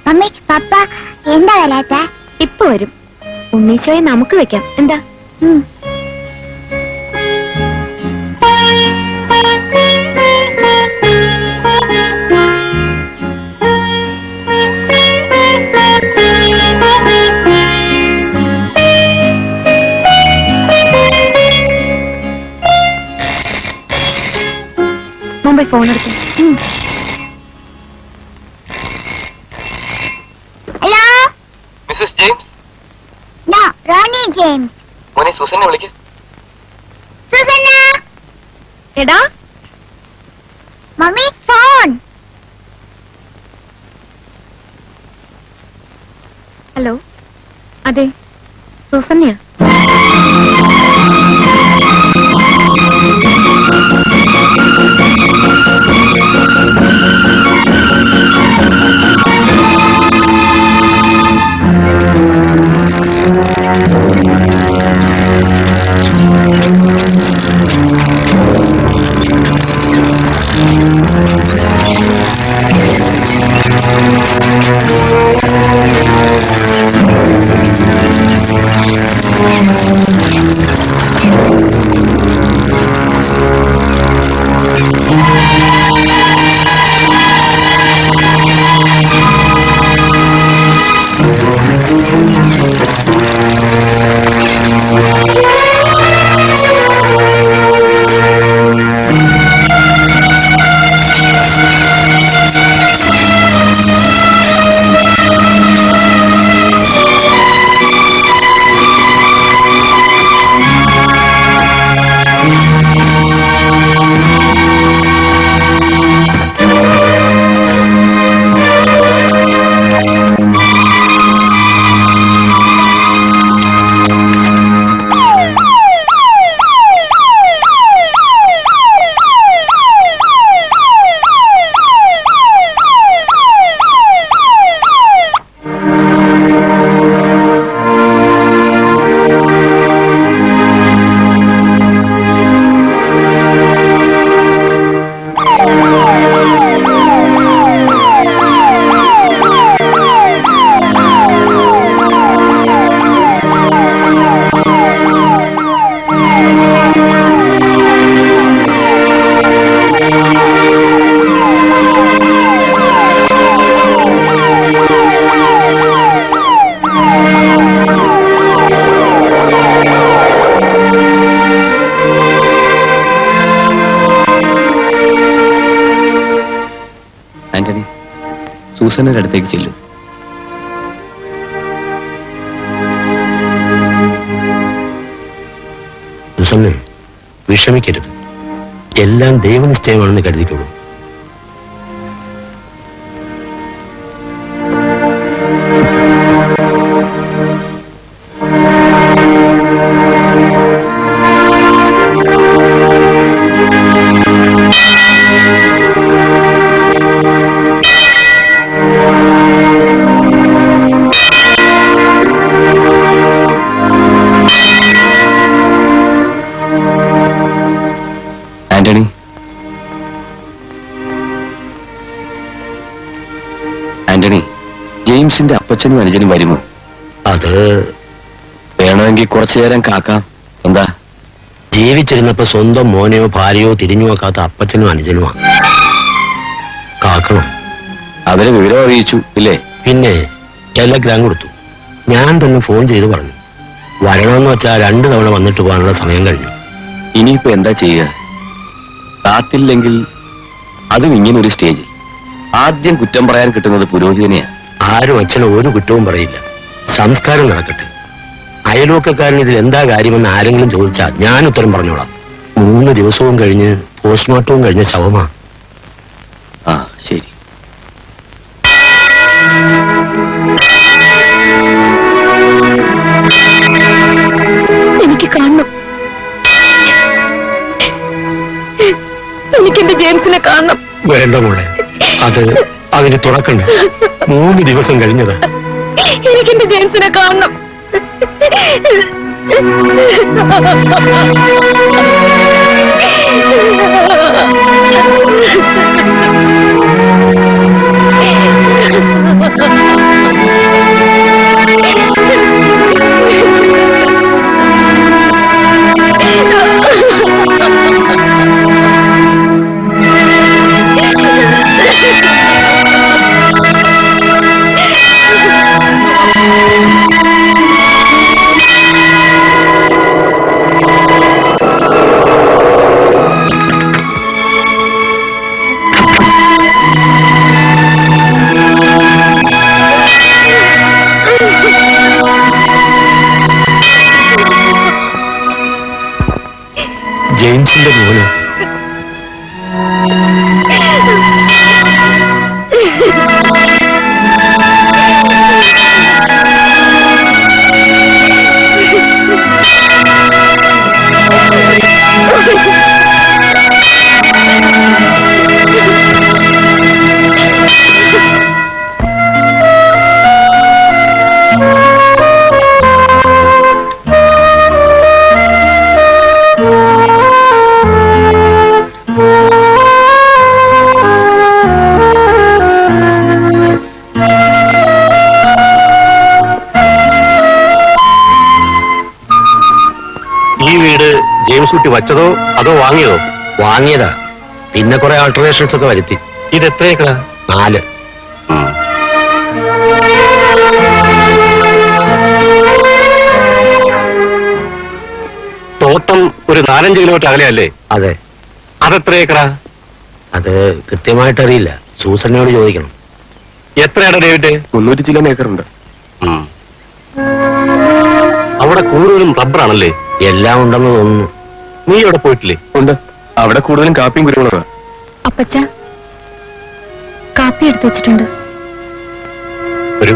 Mummy papa എന്താ വരാത്ത? ഇപ്പൊ വരും. ഉണ്ണീശോയെ നമുക്ക് വെക്കാം. എന്താ? മുമ്പേ ഫോൺ എടുത്തു. Hello Mrs James. No, Ronnie James. മോനെ സുസന്നെ വിളിക്ക്. സുസന്ന. എടാ മമ്മി ഫോൺ. ഹലോ, അതെ സൂസന്നയാ. സൂസന്നയുടെ അടുത്തേക്ക് ചെല്ലും. സൂസന്നെ, വിഷമിക്കരുത്. എല്ലാം ദൈവനിശ്ചയമാണെന്ന് കരുതിക്കോളൂ. ആന്റണി, ജെയിംസിന്റെ അപ്പച്ചനും അനുജനും വരുമോ? അത് വേണമെങ്കിൽ കുറച്ചു നേരം കാക്കാം. എന്താ? ജീവിച്ചിരുന്നപ്പോ സ്വന്തം മോനെയോ ഭാര്യയോ തിരിഞ്ഞു നോക്കാത്ത അപ്പച്ചനും അനുജനുമാണ്. കാക്കണം. അവരെ വിവരം അറിയിച്ചു ഇല്ലേ? പിന്നെ ടെലഗ്രാം കൊടുത്തു. ഞാൻ തന്നെ ഫോൺ ചെയ്ത് പറഞ്ഞു. വരണമെന്ന് വെച്ചാൽ 2 തവണ വന്നിട്ട് പോകാനുള്ള സമയം കഴിഞ്ഞു. ഇനിയിപ്പോ എന്താ ചെയ്യുക? കാത്തില്ലെങ്കിൽ അതും ഇങ്ങനൊരു സ്റ്റേജിൽ ആദ്യം കുറ്റം പറയാൻ കിട്ടുന്നത് പുരോഹിതനെയാ. ആരും അച്ഛന് ഒരു കുറ്റവും പറയില്ല. സംസ്കാരം നടക്കട്ടെ. അയൽവക്കക്കാരൻ ഇതിൽ എന്താ കാര്യമെന്ന് ആരെങ്കിലും ചോദിച്ചാൽ ഞാൻ ഉത്തരം പറഞ്ഞോളാം. 3 ദിവസവും കഴിഞ്ഞ് പോസ്റ്റ്മോർട്ടവും കഴിഞ്ഞ ശവമാ. ആ ശരി. എനിക്ക് കാണണം. എനിക്കെന്റെ ജെയിംസിനെ കാണണം. വേണ്ട മോളെ, അതിന് തുറക്കണ്ട. 3 ദിവസം കഴിഞ്ഞതാ. എനിക്കെന്റെ ജെയിംസിനെ കാണണം. ജെയിംസിന്റെ മോന്. ഈ വീട് ജെയിംസ് കുട്ടി വച്ചതോ അതോ വാങ്ങിയതോ? വാങ്ങിയതാ, പിന്നെ കുറെ ആൾട്ടറേഷൻസ് ഒക്കെ വരുത്തി. ഇത് എത്ര ഏക്കറാ? 4. തോട്ടം ഒരു 4-5 കിലോമീറ്റർ അകലെയല്ലേ? അതെ. അതെത്ര ഏക്കറാ? അത് കൃത്യമായിട്ട് അറിയില്ല, സൂസനയോട് ചോദിക്കണം. എത്രയാണ് ഡേവിഡ്? 300 ചില ഏക്കറുണ്ട്. അവിടെ കൂടുതലും റബ്ബറാണല്ലേ? എല്ലാം ഉണ്ടെന്ന് തോന്നുന്നു. നീ അവിടെ പോയിട്ടില്ലേ? ഉണ്ട്, അവിടെ കൂടുതലും കാപ്പിയും കുരുമുളകാ. അപ്പച്ച, കാപ്പി എടുത്തു വെച്ചിട്ടുണ്ട്. വരൂ.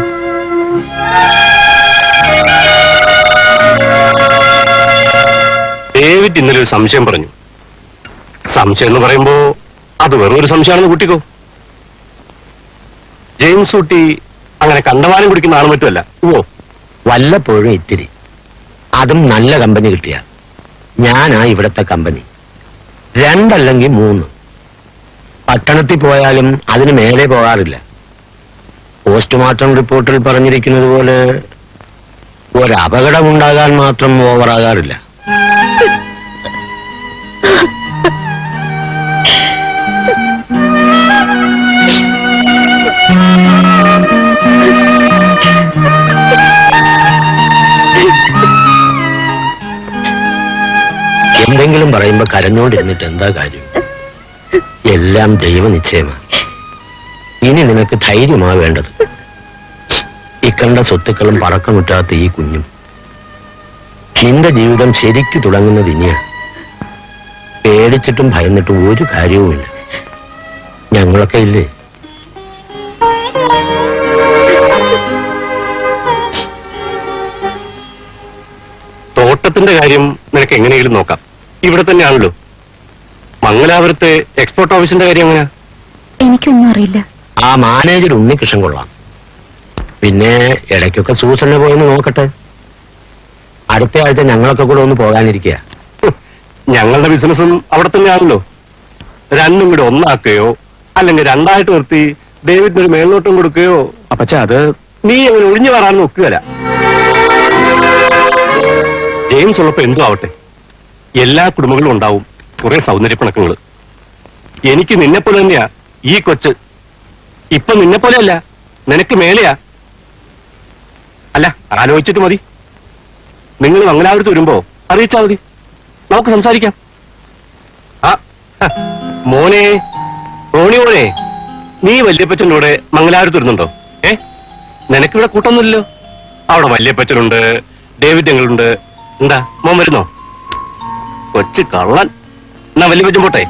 ഡേവിഡ് ഇന്നലെ ഒരു സംശയം പറഞ്ഞു. സംശയം എന്ന് പറയുമ്പോ അത് വെറും ഒരു സംശയമാണെന്ന് കുട്ടിക്കോ. ജെയിംസ് കുട്ടി അങ്ങനെ കണ്ടമാനം കുടിക്കുന്ന ആളും മറ്റുമല്ല. ഓ, വല്ലപ്പോഴും ഇത്തിരി, അതും നല്ല കമ്പനി കിട്ടിയ. ഞാനാ ഇവിടത്തെ കമ്പനി. 2 അല്ലെങ്കിൽ 3. പട്ടണത്തിൽ പോയാലും അതിന് മേലെ പോകാറില്ല. പോസ്റ്റ്മോർട്ടം റിപ്പോർട്ടിൽ പറഞ്ഞിരിക്കുന്നത് പോലെ ഒരപകടമുണ്ടാകാൻ മാത്രം ഓവറാകാറില്ല. എന്തെങ്കിലും പറയുമ്പോ കരഞ്ഞോണ്ടിരുന്നിട്ട് എന്താ കാര്യം? എല്ലാം ദൈവനിശ്ചയമാണ്. ഇനി നിനക്ക് ധൈര്യമാ വേണ്ടത്. ഇക്കണ്ട സ്വത്തുക്കളും പറക്കമുറ്റാത്ത ഈ കുഞ്ഞും. നിന്റെ ജീവിതം ശരിക്കു തുടങ്ങുന്നത് ഇനിയാ. പേടിച്ചിട്ടും ഭയന്നിട്ടും ഒരു കാര്യവുമില്ല. ഞങ്ങളൊക്കെ ഇല്ലേ? തോട്ടത്തിന്റെ കാര്യം നിനക്ക് എങ്ങനെയെങ്കിലും നോക്കാം. ഇവിടെ തന്നെയാണല്ലോ. മംഗലാപുരത്തെ എക്സ്പോർട്ട് ഓഫീസിന്റെ കാര്യം എങ്ങനെയാ? എനിക്കൊന്നും അറിയില്ല. ആ മാനേജർ ഉണ്ണികൃഷ്ണൻ കൊള്ളാം. പിന്നെ ഇടയ്ക്കൊക്കെ സൂസനെ പോയെന്ന് നോക്കട്ടെ. അടുത്ത ആഴ്ച ഞങ്ങളൊക്കെ കൂടെ ഒന്ന് പോകാനിരിക്കുക. ഞങ്ങളുടെ ബിസിനസ്സും അവിടെ തന്നെയാണല്ലോ. രണ്ടും കൂടെ ഒന്നാക്കുകയോ അല്ലെങ്കിൽ രണ്ടായിട്ട് നിർത്തി ഡേവിഡിന് ഒരു മേൽനോട്ടം കൊടുക്കുകയോ. അപ്പച്ച, അത് നീ അങ്ങനെ ഒഴിഞ്ഞു വരാൻ നോക്കുകയല്ല. ജെയിംസ് ഉള്ളപ്പോ എന്തോ ആവട്ടെ, എല്ലാ കുടുംബങ്ങളും ഉണ്ടാവും കുറെ സൗന്ദര്യപ്പിണക്കങ്ങൾ. എനിക്ക് നിന്നെപ്പോലെ തന്നെയാ ഈ കൊച്ച്. ഇപ്പൊ നിന്നെപ്പോലെയല്ല, നിനക്ക് മേലെയാ. അല്ല, ആലോചിച്ചിട്ട് മതി. നിങ്ങൾ മംഗലാപുരത്ത് വരുമ്പോ അറിയിച്ചാ മതി, നമുക്ക് സംസാരിക്കാം. ആ മോനെ, റോണി മോനെ, നീ വല്യപ്പച്ചനോടെ മംഗലാപുരത്ത് വരുന്നുണ്ടോ? നിനക്കിവിടെ കൂട്ടൊന്നുമില്ലല്ലോ. അവിടെ വല്യപ്പച്ചനുണ്ട്, ഡേവിഡ് ഞങ്ങളുണ്ട്. എന്താ മോൻ വരുന്നോ? കൊച്ചു കള്ളൻ. എന്നാ വല്യപ്പച്ചൻ പോട്ടെ.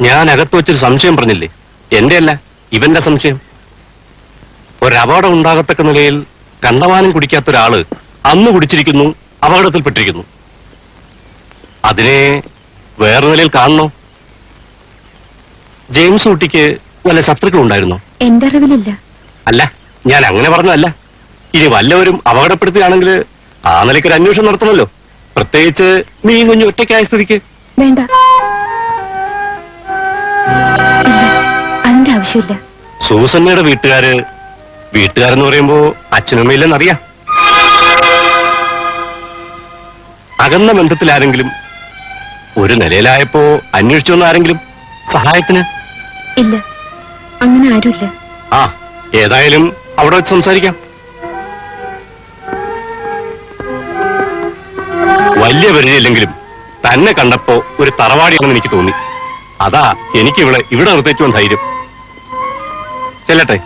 ഞാൻ അകത്ത് വെച്ചൊരു സംശയം പറഞ്ഞില്ലേ? എന്റെ അല്ല, ഇവന്റെ സംശയം. ഒരപകടം ഉണ്ടാകത്തക്ക നിലയിൽ കണ്ടമാനം കുടിക്കാത്ത ഒരാള് അന്ന് കുടിച്ചിരിക്കുന്നു, അപകടത്തിൽപ്പെട്ടിരിക്കുന്നു. അതിനെ വേറെ നിലയിൽ കാണണോ? ജെയിംസ് കുട്ടിക്ക് വല്ല ശത്രുക്കൾ ഉണ്ടായിരുന്നോ? എന്റെ അറിവിലില്ല. അല്ല, ഞാൻ അങ്ങനെ പറഞ്ഞതല്ല. ഇനി വല്ലവരും അപകടപ്പെടുത്തുകയാണെങ്കിൽ ആ നിലയ്ക്ക് ഒരു അന്വേഷണം നടത്തണമല്ലോ. പ്രത്യേകിച്ച് നീ കുഞ്ഞു ഒറ്റയ്ക്കായ സ്ഥിതിക്ക്. വേണ്ട, ഇല്ല, അതിന്റെ ആവശ്യമില്ല. സൂസന്നയുടെ വീട്ടുകാരെന്ന് പറയുമ്പോ അച്ഛനമ്മയില്ലെന്നറിയാം. അകന്ന ബന്ധത്തിൽ ആരെങ്കിലും ഒരു നിലയിലായപ്പോ അന്വേഷിച്ചു വന്ന ആരെങ്കിലും സഹായത്തിന്? ഇല്ല, അങ്ങനെ ആരുമില്ല. ആ, ഏതായാലും അവിടെ വെച്ച് സംസാരിക്കാം. വലിയ പരിചയമില്ലെങ്കിലും തന്നെ കണ്ടപ്പോ ഒരു തറവാടിയാണെന്ന് എനിക്ക് തോന്നി. അതാ എനിക്ക് ഇവിടെ നിർത്തിച്ചു ധൈര്യം. ചെല്ലട്ടെ.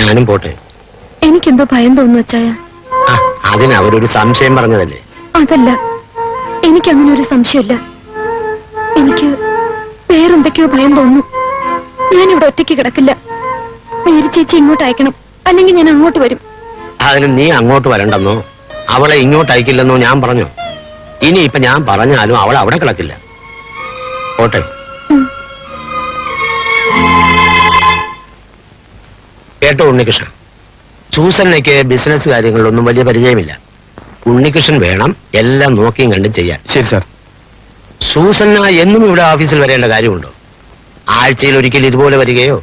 ഞാനും പോട്ടെ. എനിക്കെന്തോ ഭയം തോന്നുന്നു അച്ചായ. ആ, അതിന് അവരൊരു സംശയം പറഞ്ഞതല്ലേ. അതല്ല, എനിക്കങ്ങനെ ഒരു സംശയമില്ല. എനിക്ക് വേറെന്തൊക്കെയോ ഭയം തോന്നുന്നു. ഞാനിവിടെ ഒറ്റയ്ക്ക് കിടക്കില്ല. മേരി ചേച്ചി ഇങ്ങോട്ട് അയക്കണം, അല്ലെങ്കിൽ ഞാൻ അങ്ങോട്ട് വരും. അതിന് നീ അങ്ങോട്ട് വരണ്ടെന്നോ അവളെ ഇങ്ങോട്ട് അയക്കില്ലെന്നോ ഞാൻ പറഞ്ഞു. ഇനി ഇപ്പൊ ഞാൻ പറഞ്ഞാലും അവൾ അവിടെ കിടക്കില്ല. പോട്ടെ. കേട്ടോ ഉണ്ണികൃഷ്ണൻ, സൂസന്നയ്ക്ക് ബിസിനസ് കാര്യങ്ങളിലൊന്നും വലിയ പരിചയമില്ല. ഉണ്ണികൃഷ്ണൻ വേണം എല്ലാം നോക്കിയും കണ്ടും ചെയ്യാൻ. ശരി സാർ. സൂസന്ന എന്നും ഇവിടെ ഓഫീസിൽ വരേണ്ട കാര്യമുണ്ടോ? ആഴ്ചയിൽ ഒരിക്കൽ ഇതുപോലെ വരികയോ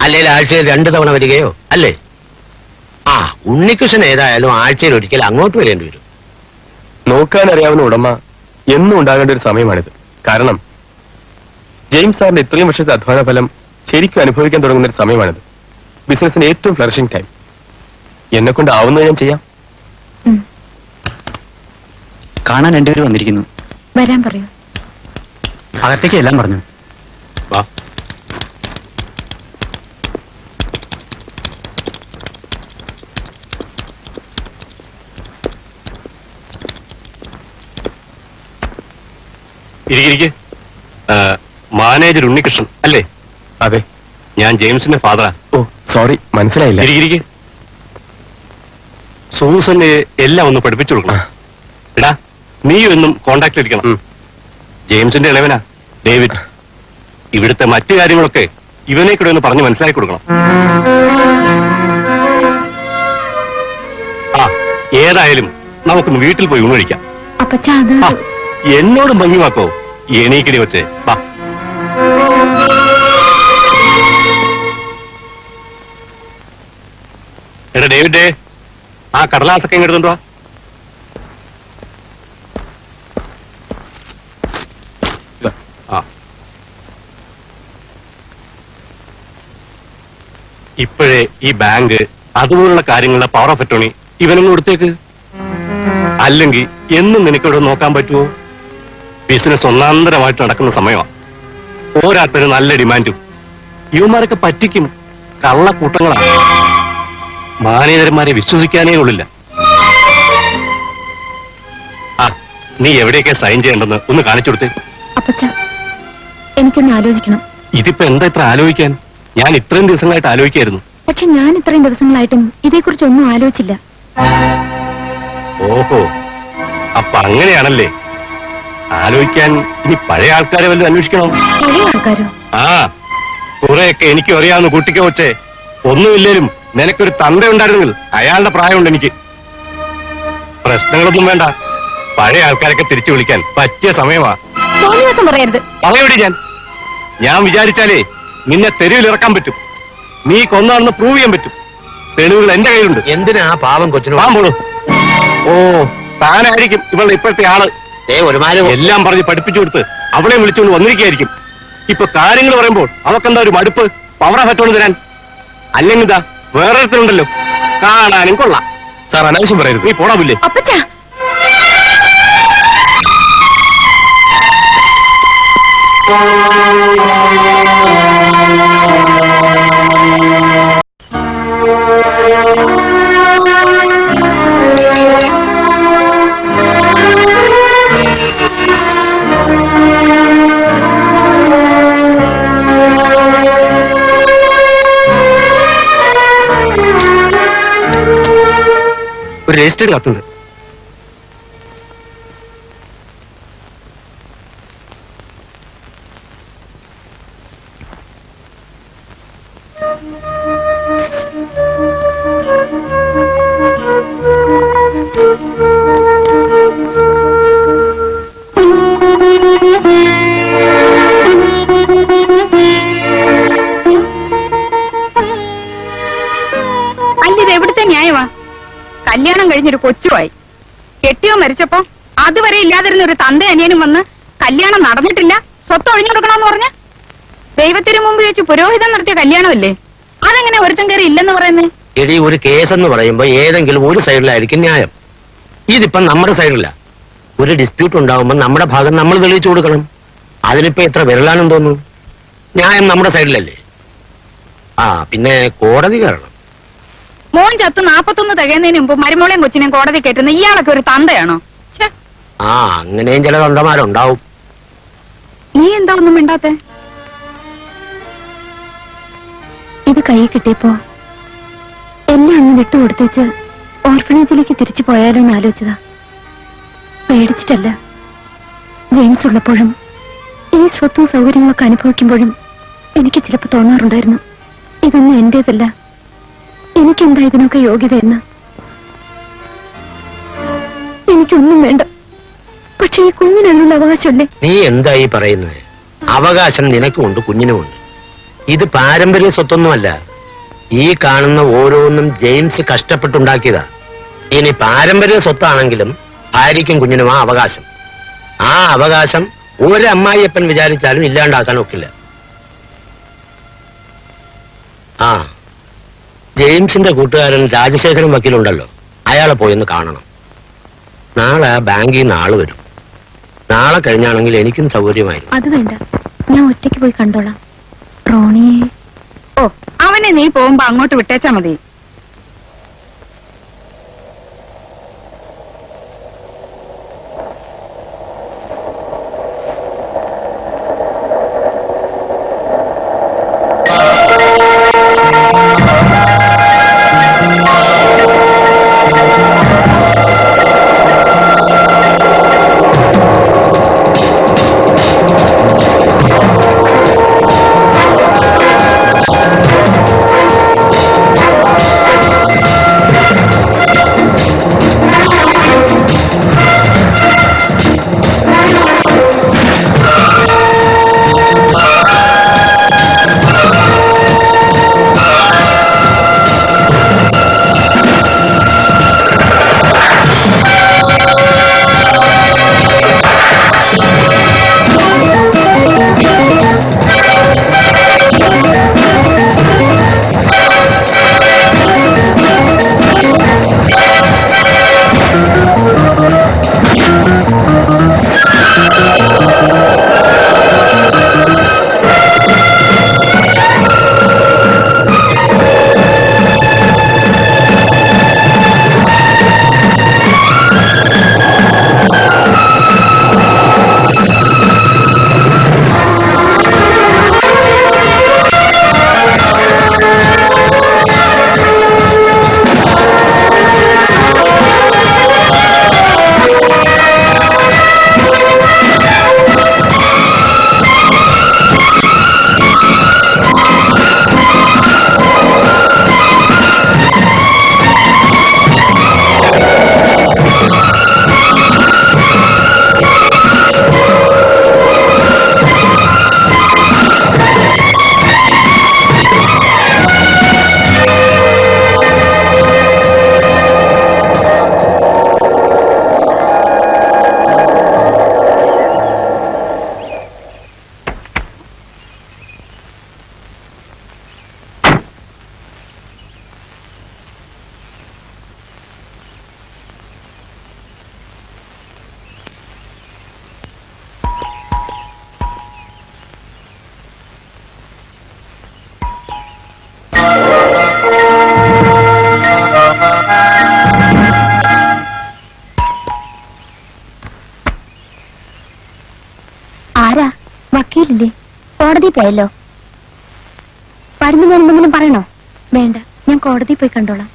അല്ലെങ്കിൽ ആഴ്ചയിൽ 2 തവണ വരികയോ അല്ലേ? ആ, ഉണ്ണികൃഷ്ണൻ ഏതായാലും ആഴ്ചയിൽ ഒരിക്കൽ അങ്ങോട്ട് വരേണ്ടി വരും. നോക്കാൻ അറിയാവുന്ന ഉടമ എന്നും ഉണ്ടാകേണ്ട ഒരു സമയമാണിത്. കാരണം ജെയിംസ് സാറിന്റെ ഇത്രയും വർഷത്തെ അധ്വാന ഫലം ശരിക്കും അനുഭവിക്കാൻ തുടങ്ങുന്ന ഒരു സമയമാണിത്. ബിസിനസിന് ഏറ്റവും ഫ്ലറിഷിംഗ് ടൈം. എന്നെ കൊണ്ട് ആവുന്നത് ഞാൻ ചെയ്യാം. കാണാൻ രണ്ടുപേരും വന്നിരിക്കുന്നു. വരാൻ പറയൂ. അകത്തേക്ക് എല്ലാം പറഞ്ഞു. വാ. ഇരിക്കെ. മാനേജർ ഉണ്ണികൃഷ്ണൻ അല്ലേ? അതെ, ഞാൻ ജെയിംസിന്റെ ഫാദറാ. ഓ സോറി, മനസ്സിലായില്ല. ഇരിക്കെ. സൂസന് എല്ലാം ഒന്ന് പഠിപ്പിച്ചു കൊടുക്കണം. എടാ, നീ എന്നും കോണ്ടാക്ട് ഇരിക്കണം. ജെയിംസിന്റെ ഇളവനാ ഡേവിഡ്. ഇവിടുത്തെ മറ്റു കാര്യങ്ങളൊക്കെ ഇവനെ കൂടെ ഒന്ന് പറഞ്ഞ് മനസ്സിലാക്കി കൊടുക്കണം. ആ, ഏതായാലും നമുക്കൊന്ന് വീട്ടിൽ പോയി ഊണ് കഴിക്കാം. അപ്പച്ചാ, അത് ആ, എന്നോട് ഭംഗിമാക്കോ? എണീക്കടി വെച്ചേ. വാ. എടാ ഡേവിഡേ, ആ കടലാസൊക്കെ ഇങ്ങെടുത്തുണ്ടോ? ആ, ഇപ്പോഴേ ഈ ബാങ്ക് അതുപോലുള്ള കാര്യങ്ങളുടെ പവർ ഓഫ് അറ്റോണി ഇവനും കൊടുത്തേക്ക്. അല്ലെങ്കിൽ എന്നും നിനക്കിവിടെ നോക്കാൻ പറ്റുമോ? ബിസിനസ് ഒന്നാന്തരമായിട്ട് നടക്കുന്ന സമയമാണ്. ഓരോരുത്തരും നല്ല ഡിമാൻഡും. ഇവന്മാരൊക്കെ പറ്റിക്കും. കള്ളക്കൂട്ടങ്ങളാണ്. മാനേജർമാരെ വിശ്വസിക്കാനേ ഉള്ളില്ല. ആ, നീ എവിടെയൊക്കെ സൈൻ ചെയ്യേണ്ടെന്ന് ഒന്ന് കാണിച്ചു കൊടുത്തേ. അപ്പച്ചാ, എനിക്കൊന്ന് ആലോചിക്കണം. ഇതിപ്പോ എന്താ ഇത്ര ആലോചിക്കാൻ? ഞാൻ ഇത്രയും ദിവസങ്ങളായിട്ട് ആലോചിക്കായിരുന്നു. പക്ഷെ ഞാൻ ഇത്രയും ദിവസങ്ങളായിട്ടും ഇതേക്കുറിച്ചൊന്നും ആലോചിച്ചില്ല. ഓഹോ, അപ്പൊ അങ്ങനെയാണല്ലേ? ആലോചിക്കാൻ ഇനി പഴയ ആൾക്കാരെ വല്ലതും അന്വേഷിക്കണോ? പഴയ ആൾക്കാരോ? ആ, കുറെയൊക്കെ എനിക്കും അറിയാവുന്ന കുട്ടിക്ക് വെച്ചേ. ഒന്നുമില്ലേലും നിനക്കൊരു തന്ത ഉണ്ടായിരുന്നെങ്കിൽ അയാളുടെ പ്രായമുണ്ട് എനിക്ക്. പ്രശ്നങ്ങളൊന്നും വേണ്ട. പഴയ ആൾക്കാരൊക്കെ തിരിച്ചു വിളിക്കാൻ പറ്റിയ സമയമാ. തോന്നിവാസം പറയരുത്. പറയൂടി ഞാൻ വിചാരിച്ചാലേ നിന്നെ തെരുവിൽ ഇറക്കാൻ പറ്റും. നീ കൊന്നാണെന്ന് പ്രൂവ് ചെയ്യാൻ പറ്റും. തെളിവുകൾ എന്റെ കയ്യിലുണ്ട്. എന്തിനാ ആ പാവം കൊച്ചിനോട്? പാമ്പോളൂ. ഓ, താനായിരിക്കും ഇവളുടെ ഇപ്പോഴത്തെ ആള്. ഒരുമാതിരി എല്ലാം പറഞ്ഞ് പഠിപ്പിച്ചു കൊടുത്ത് അവളെ വിളിച്ചുകൊണ്ട് വന്നിരിക്കുകയായിരിക്കും. ഇപ്പൊ കാര്യങ്ങൾ പറയുമ്പോൾ അവക്കെന്താ ഒരു മടുപ്പ്? പവറാ പറ്റോണ്ട് തരാൻ. അല്ലെങ്കിൽ ഇതാ വേറൊരുത്തരുണ്ടല്ലോ, കാണാനും കൊള്ളാം. സാർ അനാവശ്യം പറയരുത്. നീ പോടാവില്ലേ? അപ്പച്ചാ, ഒരു രജിസ്റ്റേഡ് കത്തുണ്ട്. അല്ലിത് എവിടുത്തെ ന്യായമാ? കല്യാണം കഴിഞ്ഞൊരു കൊച്ചുമായി. കെട്ടിയോ മരിച്ചപ്പോ അതുവരെ ഇല്ലാതിരുന്ന ഒരു തന്ത അനിയനും വന്ന് കല്യാണം നടന്നിട്ടില്ല, സ്വത്ത് ഒഴിഞ്ഞു കൊടുക്കണമെന്ന് പറഞ്ഞ ദൈവത്തിന് മുമ്പ് വെച്ച് പുരോഹിതൻ നടത്തിയ കല്യാണമല്ലേ? അതെങ്ങനെ ഒരുത്തം കയറി ഇല്ലെന്ന് പറയുന്നേ? എടി, ഒരു കേസ് എന്ന് പറയുമ്പോ ഏതെങ്കിലും ഒരു സൈഡിലായിരിക്കും ന്യായം. ഇതിപ്പം നമ്മുടെ സൈഡില്ല. ഒരു ഡിസ്പ്യൂട്ട് ഉണ്ടാവുമ്പോൾ നമ്മുടെ ഭാഗം നമ്മൾ തെളിയിച്ചു കൊടുക്കണം. അതിനിപ്പോ എത്ര വിരലാണെന്ന് തോന്നുന്നു. ന്യായം നമ്മുടെ സൈഡിലല്ലേ? ആ, പിന്നെ കോടതി കയറണം. മോൻ ചത്ത് 41 തികയുന്നതിന് മുമ്പ് മരുമോളെയും കൊച്ചിനെയും കോടതി കയറ്റുന്ന ഇയാളൊക്കെ ഒരു തന്തയാണോ? ഛെ, ആ, അങ്ങനെയും ചില തന്തമാരുണ്ടാവും. നീ എന്താ ഒന്നും മിണ്ടാത്തെ? ഇത് കൈ കിട്ടിയപ്പോ എന്നെ അങ്ങ് വിട്ടുകൊടുത്തേച്ച് ഓർഫനേജിലേക്ക് തിരിച്ചു പോയാലോ എന്ന് ആലോചിച്ചതാ. പേടിച്ചിട്ടല്ല. ജെയിംസ് ഉള്ളപ്പോഴും ഈ സ്വത്തും സൗകര്യങ്ങളൊക്കെ അനുഭവിക്കുമ്പോഴും എനിക്ക് ചിലപ്പോൾ തോന്നാറുണ്ടായിരുന്നു, ഇതൊന്നും എന്റേതല്ല, എനിക്കെന്താ ഇതിനൊക്കെ യോഗ്യതയെന്ന്. എനിക്കൊന്നും വേണ്ട, പക്ഷെ ഈ കുഞ്ഞിനുള്ള അവകാശമല്ലേ? നീ എന്തായി പറയുന്നത്? അവകാശം നിനക്കുമുണ്ട്, കുഞ്ഞിനുമുണ്ട്. ഇത് പാരമ്പര്യ സ്വത്തൊന്നുമല്ല. ഈ കാണുന്ന ഓരോന്നും ജെയിംസ് കഷ്ടപ്പെട്ടുണ്ടാക്കിയതാ. ഇനി പാരമ്പര്യ സ്വത്താണെങ്കിലും ഭാര്യയ്ക്കും കുഞ്ഞിനും ആ അവകാശം. ആ അവകാശം ഒരു അമ്മായിയപ്പൻ വിചാരിച്ചാലും ഇല്ലാണ്ടാക്കാൻ ഒക്കില്ല. ആ, ജെയിംസിന്റെ കൂട്ടുകാരൻ രാജശേഖരൻ വക്കീലുണ്ടല്ലോ, അയാളെ പോയെന്ന് കാണണം. നാളെ ആ ബാങ്കിൽ നിന്ന് ആള് വരും. നാളെ കഴിഞ്ഞാണെങ്കിൽ എനിക്കും സൗകര്യമായിരുന്നു. അത് വേണ്ട, ഞാൻ ഒറ്റയ്ക്ക് പോയി കണ്ടോളാം. റോണിയെ ഓ, അവനെ നീ പോകുമ്പോ അങ്ങോട്ട് വിട്ടേച്ചാ മതി. ആരാ? വക്കീലില്ലേ? കോടതി പോയല്ലോ. വരുമ്പോ ഞാൻ എന്തെങ്കിലും പറയണോ? വേണ്ട, ഞാൻ കോടതി പോയി കണ്ടോളാം.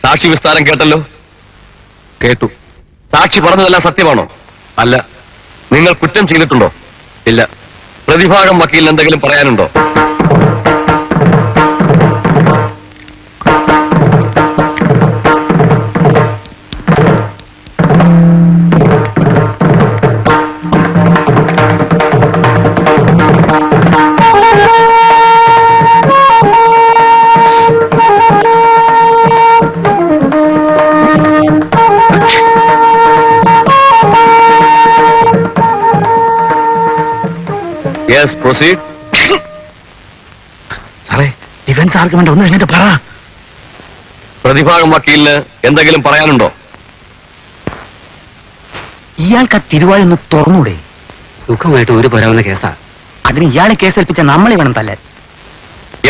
സാക്ഷി വിസ്താരം കേട്ടല്ലോ? കേട്ടു. സാക്ഷി പറഞ്ഞതെല്ലാം സത്യമാണോ? അല്ല. നിങ്ങൾ കുറ്റം ചെയ്തിട്ടുണ്ടോ? ഇല്ല. പ്രതിഭാഗം വക്കീലിന് എന്തെങ്കിലും പറയാനുണ്ടോ? Yes, proceed. സാറേ ഡിഫൻസ് ആർഗ്യുമെന്റ് ഒന്ന് എഴുന്നേറ്റ് പറ. പ്രതിഭാഗം വക്കീലിന് എന്തെങ്കിലും പറയാനുണ്ടോ? ഇയാൾക്ക് ആ തിരുവായി ഒന്ന് തുറന്നൂടെ? സുഖമായിട്ട് ഒരു പോരാവുന്ന കേസാ. അതിന് ഇയാളെ കേസേൽപ്പിച്ച നമ്മളെ വേണം തല്ലാൻ.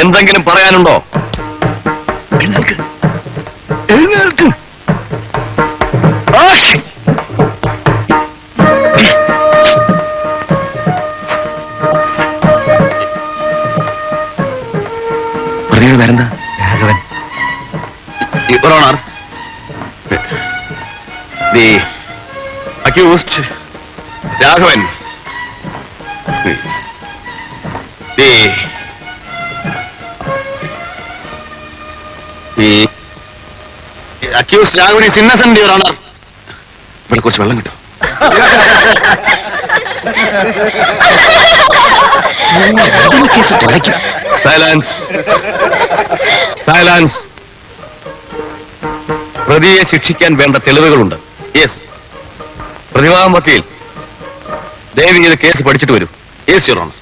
എന്തെങ്കിലും പറയാനുണ്ടോ? എഴുന്നേൽക്ക്, എഴുന്നേൽക്ക്. പ്രതിയുടെ പേരെന്താ? Raghavan. Your Honor, the accused Raghavan, the accused Raghavan is innocent, Your Honor. ഇവിടെ കുറച്ച് വെള്ളം കിട്ടും. കേസ് തുളയ്ക്കും. Silence. Silence. പ്രതിയെ ശിക്ഷിക്കാൻ വേണ്ട തെളിവുകളുണ്ട്. യെസ്. പ്രതിഭാഗം വക്കീൽ ദയവ് ചെയ്ത് കേസ് പഠിച്ചിട്ട് വരൂ. Yes your owner.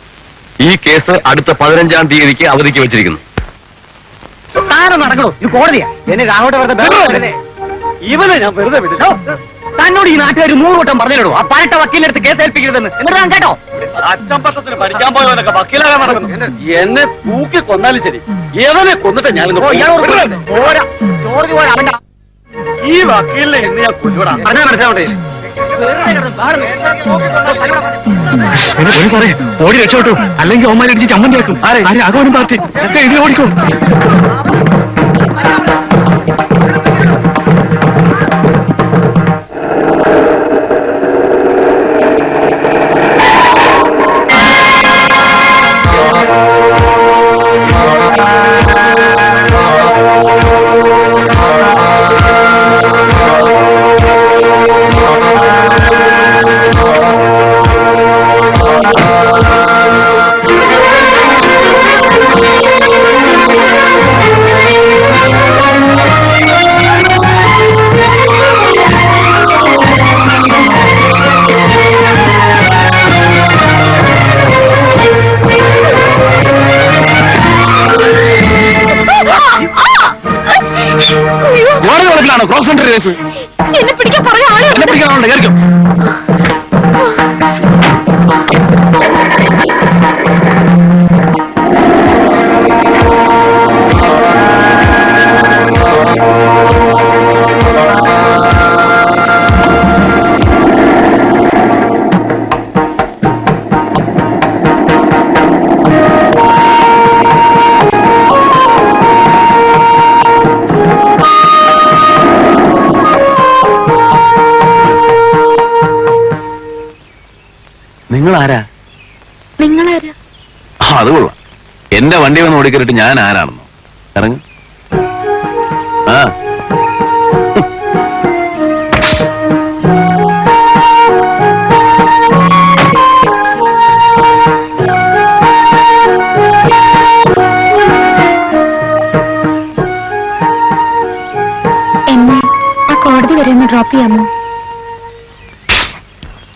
ഈ കേസ് അടുത്ത 15-ാം തീയതിക്ക് അവധിക്ക് വെച്ചിരിക്കുന്നു. നടക്കണോ? ഇത് കോടതിയാ. എന്നെ രാഘവട്ടെ വെറുതെ ഇവനെ ഞാൻ വെറുതെ വിട്ടു. തന്നോട് ഈ നാട്ടുകാർ 100 വട്ടം പറഞ്ഞിടൂ ആ പരട്ട വക്കീലെടുത്ത് കേസ് ഏൽപ്പിക്കരുതെന്ന്. എന്നിട്ട് ഞാൻ കേട്ടോ? അച്ചമ്പട്ടത്തിന് പഠിക്കാൻ പോയവനൊക്കെ വക്കീലാകാൻ നടക്കുന്നു. എന്നെ തൂക്കി കൊന്നാലും ശരി, എവനെ കൊന്നിട്ട് ഞാൻ ഈ വക്കീലിനെ ഇന്ന് ഞാൻ കൊല്ലൂടാ. അങ്ങനെ മനസ്സിലാവട്ടെ. സാറേ ഓടി രക്ഷപ്പെട്ടു, അല്ലെങ്കിൽ ഓമാരടിച്ച് ചമ്മന്തിയാക്കും. രാഘവനും പാർട്ടി എഴുതി ഓടിക്കും. Cross centre case. എന്നെ പിടിക്കാൻ പറഞ്ഞ ആളെ എന്നെ പിടിക്കാനുണ്ട്. കേൾക്കും. നിങ്ങളാരാ? നിങ്ങളാരാ? അത് കൊള്ളാം. എന്റെ വണ്ടി വന്ന് ഓടിക്കറിട്ട് ഞാൻ ആരാണെന്നോ? ഇറങ്ങ. ആ എന്നെ ആ കോടതി വരെ ഒന്ന് ഡ്രോപ്പ് ചെയ്യാമോ?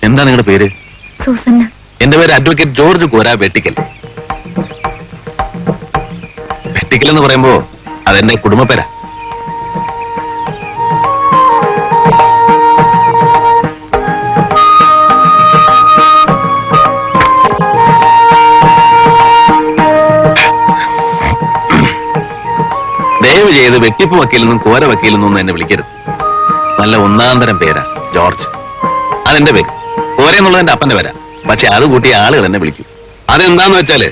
എന്താ നിങ്ങളുടെ പേര്? സൂസന്ന. എന്റെ പേര് അഡ്വക്കേറ്റ് ജോർജ് കോര വെട്ടിക്കൽ. വെട്ടിക്കൽ എന്ന് പറയുമ്പോ അതെന്റെ കുടുംബപ്പേരാ. ദയവ് ചെയ്ത് വെട്ടിപ്പ് വക്കീലെന്നും കോര വക്കീലെന്നും എന്നെ വിളിക്കരുത്. നല്ല ഒന്നാന്തരം പേരാ ജോർജ്. അതെന്റെ പേര്. കോര എന്നുള്ളത് എന്റെ അപ്പന്റെ പേരാ. പക്ഷെ അത് കൂട്ടിയ ആളുകൾ എന്നെ വിളിക്കും. അതെന്താന്ന് വെച്ചാല്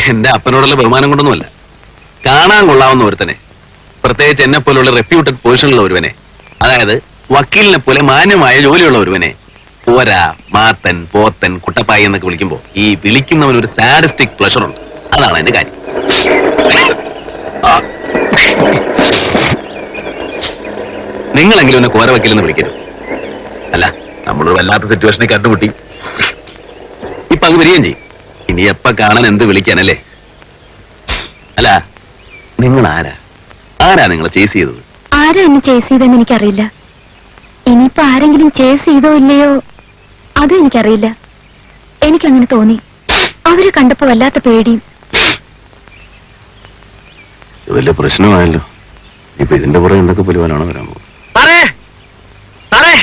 എന്റെ അപ്പനോടുള്ള ബഹുമാനം കൊണ്ടൊന്നുമല്ല. കാണാൻ കൊള്ളാവുന്ന ഒരുത്തനെ, പ്രത്യേകിച്ച് എന്നെ പോലുള്ള റെപ്യൂട്ടഡ് പൊസിഷനുള്ള ഒരുവനെ, അതായത് വക്കീലിനെ പോലെ മാന്യമായ ജോലിയുള്ള ഒരുവനെ പോരാ, മാത്തൻ, പോത്തൻ, കുട്ടപ്പായി എന്നൊക്കെ വിളിക്കുമ്പോ ഈ വിളിക്കുന്നവൻ ഒരു സാഡിസ്റ്റിക് പ്ലഷർ ഉണ്ട്. അതാണ് എന്റെ കാര്യം. നിങ്ങളെങ്കിലും എന്നെ കോര വക്കീലെന്ന് വിളിക്കരുത്. അല്ല, നമ്മളൊരു വല്ലാത്ത സിറ്റുവേഷനെ കണ്ടുമുട്ടി. ഇപ്പൊ അത് വരികയും ചെയ്യും. ഇനി എപ്പ കാണാൻ എന്ത് വിളിക്കാനല്ലേ? അല്ല, നിങ്ങൾ ആരാ നിങ്ങളെ ചേസ് ചെയ്തത്? ആരാ എന്നെ ചേസ് ചെയ്തെന്ന് എനിക്കറിയില്ല. ഇനിയിപ്പോ ആരെങ്കിലും ചേസ് ചെയ്തോ ഇല്ലയോ അതും എനിക്കറിയില്ല. എനിക്കങ്ങനെ തോന്നി. അവരെ കണ്ടപ്പോ വല്ലാത്ത പേടിയും. വലിയ പ്രശ്നമായല്ലോ. ഇപ്പൊ ഇതിന്റെ പുറകെ എന്തൊക്കെ പരിപാടിയാണോ വരാൻ പോകും? സാറേ സാറേ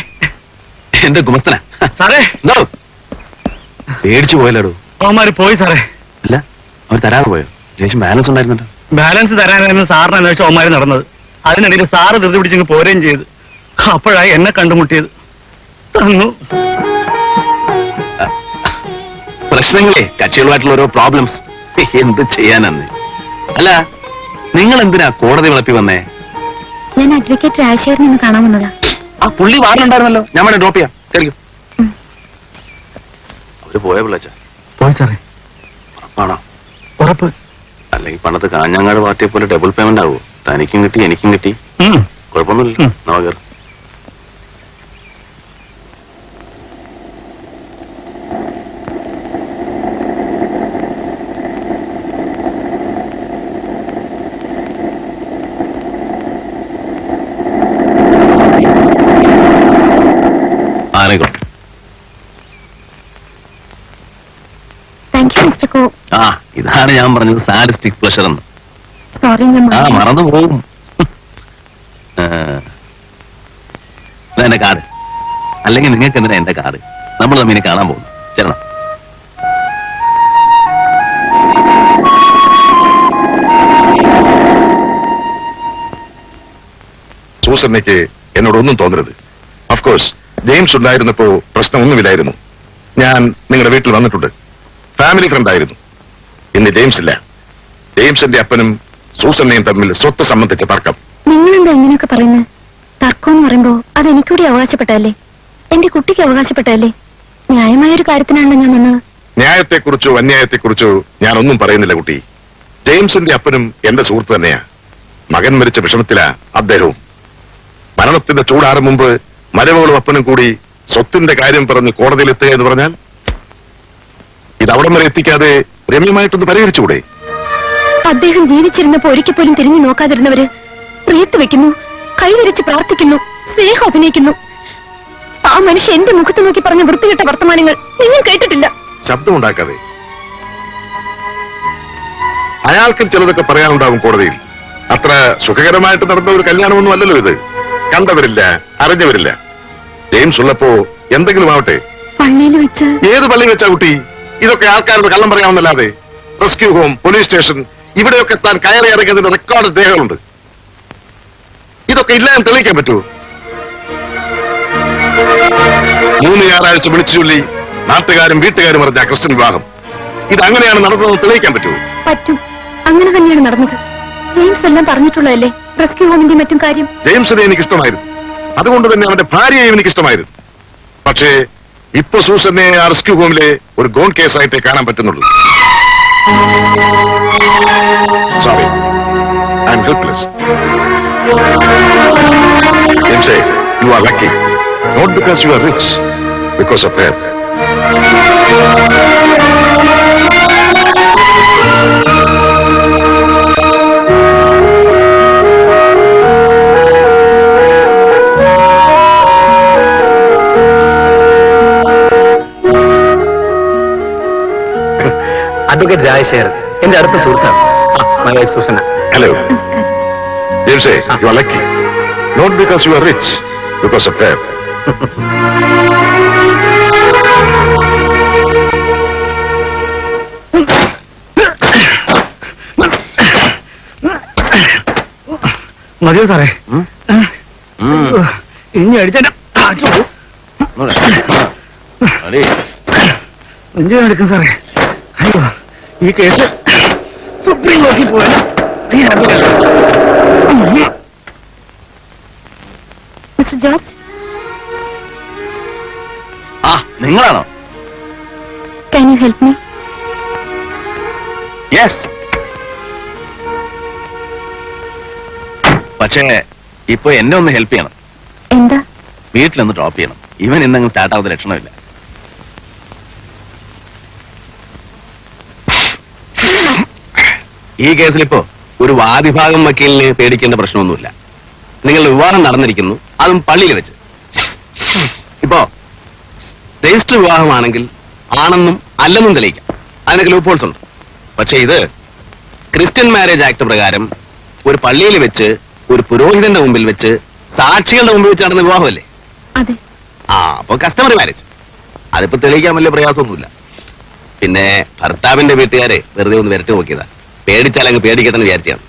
എന്റെ ഗുമസ്തന സാറേ പേടിച്ചു പോയല്ലോ. അവന്മാര് പോയി സാറേ. അല്ല, അവർ തരാതെ പോയോ? ലേശം ബാലൻസ് ഉണ്ടായിരുന്നല്ലോ. ബാലൻസ് തരാനായിരുന്നു സാറിനെ അന്വേഷിച്ച് അവന്മാര് നടന്നത്. അതിനിടയിൽ സാറ് ധൃതി പിടിച്ചിങ്ങ് പോരുകയും ചെയ്ത്. അപ്പോഴായി എന്നെ കണ്ടുമുട്ടിയത്. തന്നു. പ്രശ്നങ്ങളെ കക്ഷികളുമായിട്ടുള്ള ഓരോ പ്രോബ്ലംസ് എന്ത് ചെയ്യാനെന്ന്. അല്ല, നിങ്ങൾ എന്തിനാ കോടതി വിളപ്പി വന്നേ? ഞാൻ അഡ്വക്കേറ്റ് രാജശേഖരൻ നിന്ന് കാണാൻ വന്നതാ. ആ പുള്ളി വാറിനുണ്ടായിരുന്നല്ലോ. ഞാൻ വേണേ ഡ്രോപ്പ് ചെയ്യാം. കേൾക്കും. അവര് പോയ പിള്ളച്ച പോയി സാറേ. ആണോ? ഉറപ്പ്. അല്ലെങ്കിൽ പണ്ടത്തെ കാഞ്ഞങ്ങാട് പാർട്ടിയെ പോലെ ഡബിൾ പേയ്മെന്റ് ആവുമോ? തനിക്കും കിട്ടി എനിക്കും കിട്ടി. കുഴപ്പമൊന്നുമില്ല. നവകർ ആരെക്കോട്ടെ. താങ്ക് യു മിസ്റ്റർ കോ. ആ, ഇതാണ് ഞാൻ പറഞ്ഞത് സാഡിസ്റ്റിക് പ്ലഷർ എന്ന്. സോറി ഞാൻ മറന്നു പോകും. എന്റെ കാർഡ്. അല്ലെങ്കിൽ നിങ്ങൾക്ക് എന്തിനാ എന്റെ കാർഡ്? നമ്മൾ തമ്മിൽ കാണാൻ പോകുന്നു. ചേരണം. സൂസന്നയ്ക്ക് എന്നോടൊന്നും തോന്നരുത്. ഓഫ്കോഴ്സ് ജെയിംസ് ഉണ്ടായിരുന്നപ്പോ പ്രശ്നമൊന്നുമില്ലായിരുന്നു. ഞാൻ നിങ്ങളുടെ വീട്ടിൽ വന്നിട്ടുണ്ട്. ഫാമിലി ഫ്രണ്ട് ആയിരുന്നു. ഇന്ന് ജെയിംസ് ഇല്ല. ജെയിംസിന്റെ അപ്പനും സൂസന്നയും തമ്മിൽ സ്വത്ത് സംബന്ധിച്ച തർക്കം. നിങ്ങളെന്താ ഇങ്ങനെയൊക്കെ പറയുന്നത്? തർക്കം എന്ന് പറയുമ്പോ അത് എനിക്കൂടി അവകാശപ്പെട്ടതല്ലേ? എന്റെ കുട്ടിക്ക് അവകാശപ്പെട്ടതല്ലേ? ന്യായമായൊരു കാര്യത്തിനാണല്ലോ ഞാൻ വന്നത്. ന്യായത്തെക്കുറിച്ചോ അന്യായത്തെക്കുറിച്ചോ ഞാനൊന്നും പറയുന്നില്ല കുട്ടി. ജെയിംസിന്റെ അപ്പനും എന്റെ സുഹൃത്ത് തന്നെയാ. മകൻ മരിച്ച വിഷമത്തിലാ അദ്ദേഹവും. മരണത്തിന്റെ ചൂടാറും മുമ്പ് മരുമകളും അപ്പനും കൂടി സ്വത്തിന്റെ കാര്യം പറഞ്ഞ് കോടതിയിലെത്തുക എന്ന് പറഞ്ഞാൽ ഇത് അവിടം വരെ എത്തിക്കാതെ രമ്യമായിട്ടൊന്ന് പരിഹരിച്ചുകൂടെ? അദ്ദേഹം ജീവിച്ചിരുന്നപ്പോ ഒരിക്കൽ പോലും തിരിഞ്ഞു നോക്കാതിരുന്നവര് പ്രീത്ത് വെക്കുന്നു, കൈവരിച്ച് പ്രാർത്ഥിക്കുന്നു, സ്നേഹം അഭിനയിക്കുന്നു. ആ മനുഷ്യ എന്റെ മുഖത്ത് നോക്കി പറഞ്ഞ വൃത്തികെട്ട വർത്തമാനങ്ങൾ നിങ്ങൾ കേട്ടിട്ടില്ല. ശബ്ദമുണ്ടാക്കാതെ. അയാൾക്കും ചിലതൊക്കെ പറയാനുണ്ടാവും കോടതിയിൽ. അത്ര സുഖകരമായിട്ട് നടന്ന ഒരു കല്യാണമൊന്നും അല്ലല്ലോ ഇത്. കണ്ടവരില്ല, അറിഞ്ഞവരില്ല. ജെയിംസ് ഉള്ളപ്പോ എന്തെങ്കിലും ആവട്ടെ. പള്ളിയിൽ വെച്ച്. ഏത് പള്ളി വെച്ചാ കുട്ടി? ഇതൊക്കെ ആൾക്കാരോട് കള്ളം പറയാമെന്നല്ലാതെ. റെസ്ക്യൂ ഹോം, പോലീസ് സ്റ്റേഷൻ, ഇവിടെയൊക്കെ താൻ കയറി ഇറങ്ങിയതിന്റെ റെക്കോർഡ് രേഖകളുണ്ട്. ഇതൊക്കെ ഇല്ല എന്ന് തെളിയിക്കാൻ പറ്റുമോ? 3 ഞായറാഴ്ച വിളിച്ചു ചൊല്ലി നാട്ടുകാരും വീട്ടുകാരും അറിഞ്ഞ ക്രിസ്ത്യൻ വിവാഹം. ഇത് അങ്ങനെയാണ് നടന്നതെന്ന് തെളിയിക്കാൻ പറ്റുമോ? പറ്റും. അങ്ങനെ തന്നെയാണ് നടന്നത്. ജെയിംസ് എല്ലാം പറഞ്ഞിട്ടുള്ളതല്ലേ റെസ്ക്യൂ ഹോമിന്റെ മറ്റും കാര്യം. ജെയിംസിനെ എനിക്ക് ഇഷ്ടമായിരുന്നു. അതുകൊണ്ട് തന്നെ അവന്റെ ഭാര്യയെയും എനിക്ക് ഇഷ്ടമായിരുന്നു. പക്ഷേ ഇപ്പൊ സൂസനെ ആ റെസ്ക്യൂ ഹോമിലെ ഒരു ഗോൺ കേസായിട്ടേ കാണാൻ പറ്റുന്നുള്ളൂ. Sorry, I'm helpless. ജെയിംസേ, you are lucky. Not because you are rich, because of her. Advocate Rajasekharan എന്റെ അടുത്ത സുഹൃത്താണ്. My wife Susanna. ഹലോ നമസ്കാരം. ജെയിംസേ, you are lucky. Not because you are rich, because of her. മതിയോ സാറേ? ഇനി അടിച്ചാൽ എടുക്കും സാറേ. അയ്യോ, ഈ കേസ് സുപ്രീം കോടതി പോയാൽ മിസ്റ്റർ ജോർജ്. ആ നിങ്ങളാണോ? Can you help me? Yes. പക്ഷേ ഇപ്പൊ എന്നെ ഒന്ന് ഹെൽപ്പ് ചെയ്യണം. എന്താ? വീട്ടിലൊന്ന് ഡ്രോപ്പ് ചെയ്യണം. ഇവൻ ഇന്നങ്ങ് സ്റ്റാർട്ട് ആവുന്ന ലക്ഷണമില്ല. ഈ കേസിലിപ്പോ ഒരു വാദിഭാഗം വക്കീലിന് പേടിക്കേണ്ട പ്രശ്നമൊന്നുമില്ല. നിങ്ങളുടെ വിവാഹം നടന്നിരിക്കുന്നു, അതും പള്ളിയിൽ വെച്ച്. ഇപ്പോ രജിസ്റ്റർ വിവാഹമാണെങ്കിൽ ആണെന്നും അല്ലെന്നും തെളിയിക്കാം. അതിനൊക്കെ ലൂപ്പ് ഹോൾസ് ഉണ്ട്. പക്ഷെ ഇത് ക്രിസ്ത്യൻ മാരേജ് ആക്ട് പ്രകാരം ഒരു പള്ളിയിൽ വെച്ച് ഒരു പുരോഹിതന്റെ മുമ്പിൽ വെച്ച് സാക്ഷികളുടെ മുമ്പിൽ വെച്ച് നടന്ന വിവാഹമല്ലേ? അതെ. അപ്പൊ കസ്റ്റമറി മാരേജ്. അതിപ്പോ തെളിയിക്കാൻ വലിയ പ്രയാസമൊന്നുമില്ല. പിന്നെ ഭർത്താവിന്റെ വീട്ടുകാരെ വെറുതെ ഒന്ന് വരട്ടി നോക്കിയതാ. പേടിച്ചാൽ അങ്ങ് പേടിക്കട്ടെന്ന് വിചാരിച്ചാണ്.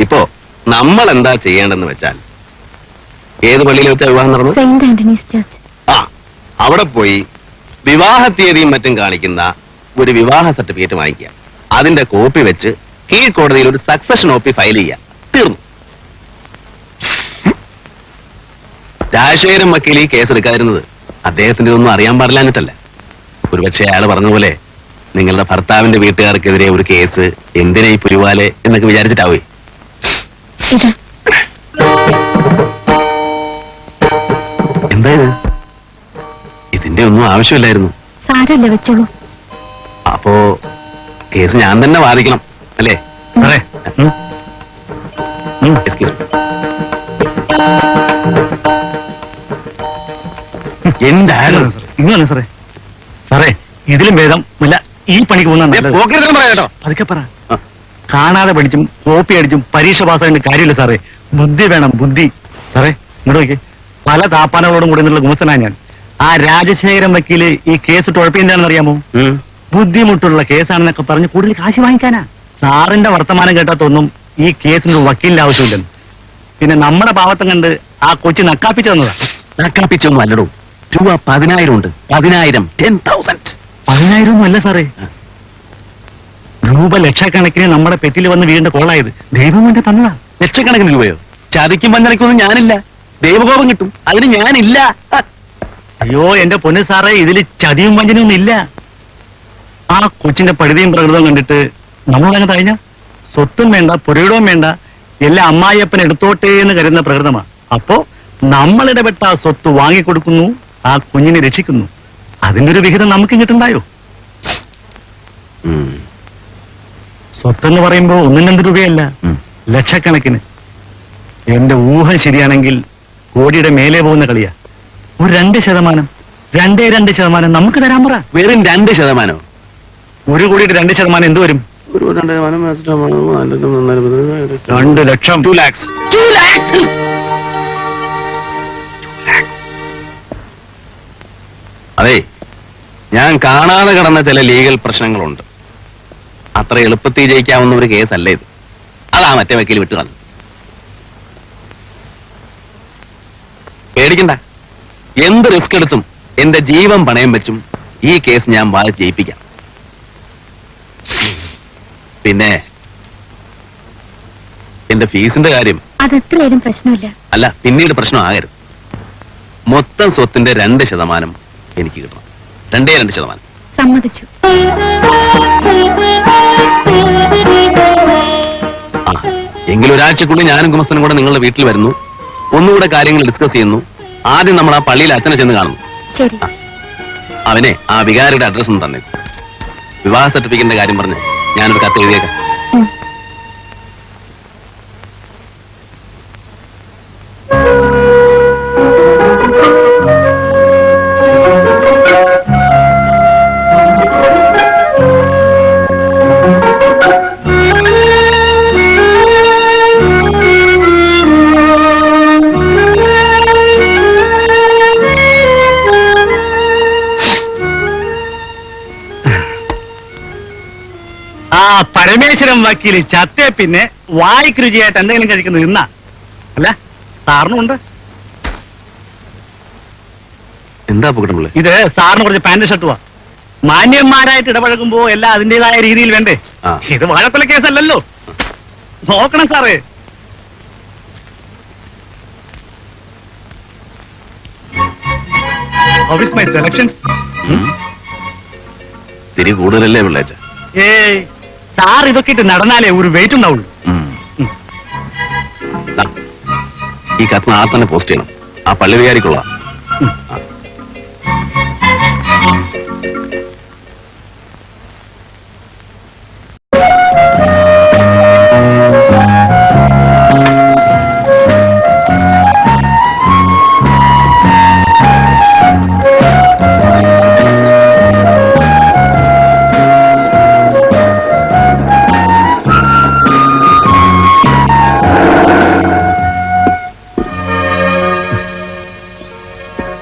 ഇപ്പോ നമ്മൾ എന്താ ചെയ്യേണ്ടെന്ന് വെച്ചാൽ, ഏത് പള്ളിയിൽ വെച്ചാ വിവാഹം നടന്നു? Saint Antony's Church. അവിടെ പോയി വിവാഹ തീയതിയും മറ്റും കാണിക്കുന്ന ഒരു വിവാഹ സർട്ടിഫിക്കറ്റ് വാങ്ങിക്കുക. അതിന്റെ കോപ്പി വെച്ച് കീഴ്ക്കോടതിയിൽ ഒരു സക്സഷൻ OP ഫയൽ ചെയ്യാം. തീർന്നു. രാജശേഖരൻ വക്കീൽ ഈ കേസ് എടുക്കാതിരുന്നത് അദ്ദേഹത്തിന്റെ ഒന്നും അറിയാൻ പാടില്ലാഞ്ഞിട്ടല്ല. ഒരുപക്ഷെ അയാൾ പറഞ്ഞ പോലെ നിങ്ങളുടെ ഭർത്താവിന്റെ വീട്ടുകാർക്കെതിരെ ഒരു കേസ് എന്തിനാ ഈ പുലിവാലെ എന്നൊക്കെ വിചാരിച്ചിട്ടാവേ. എന്തായത്? ഇതിന്റെ ഒന്നും ആവശ്യമില്ലായിരുന്നു. സാരല്ല, വെച്ചോളൂ. അപ്പോ കേസ് ഞാൻ തന്നെ വാദിക്കണം അല്ലേ? Excuse me. എന്തായാലും ഇങ്ങനെ സാറേ, സാറേ ഇതിലും ഭേദം ഇല്ല ഈ പണിക്ക് കേട്ടോ. അതൊക്കെ പറ. കാണാതെ പഠിച്ചും കോപ്പി അടിച്ചും പരീക്ഷ പാസ്സായിട്ട് കാര്യമില്ല സാറേ. ബുദ്ധി വേണം, ബുദ്ധി. സാറേ ഇങ്ങോട്ട് നോക്കി, പല താപ്പാനകളോടും കൂടെ നിന്നുള്ള ഗുമസ്തനാ ഞാൻ. ആ രാജശേഖരൻ വക്കീല് ഈ കേസ് കുഴപ്പമെന്താണെന്ന് അറിയാമോ? ബുദ്ധിമുട്ടുള്ള കേസാണെന്നൊക്കെ പറഞ്ഞ് കൂടുതൽ കാശ് വാങ്ങിക്കാനാ. സാറിന്റെ വർത്തമാനം കേട്ടാത്തൊന്നും ഈ കേസിന് വക്കീലിന്റെ ആവശ്യമില്ലെന്ന്. പിന്നെ നമ്മുടെ പാവത്തം കണ്ട് ആ കൊച്ചി നക്കാപ്പിച്ചു തന്നതാ. നക്കാപ്പിച്ചൊന്നും അല്ലടോ. രൂപ 10,000 ഉണ്ട്. 10,000 10,000. 10,000 ഒന്നും അല്ല സാറേ, രൂപ ലക്ഷക്കണക്കിന് നമ്മുടെ പെറ്റിൽ വന്ന് വീടിന്റെ കോളായത്. ദൈവം എന്റെ തന്നതാ. ലക്ഷക്കണക്കിന് രൂപയോ? ചതിക്കും വഞ്ചനയ്ക്കൊന്നും ഞാനില്ല. ദൈവകോപം കിട്ടും, അതിന് ഞാനില്ല. അയ്യോ എന്റെ പൊന്നു സാറേ, ഇതിൽ ചതിയും വഞ്ചനയൊന്നും ഇല്ല. ആ കൊച്ചിന്റെ പഴുതിയും പ്രകൃതവും കണ്ടിട്ട് നമ്മളങ്ങനെ കഴിഞ്ഞ സ്വത്തും വേണ്ട, പുരയിടവും വേണ്ട, എല്ലാം അമ്മായിയപ്പൻ എടുത്തോട്ടേ എന്ന് കരുതുന്ന പ്രകൃതമാ. അപ്പോ നമ്മളിടപെട്ട ആ സ്വത്ത് വാങ്ങിക്കൊടുക്കുന്നു, ആ കുഞ്ഞിനെ രക്ഷിക്കുന്നു. അതിന്റെ ഒരു വിഹിതം നമുക്ക് കിട്ടുണ്ടായോ? സ്വത്തെന്ന് പറയുമ്പോ 1-2 രൂപയല്ല, ലക്ഷക്കണക്കിന്. എന്റെ ഊഹം ശരിയാണെങ്കിൽ കോടിയുടെ മേലെ പോകുന്ന കളിയാ. ഒരു 2%, 2% നമുക്ക് തരാൻ പറ. വെറും 2%? 1 കോടിയുടെ 2% എന്ത് വരും? 2 ലക്ഷം. 2 lakhs. 2 lakhs. അതെ, ഞാൻ കാണാതെ കിടന്ന ചില ലീഗൽ പ്രശ്നങ്ങളുണ്ട്. അത്ര എളുപ്പത്തിൽ ജയിക്കാവുന്ന ഒരു കേസല്ല ഇത്. അതാ മറ്റേ വക്കീൽ വിട്ടു കളഞ്ഞു. പേടിക്കണ്ട, എന്ത് റിസ്ക് എടുത്തും എന്റെ ജീവൻ പണയം വെച്ചും ഈ കേസ് ഞാൻ വാദിച്ച് ജയിപ്പിക്കാം. പിന്നെ എന്റെ ഫീസിന്റെ കാര്യം അതെത്രയായാലും പ്രശ്നമില്ല. അല്ല, പിന്നീട് പ്രശ്നമാകരുത്. മൊത്തം സ്വത്തിന്റെ 2% എനിക്ക് കിട്ടണം. 2%. സമ്മതിച്ചു. എങ്കിലും ഒരാഴ്ചക്കുള്ളിൽ ഞാനും കുമസ്തനും കൂടെ നിങ്ങളുടെ വീട്ടിൽ വരുന്നു. ഒന്നുകൂടെ കാര്യങ്ങൾ ഡിസ്കസ് ചെയ്യുന്നു. ആദ്യം നമ്മൾ ആ പള്ളിയിൽ അച്ഛനെ ചെന്ന് കാണുന്നു. ശരി. അവനെ ആ വികാരിയുടെ അഡ്രസ് ഒന്ന് തന്നെ. വിവാഹ സർട്ടിഫിക്കറ്റിന്റെ കാര്യം പറഞ്ഞ് ഞാനൊരു കത്ത് എഴുതിയേക്കാം. പരമേശ്വരൻ വക്കീല് ചത്തേ പിന്നെ വായിക്ക് രുചിയായിട്ട് എന്തെങ്കിലും കഴിക്കുന്നത് ഇന്നാ? അല്ല സാറിനുണ്ട്. എന്താ പോകട്ടെ? ഇത് സാറിന് കുറച്ച് പാന്റ് ഷർട്ടുവാ. മാന്യന്മാരായിട്ട് ഇടപഴകുമ്പോ എല്ലാം അതിന്റേതായ രീതിയിൽ വേണ്ടേ? ഇത് വാഴക്കൊല കേസല്ലല്ലോ. നോക്കണം സാറേ. How is my selections? തിരി കൂടുതലല്ലേ പിള്ളേച്ച? ഏയ് സാർ ഇതൊക്കെ ഇട്ട് നടന്നാലേ ഒരു വെയിറ്റ് ഉണ്ടാവുള്ളൂ. ഈ കത്ത് ആ തന്നെ പോസ്റ്റ് ചെയ്യണം. ആ പള്ളി വികാരിക്കുള്ള.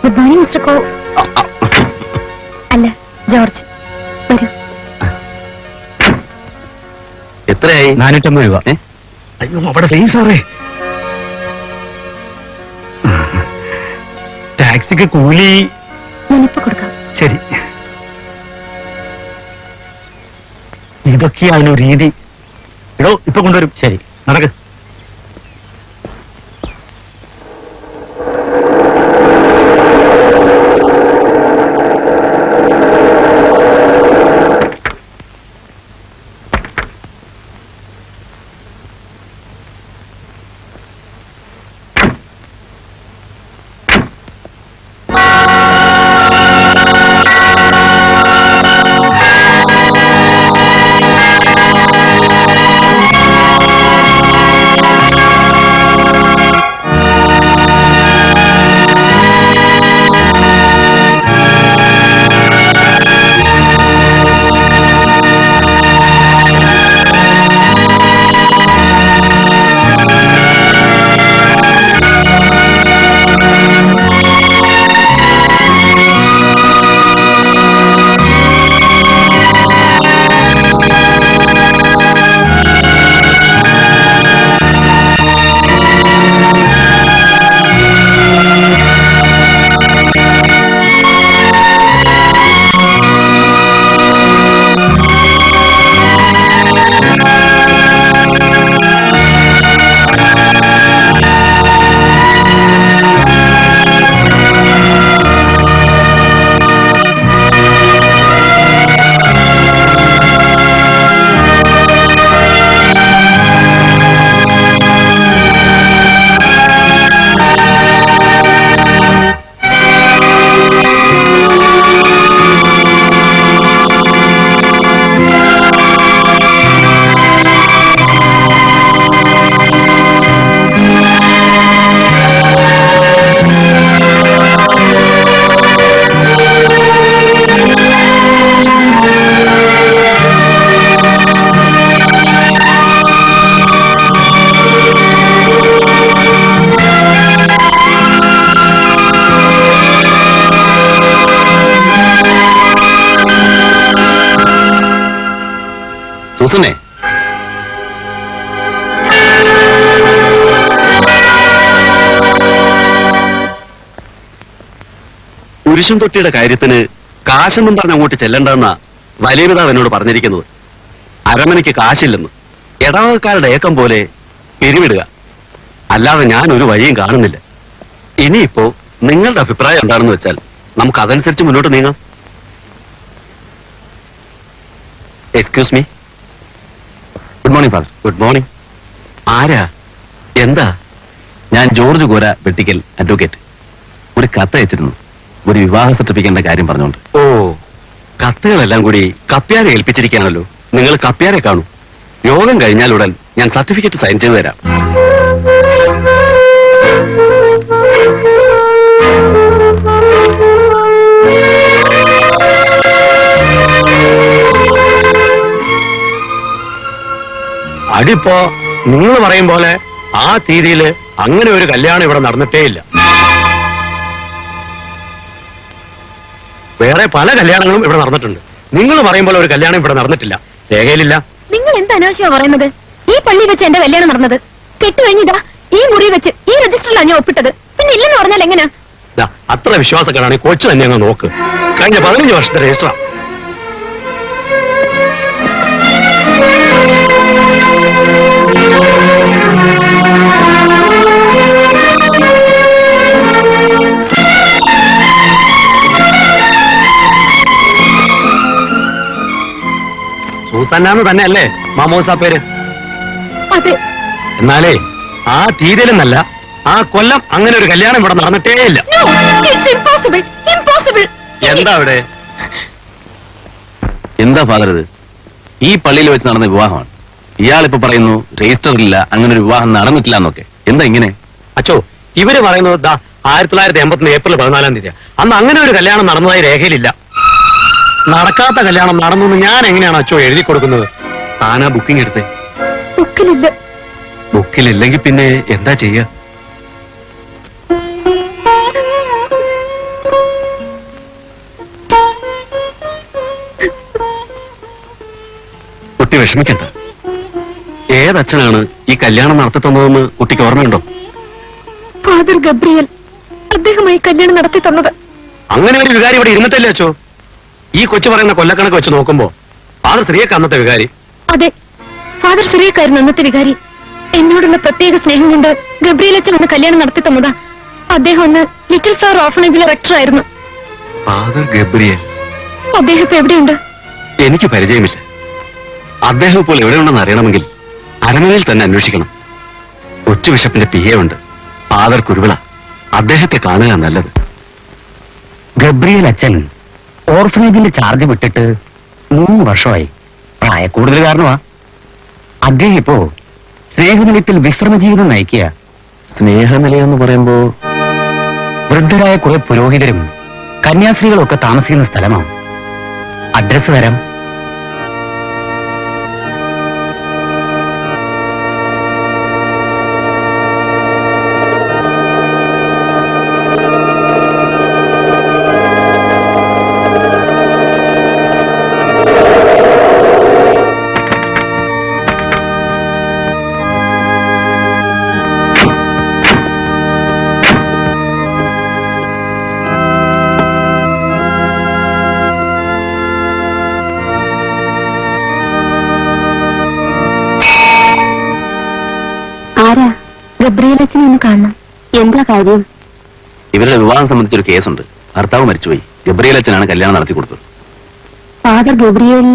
ഗുഡ് മോർണിംഗ് മിസ്റ്റർ കോ. അല്ല ജോർജ്, വരൂ. എത്രയായി? 450 രൂപ. അയ്യോ അവിടെ ഫീസ് സാറേ. ടാക്സിക്ക് കൂലി ഞാനിപ്പോ കൊടുക്കാം. ശരി. ഇതൊക്കെയാണ് രീതി. ഇടോ ഇപ്പൊ കൊണ്ടുവരും. ശരി നടക്ക്. സൂസനെ, കുരിശും തൊട്ടിയുടെ കാര്യത്തിന് കാശെന്നും പറഞ്ഞ് അങ്ങോട്ട് ചെല്ലണ്ടെന്നാ വലിയ പിതാവ് എന്നോട് പറഞ്ഞിരിക്കുന്നത്. അരമനയ്ക്ക് കാശില്ലെന്ന്. ഇടവക്കാരുടെ ഏക്കം പോലെ പിരിവിടുക, അല്ലാതെ ഞാൻ ഒരു വഴിയും കാണുന്നില്ല. ഇനിയിപ്പോ നിങ്ങളുടെ അഭിപ്രായം എന്താണെന്ന് വെച്ചാൽ നമുക്ക് അതനുസരിച്ച് മുന്നോട്ട് നീങ്ങാം. Excuse me. Good morning father. Good morning. ആരാ? എന്താ? ഞാൻ ജോർജ് ഗോര വെട്ടിക്കൽ, അഡ്വക്കേറ്റ്. ഒരു കത്ത് അയച്ചിരുന്നു, ഒരു വിവാഹ സർട്ടിഫിക്കറ്റിന്റെ കാര്യം പറഞ്ഞുകൊണ്ട്. ഓ, കത്തുകളെല്ലാം കൂടി കപ്പ്യാരെ ഏൽപ്പിച്ചിരിക്കുകയാണല്ലോ. നിങ്ങൾ കപ്പ്യാരെ കാണൂ. യോഗം കഴിഞ്ഞാലുടൻ ഞാൻ സർട്ടിഫിക്കറ്റ് സൈൻ ചെയ്തു തരാം. അതിപ്പോ നിങ്ങൾ പറയും പോലെ ആ തീയതിയില് അങ്ങനെ ഒരു കല്യാണം ഇവിടെ നടന്നിട്ടേ ഇല്ല. വേറെ പല കല്യാണങ്ങളും ഇവിടെ നടന്നിട്ടുണ്ട്. നിങ്ങൾ പറയും പോലെ ഒരു കല്യാണം ഇവിടെ നടന്നിട്ടില്ല, രേഖയിലില്ല. നിങ്ങൾ എന്ത് അനാവശ്യമാ പറയുന്നത്? ഈ പള്ളി വെച്ച് എന്റെ കല്യാണം നടന്നത്. കെട്ടുകഴിഞ്ഞിതാ ഈ മുറി വെച്ച് ഈ രജിസ്റ്ററിലാണ് ഞാൻ ഒപ്പിട്ടത്. പിന്നെ ഇല്ലെന്ന് പറഞ്ഞാൽ എങ്ങനെയാ? അത്ര വിശ്വാസക്കാരാണ് കൊച്ചു തന്നെ അങ്ങ് നോക്ക്. കഴിഞ്ഞ 15 വർഷത്തെ രജിസ്റ്ററാ. സൂസന്നാന്ന് തന്നെ അല്ലേ മാമോസ പേര്? അതെ. എന്നാലേ ആ തീരലെന്നല്ല, ആ കൊല്ലം അങ്ങനെ ഒരു കല്യാണം ഇവിടെ നടന്നിട്ടേ ഇല്ല. എന്താ അവിടെ? എന്താ ഫാദർ ഇത്? ഈ പള്ളിയിൽ വെച്ച് നടന്ന വിവാഹമാണ്. ഇയാളിപ്പോ പറയുന്നു രജിസ്റ്ററിലില്ല, അങ്ങനെ ഒരു വിവാഹം നടന്നിട്ടില്ല എന്നൊക്കെ. എന്താ ഇങ്ങനെ? അച്ചോ, ഇവര് പറയുന്നത് 1981 ഏപ്രിൽ 14 അന്ന് അങ്ങനെ ഒരു കല്യാണം നടന്നതായി രേഖയിലില്ല. നടക്കാത്ത കല്യാണം നടന്നു ഞാൻ എങ്ങനെയാണ് അച്ചോ എഴുതി കൊടുക്കുന്നത്? താനാ ബുക്കിംഗ് എടുത്തേ? ബുക്കിലില്ല. ബുക്കിലില്ലെങ്കിൽ പിന്നെ എന്താ ചെയ്യാ? കുട്ടി വിഷമിക്കണ്ട. ഏതച്ഛനാണ് ഈ കല്യാണം നടത്തി തന്നതെന്ന് കുട്ടിക്ക് ഓർമ്മയുണ്ടോ? Father Gabriel. അദ്ദേഹമായി കല്യാണം നടത്തി തന്നത്. അങ്ങനെ ഒരു വികാരി ഇവിടെ ഇരുന്നിട്ടല്ലേ അച്ചോ? ഈ കൊച്ചു പറയുന്ന കൊല്ലക്കണക്ക് വെച്ച് നോക്കുമ്പോ ഫാദർ ശ്രീയൊക്കെ അന്നത്തെ വികാരി. അതെ, ഫാദർ ശ്രീക്കായിരുന്നു അന്നത്തെ വികാരി. എന്നോടുള്ള പ്രത്യേക സ്നേഹം കൊണ്ട് ഗബ്രിയൽ അച്ഛൻ അന്ന് കല്യാണം നടത്തി തന്നതാ. അദ്ദേഹം അന്ന് ലിറ്റിൽ ഫ്ലവർ ഓർഫനേജിലെ റെക്ടർ ആയിരുന്നു. ഫാദർ ഗബ്രിയൽ അദ്ദേഹം ഇപ്പൊ എവിടെയുണ്ട്? എനിക്ക് പരിചയമില്ല. അദ്ദേഹം ഇപ്പോൾ എവിടെയുണ്ടെന്ന് അറിയണമെങ്കിൽ അരമനയിൽ തന്നെ അന്വേഷിക്കണം. കൊച്ചു ബിഷപ്പിന്റെ PA ഉണ്ട്, ഫാദർ കുരുവിള. അദ്ദേഹത്തെ കാണുക നല്ലത്. ഗബ്രിയൽ അച്ഛൻ ഓർഫനേജിന്റെ ചാർജ് വിട്ടിട്ട് 3 വർഷമായി. പ്രായക്കൂടുതൽ കാരണമാ. അദ്ദേഹം ഇപ്പോ സ്നേഹനിലയത്തിൽ വിശ്രമ ജീവിതം നയിക്കുക. സ്നേഹനിലയെന്ന് പറയുമ്പോ വൃദ്ധരായ കുറെ പുരോഹിതരും കന്യാസ്ത്രീകളും ഒക്കെ താമസിക്കുന്ന സ്ഥലമാണ്. അഡ്രസ് തരാം. ആരാ? ഗബ്രിയൽ അച്ഛനെ ഒന്ന് കാണണം. എന്താ കാര്യം? ഇവരുടെ വിവാഹം സംബന്ധിച്ചൊരു കേസുണ്ട്. ഭർത്താവ് മരിച്ചുപോയി. ഗബ്രിയേൽ അച്ഛനാണ് കല്യാണം നടത്തി കൊടുത്തത്. ഫാദർ ഗബ്രിയേൽ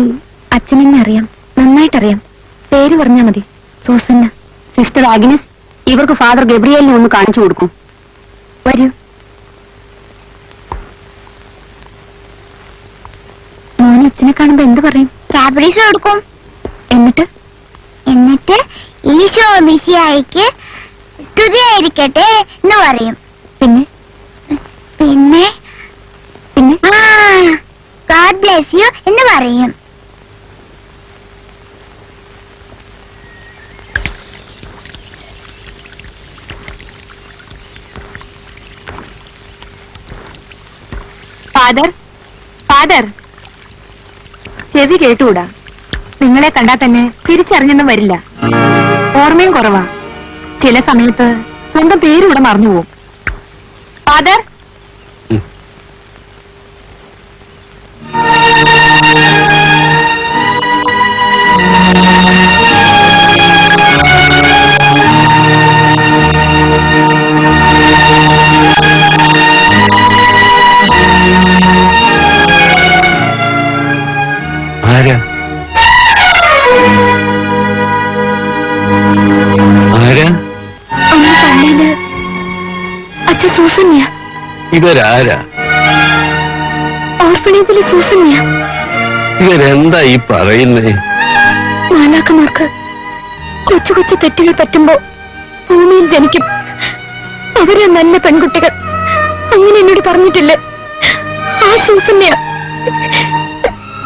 അച്ഛനെന്നെ അറിയാം, നന്നായിട്ടറിയാം. പേര് പറഞ്ഞാ മതി. സൂസന്ന. സിസ്റ്റർ ആഗ്നസ്, ഇവർക്ക് ഫാദർ ഗബ്രിയേലിനെ ഒന്ന് കാണിച്ചു കൊടുക്കും. വരൂ. മോനെ അച്ഛനെ കാണുമ്പോ എന്ത് പറയും? റാബറീസ് കൊടുക്കും. എന്നിട്ട് ഈശോ മിശിഹായ്ക്ക് സ്തുതിയായിരിക്കട്ടെ എന്ന് പറയും. പിന്നെ പിന്നെ പിന്നെ ഗോഡ് ബ്ലെസ് യു എന്ന് പറയും. ഫാദർ ചെവി കേട്ടുകൂടാ. നിങ്ങളെ കണ്ടാൽ തന്നെ തിരിച്ചറിഞ്ഞൊന്നും വരില്ല. ഓർമ്മയും കുറവാ. ചില സമയത്ത് സ്വന്തം പേരൂടെ മറന്നുപോകും. ഫാദർ, ആരാ? ആരാ? അന്ന് പള്ളിയില് അച്ഛൻ സൂസന്യ. ഇവരാരാ? ഓർഫനേജിലെ സൂസന്യ. ഇവരെന്താ ഈ പറയുന്നേ? മാലാഖമാർക്ക് കൊച്ചു കൊച്ചു തെറ്റുകൾ പറ്റുമ്പോ ഭൂമിയിൽ ജനിക്കും. അവരെ നല്ല പെൺകുട്ടികൾ. അങ്ങനെ എന്നോട് പറഞ്ഞിട്ടില്ലേ? ആ സൂസന്യ.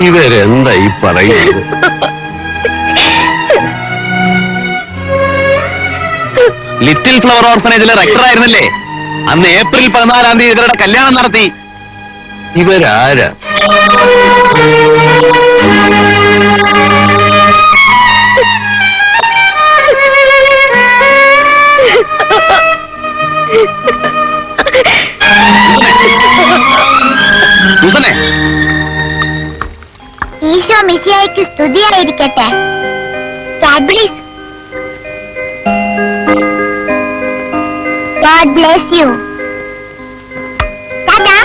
ഇവരെന്താ ഈ പറയുന്നത്? ലിറ്റിൽ ഫ്ലവർ ഓർഫനേജിലെ റെക്ടർ ആയിരുന്നല്ലേ? അന്ന് ഏപ്രിൽ 14 ഇവരുടെ കല്യാണം നടത്തി. ഇവരാരാ? സൂസനെ, ഈശോ മിശിഹായ്ക്ക് സ്തുതിയായിരിക്കട്ടെ. Cadbury's. God bless you. Tata.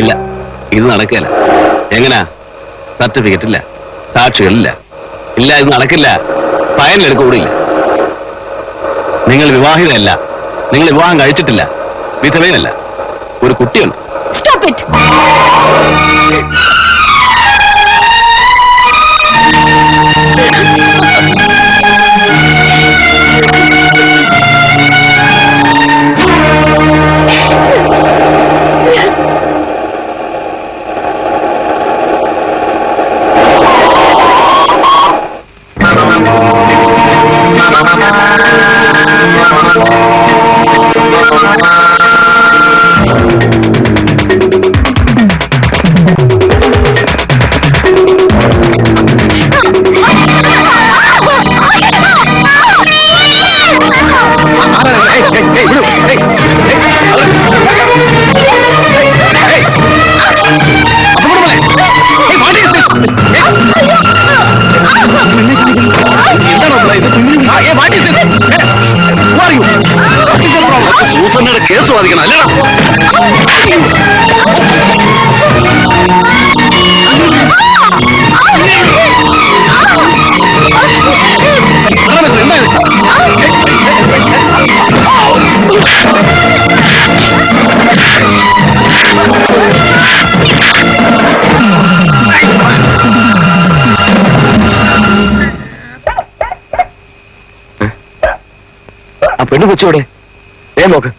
ഇല്ല, ഇത് നടക്കില്ല. എങ്ങനാ? സർട്ടിഫിക്കറ്റ് ഇല്ല, സാക്ഷികളില്ല. ഇല്ല, ഇത് നടക്കില്ല. ഫയലിലെടുക്ക കൂടിയില്ല. നിങ്ങൾ വിവാഹിതയല്ല, നിങ്ങൾ വിവാഹം കഴിച്ചിട്ടില്ല, വിധവയല്ല, ഒരു കുട്ടിയുണ്ട്. Stop it. സൂസന്നയുടെ കേസ് വാദിക്കണം അല്ലേ? ആ പെണ്ണ് കൊച്ചോടെ നോക്ക്.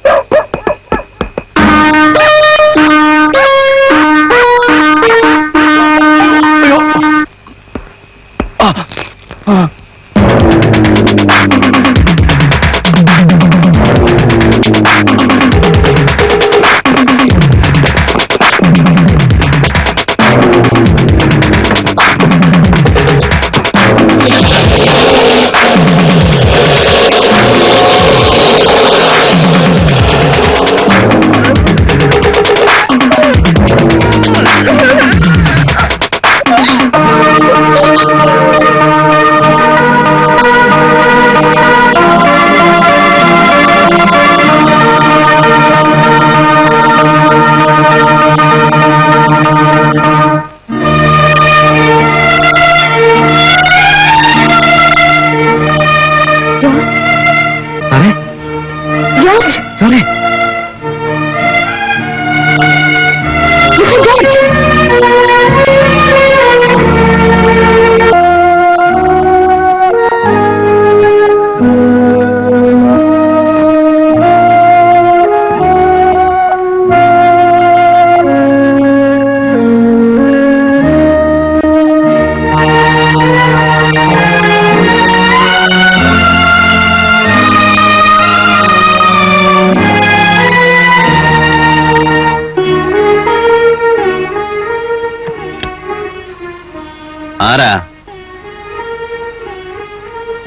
ആരാ?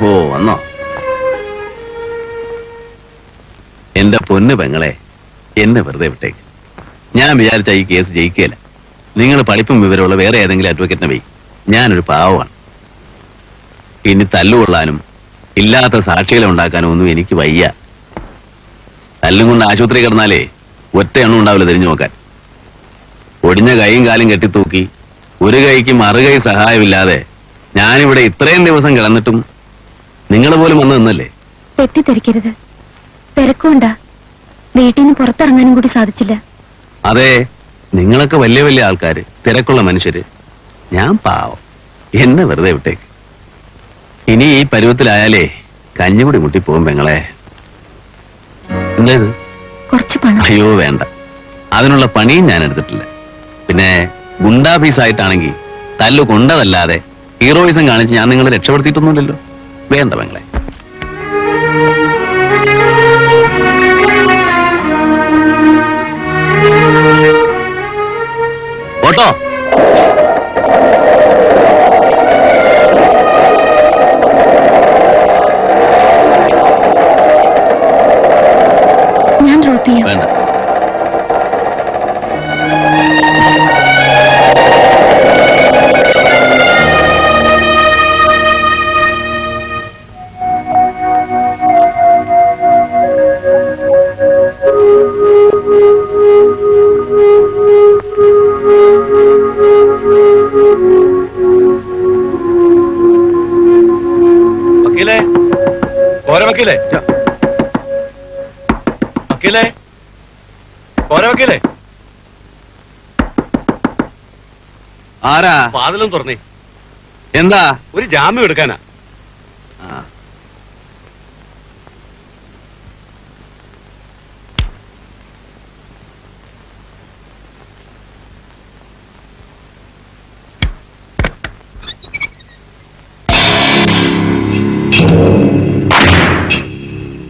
ഓ, വന്നോ? എന്റെ പൊന്ന് പെങ്ങളെ, എന്നെ വെറുതെ വിട്ടേക്ക്. ഞാൻ വിചാരിച്ച ഈ കേസ് ജയിക്കുകയില്ല. നിങ്ങൾ പഠിപ്പും വിവരമുള്ള വേറെ ഏതെങ്കിലും അഡ്വക്കേറ്റിനെ പോയി. ഞാനൊരു പാവമാണ്. ഇനി തല്ലുകൊള്ളാനും ഇല്ലാത്ത സാക്ഷികളെ ഉണ്ടാക്കാനും ഒന്നും എനിക്ക് വയ്യ. തല്ലും കൊണ്ട് ആശുപത്രി കിടന്നാലേ ഒറ്റ എണ്ണം ഉണ്ടാവില്ല തിരിഞ്ഞു നോക്കാൻ. ഒടിഞ്ഞ കൈയും കാലും കെട്ടിത്തൂക്കി ഒരു കൈക്ക് മറുകൈ സഹായമില്ലാതെ ഞാനിവിടെ ഇത്രയും ദിവസം കിടന്നിട്ടും നിങ്ങൾ പോലും വന്നു നിന്നല്ലേ? തെറ്റിദ്ധരിക്കരുത്. തിരക്കുണ്ടാ, വീട്ടിൽ നിന്ന് പുറത്തിറങ്ങാനും കൂടി സാധിച്ചില്ല. അതെ, നിങ്ങളൊക്കെ വലിയ വലിയ ആൾക്കാര്, തിരക്കുള്ള മനുഷ്യര്. ഞാൻ പാവം. എന്നെ വെറുതെ വിട്ടേക്ക്. ഇനി ഈ പരുവത്തിലായാലേ കഞ്ഞുകൂടി മുട്ടിപ്പോകും പെങ്ങളെ. എന്തായത്? കുറച്ച് പണം. അയ്യോ വേണ്ട, അതിനുള്ള പണിയും ഞാൻ എടുത്തിട്ടില്ല. പിന്നെ ഗുണ്ടാഫീസായിട്ടാണെങ്കിൽ തല്ലു കൊണ്ടതല്ലാതെ ഹീറോയിസം കാണിച്ച് ഞാൻ നിങ്ങളെ രക്ഷപ്പെടുത്തിയിട്ടൊന്നുമില്ലല്ലോ. വേണ്ട പെങ്ങളെ. ഓട്ടോ ഞാൻ ഡ്രോപ്പ് ചെയ്യാം. വേണ്ട. വക്കീലേ, കോര വക്കീലേ, ആരാ? വാതിലും തുറന്നേ. എന്താ? ഒരു ജാമ്യം എടുക്കാനാ.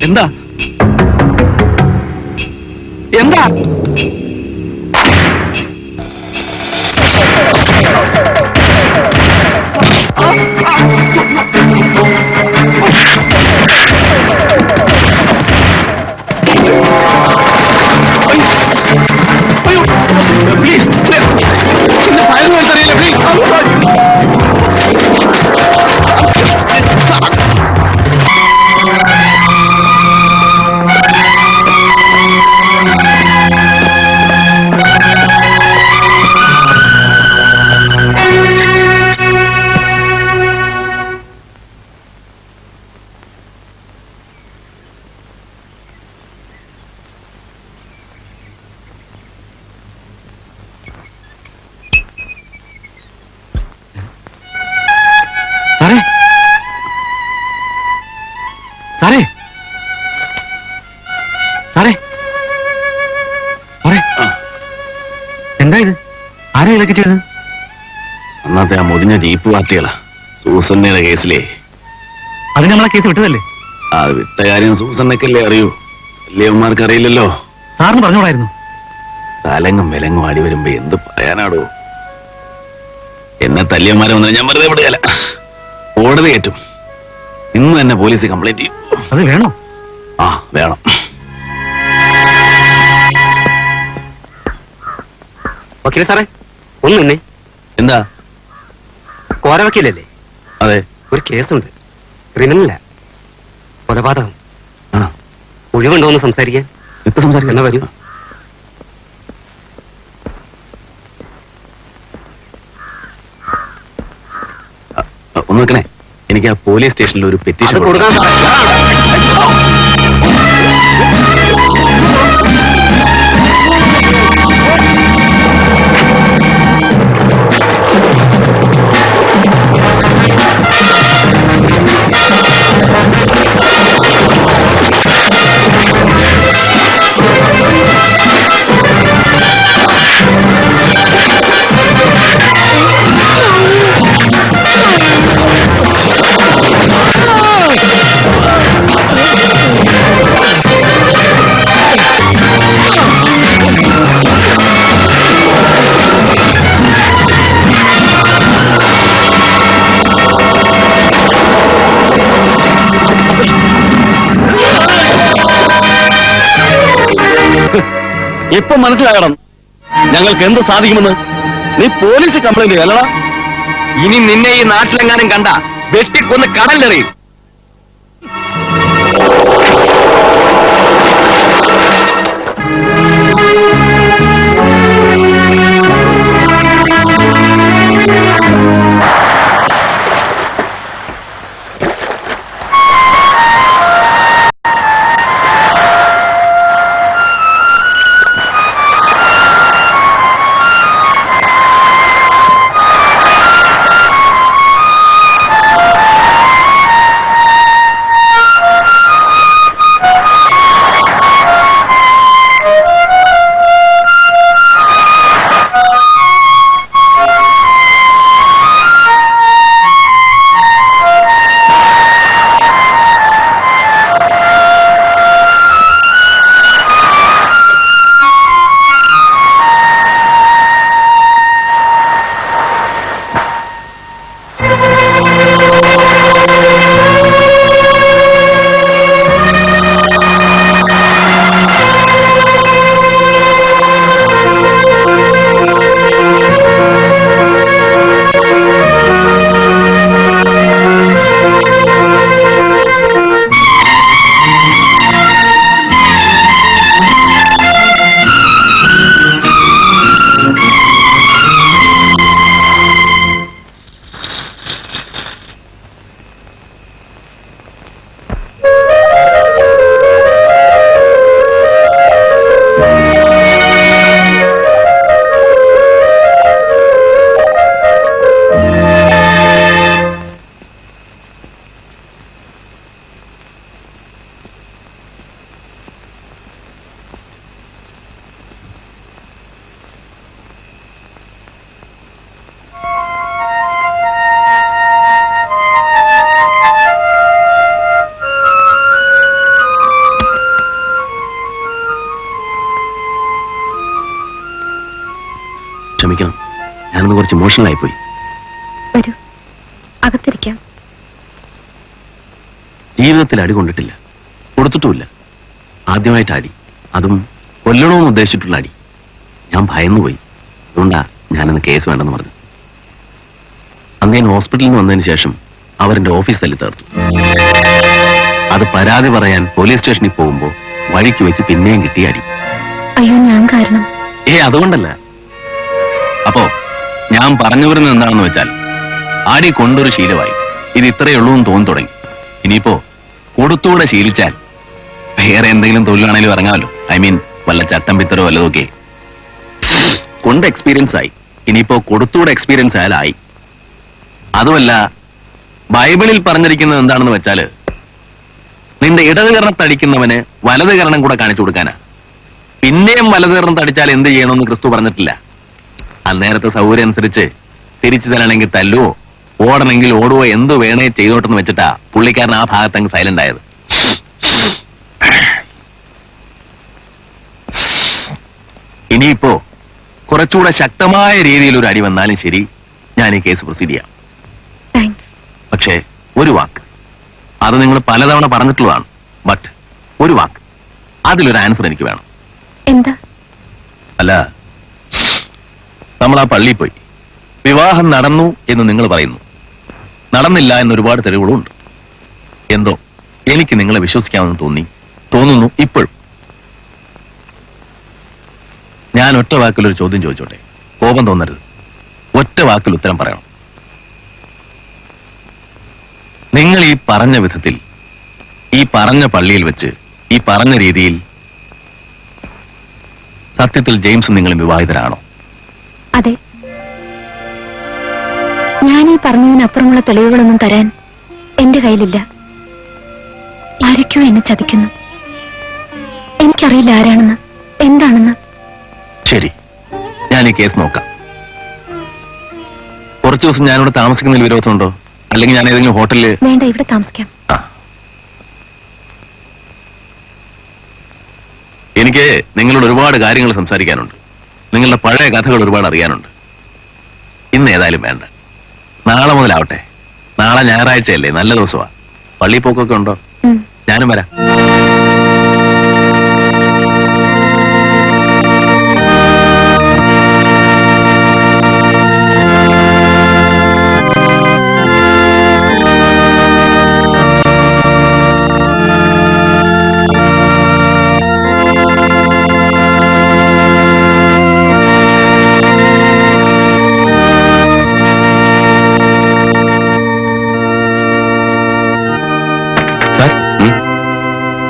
എന്താ? എന്താ? പ്ലീസ്, എന്നെ ഭയന്ന് വെച്ചറിയില്ല, പ്ലീസ്. സാറേ, സാറേ, സാറേ, സാറേ, എന്താ ഇത്? ആരാ ഇതൊക്കെ ചെയ്തത്? അന്നത്തെ ആ മുടിഞ്ഞ ജീപ്പ് പാർട്ടികളാ സൂസന്നയുടെ കേസിലേ. അത് നമ്മളെ കേസ് വിട്ടതല്ലേ? ആ വിട്ട കാര്യം സൂസന്നക്കല്ലേ അറിയൂ, വലിയവന്മാർക്ക് അറിയില്ലല്ലോ. സാറിന് പറഞ്ഞോളായിരുന്നു. തലങ്ങും വിലങ്ങും ആടി വരുമ്പോ എന്ത് പറയാനാടോ? എന്നെ തല്ലിയന്മാരെ വന്നാൽ ഞാൻ വെറുതെ വിടുകയല്ല, കോടതി കയറ്റും. ഇന്ന് തന്നെ പോലീസ് കംപ്ലൈന്റ് ചെയ്യും. അത് വേണോ? ആ വേണം. വക്കീലെ സാറേ, ഒന്ന് നിന്നെ. എന്താ? കോര വക്കീലല്ലേ? അതെ. ഒരു കേസുണ്ട്, ക്രിമിനലാ, കൊലപാതകം. ആ, ഒഴിവുണ്ടോ എന്ന് സംസാരിക്കാൻ? ഇപ്പൊ സംസാരിക്കാം. എന്നാ വരൂ. ഒന്ന് വെക്കണേ, എനിക്ക് ആ പോലീസ് സ്റ്റേഷനിൽ ഒരു പെറ്റീഷൻ കൊടുക്കാൻ ഇപ്പൊ മനസ്സിലാകണം ഞങ്ങൾക്ക് എന്ത് സാധിക്കുമെന്ന്. നീ പോലീസ് കംപ്ലൈന്റ് ചെയ്യല്ലടാ. ഇനി നിന്നെ ഈ നാട്ടിലെങ്ങാനും കണ്ട വെട്ടിക്കൊന്ന് കടലിലെറിയും. ക്ഷമിക്കണം, ഞാനൊന്ന് കുറച്ച് ഇമോഷണൽ ആയിപ്പോയി. വരൂ, അകത്തിരിക്കാം. ജീവിതത്തിൽ അടി കൊണ്ടിട്ടില്ല, കൊടുത്തിട്ടുമില്ല. ആദ്യമായിട്ട് അടി, അതും കൊല്ലണമെന്ന് ഉദ്ദേശിച്ചിട്ടുള്ള അടി. ഞാൻ ഭയന്നുപോയി. അതുകൊണ്ടാ ഞാനന്ന് കേസ് വേണ്ടെന്ന് പറഞ്ഞു. അന്ന് ഞാൻ ഹോസ്പിറ്റലിൽ നിന്ന് വന്നതിന് ശേഷം അവരെന്റെ ഓഫീസ് തല്ലി തകർത്തു. അത് പരാതി പറയാൻ പോലീസ് സ്റ്റേഷനിൽ പോകുമ്പോ വഴിക്ക് വെച്ച് പിന്നെയും കിട്ടിയ അടി. അയ്യോ, ഞാൻ കാരണം. അതുകൊണ്ടല്ല. അപ്പോ ഞാൻ പറഞ്ഞു വരുന്നത് എന്താണെന്ന് വെച്ചാൽ, അടി കൊണ്ടൊരു ശീലമായി. ഇത് ഇത്രയേ ഉള്ളൂ എന്ന് തോന്നി തുടങ്ങി. ഇനിയിപ്പോ കൊടുത്തൂടെ ശീലിച്ചാൽ വേറെ എന്തെങ്കിലും തൊഴിലാണെങ്കിലും ഇറങ്ങാമല്ലോ. ഐ മീൻ വല്ല ചട്ടം പിത്തരോ വല്ലതൊക്കെ കൊണ്ട് എക്സ്പീരിയൻസ് ആയി. ഇനിയിപ്പോ കൊടുത്തൂടെ എക്സ്പീരിയൻസ് ആയാലായി. അതുമല്ല, ബൈബിളിൽ പറഞ്ഞിരിക്കുന്നത് എന്താണെന്ന് വെച്ചാല്, നിന്റെ ഇടതുകരണത്തടിക്കുന്നവന് വലതുകരണം കൂടെ കാണിച്ചു കൊടുക്കാനാ. പിന്നെയും വലതുകരണം തടിച്ചാൽ എന്ത് ചെയ്യണമെന്ന് ക്രിസ്തു പറഞ്ഞിട്ടില്ല. അന്നേരത്തെ സൗകര്യം അനുസരിച്ച് തിരിച്ചു തരണമെങ്കിൽ തല്ലുവോ, ഓടണമെങ്കിൽ ഓടുവോ, എന്ത് വേണേ ചെയ്തോട്ടെന്ന് വെച്ചിട്ടാ പുള്ളിക്കാരൻ ആ ഭാഗത്തങ്ങ് സൈലന്റ് ആയത്. ഇനിയിപ്പോ കുറച്ചുകൂടെ ശക്തമായ രീതിയിൽ ഒരു അടി വന്നാലും ശരി, ഞാൻ ഈ കേസ് പ്രൊസീഡ് ചെയ്യാം. പക്ഷേ ഒരു വാക്ക്, അത് നിങ്ങൾ പലതവണ പറഞ്ഞിട്ടുള്ളതാണ്. ബട്ട് ഒരു വാക്ക്, അതിലൊരു ആൻസർ എനിക്ക് വേണം. എന്താ? അല്ല, നമ്മൾ ആ പള്ളിയിൽ പോയി, വിവാഹം നടന്നു എന്ന് നിങ്ങൾ പറയുന്നു, നടന്നില്ല എന്ന് ഒരുപാട് തെളിവുകളും ഉണ്ട്. എന്തോ എനിക്ക് നിങ്ങളെ വിശ്വസിക്കാമെന്ന് തോന്നുന്നു ഇപ്പോഴും. ഞാൻ ഒറ്റ വാക്കിലൊരു ചോദ്യം ചോദിച്ചോട്ടെ? കോപം തോന്നരുത്, ഒറ്റ വാക്കിൽ ഉത്തരം പറയണം. നിങ്ങൾ ഈ പറഞ്ഞ വിധത്തിൽ, ഈ പറഞ്ഞ പള്ളിയിൽ വെച്ച്, ഈ പറഞ്ഞ രീതിയിൽ സത്യത്തിൽ ജെയിംസും നിങ്ങളും വിവാഹിതരാണോ? അതെ. ഞാൻ ഈ പറഞ്ഞതിനപ്പുറമുള്ള തെളിവുകളൊന്നും തരാൻ എന്റെ കയ്യിലില്ല. ആരൊക്കെയോ എന്നെ ചതിക്കുന്നു. എനിക്കറിയില്ല ആരാണെന്ന്, എന്താണെന്ന്. ശരി, ഞാൻ ഈ കേസ് നോക്കാം. കുറച്ചു ദിവസം ഞാനിവിടെ താമസിക്കുന്നതിൽ വിരോധമുണ്ടോ? അല്ലെങ്കിൽ ഞാൻ ഏതെങ്കിലും ഹോട്ടലില്? വേണ്ട, ഇവിടെ താമസിക്കാം. എനിക്ക് നിങ്ങളോട് ഒരുപാട് കാര്യങ്ങൾ സംസാരിക്കാനുണ്ട്. നിങ്ങളുടെ പഴയ കഥകൾ ഒരുപാട് അറിയാനുണ്ട്. ഇന്ന് ഏതായാലും വേണ്ട, നാളെ മുതലാവട്ടെ. നാളെ ഞായറാഴ്ചയല്ലേ, നല്ല ദിവസമാ. പള്ളി പോക്കൊക്കെ ഉണ്ടോ? ഞാനും വരാം.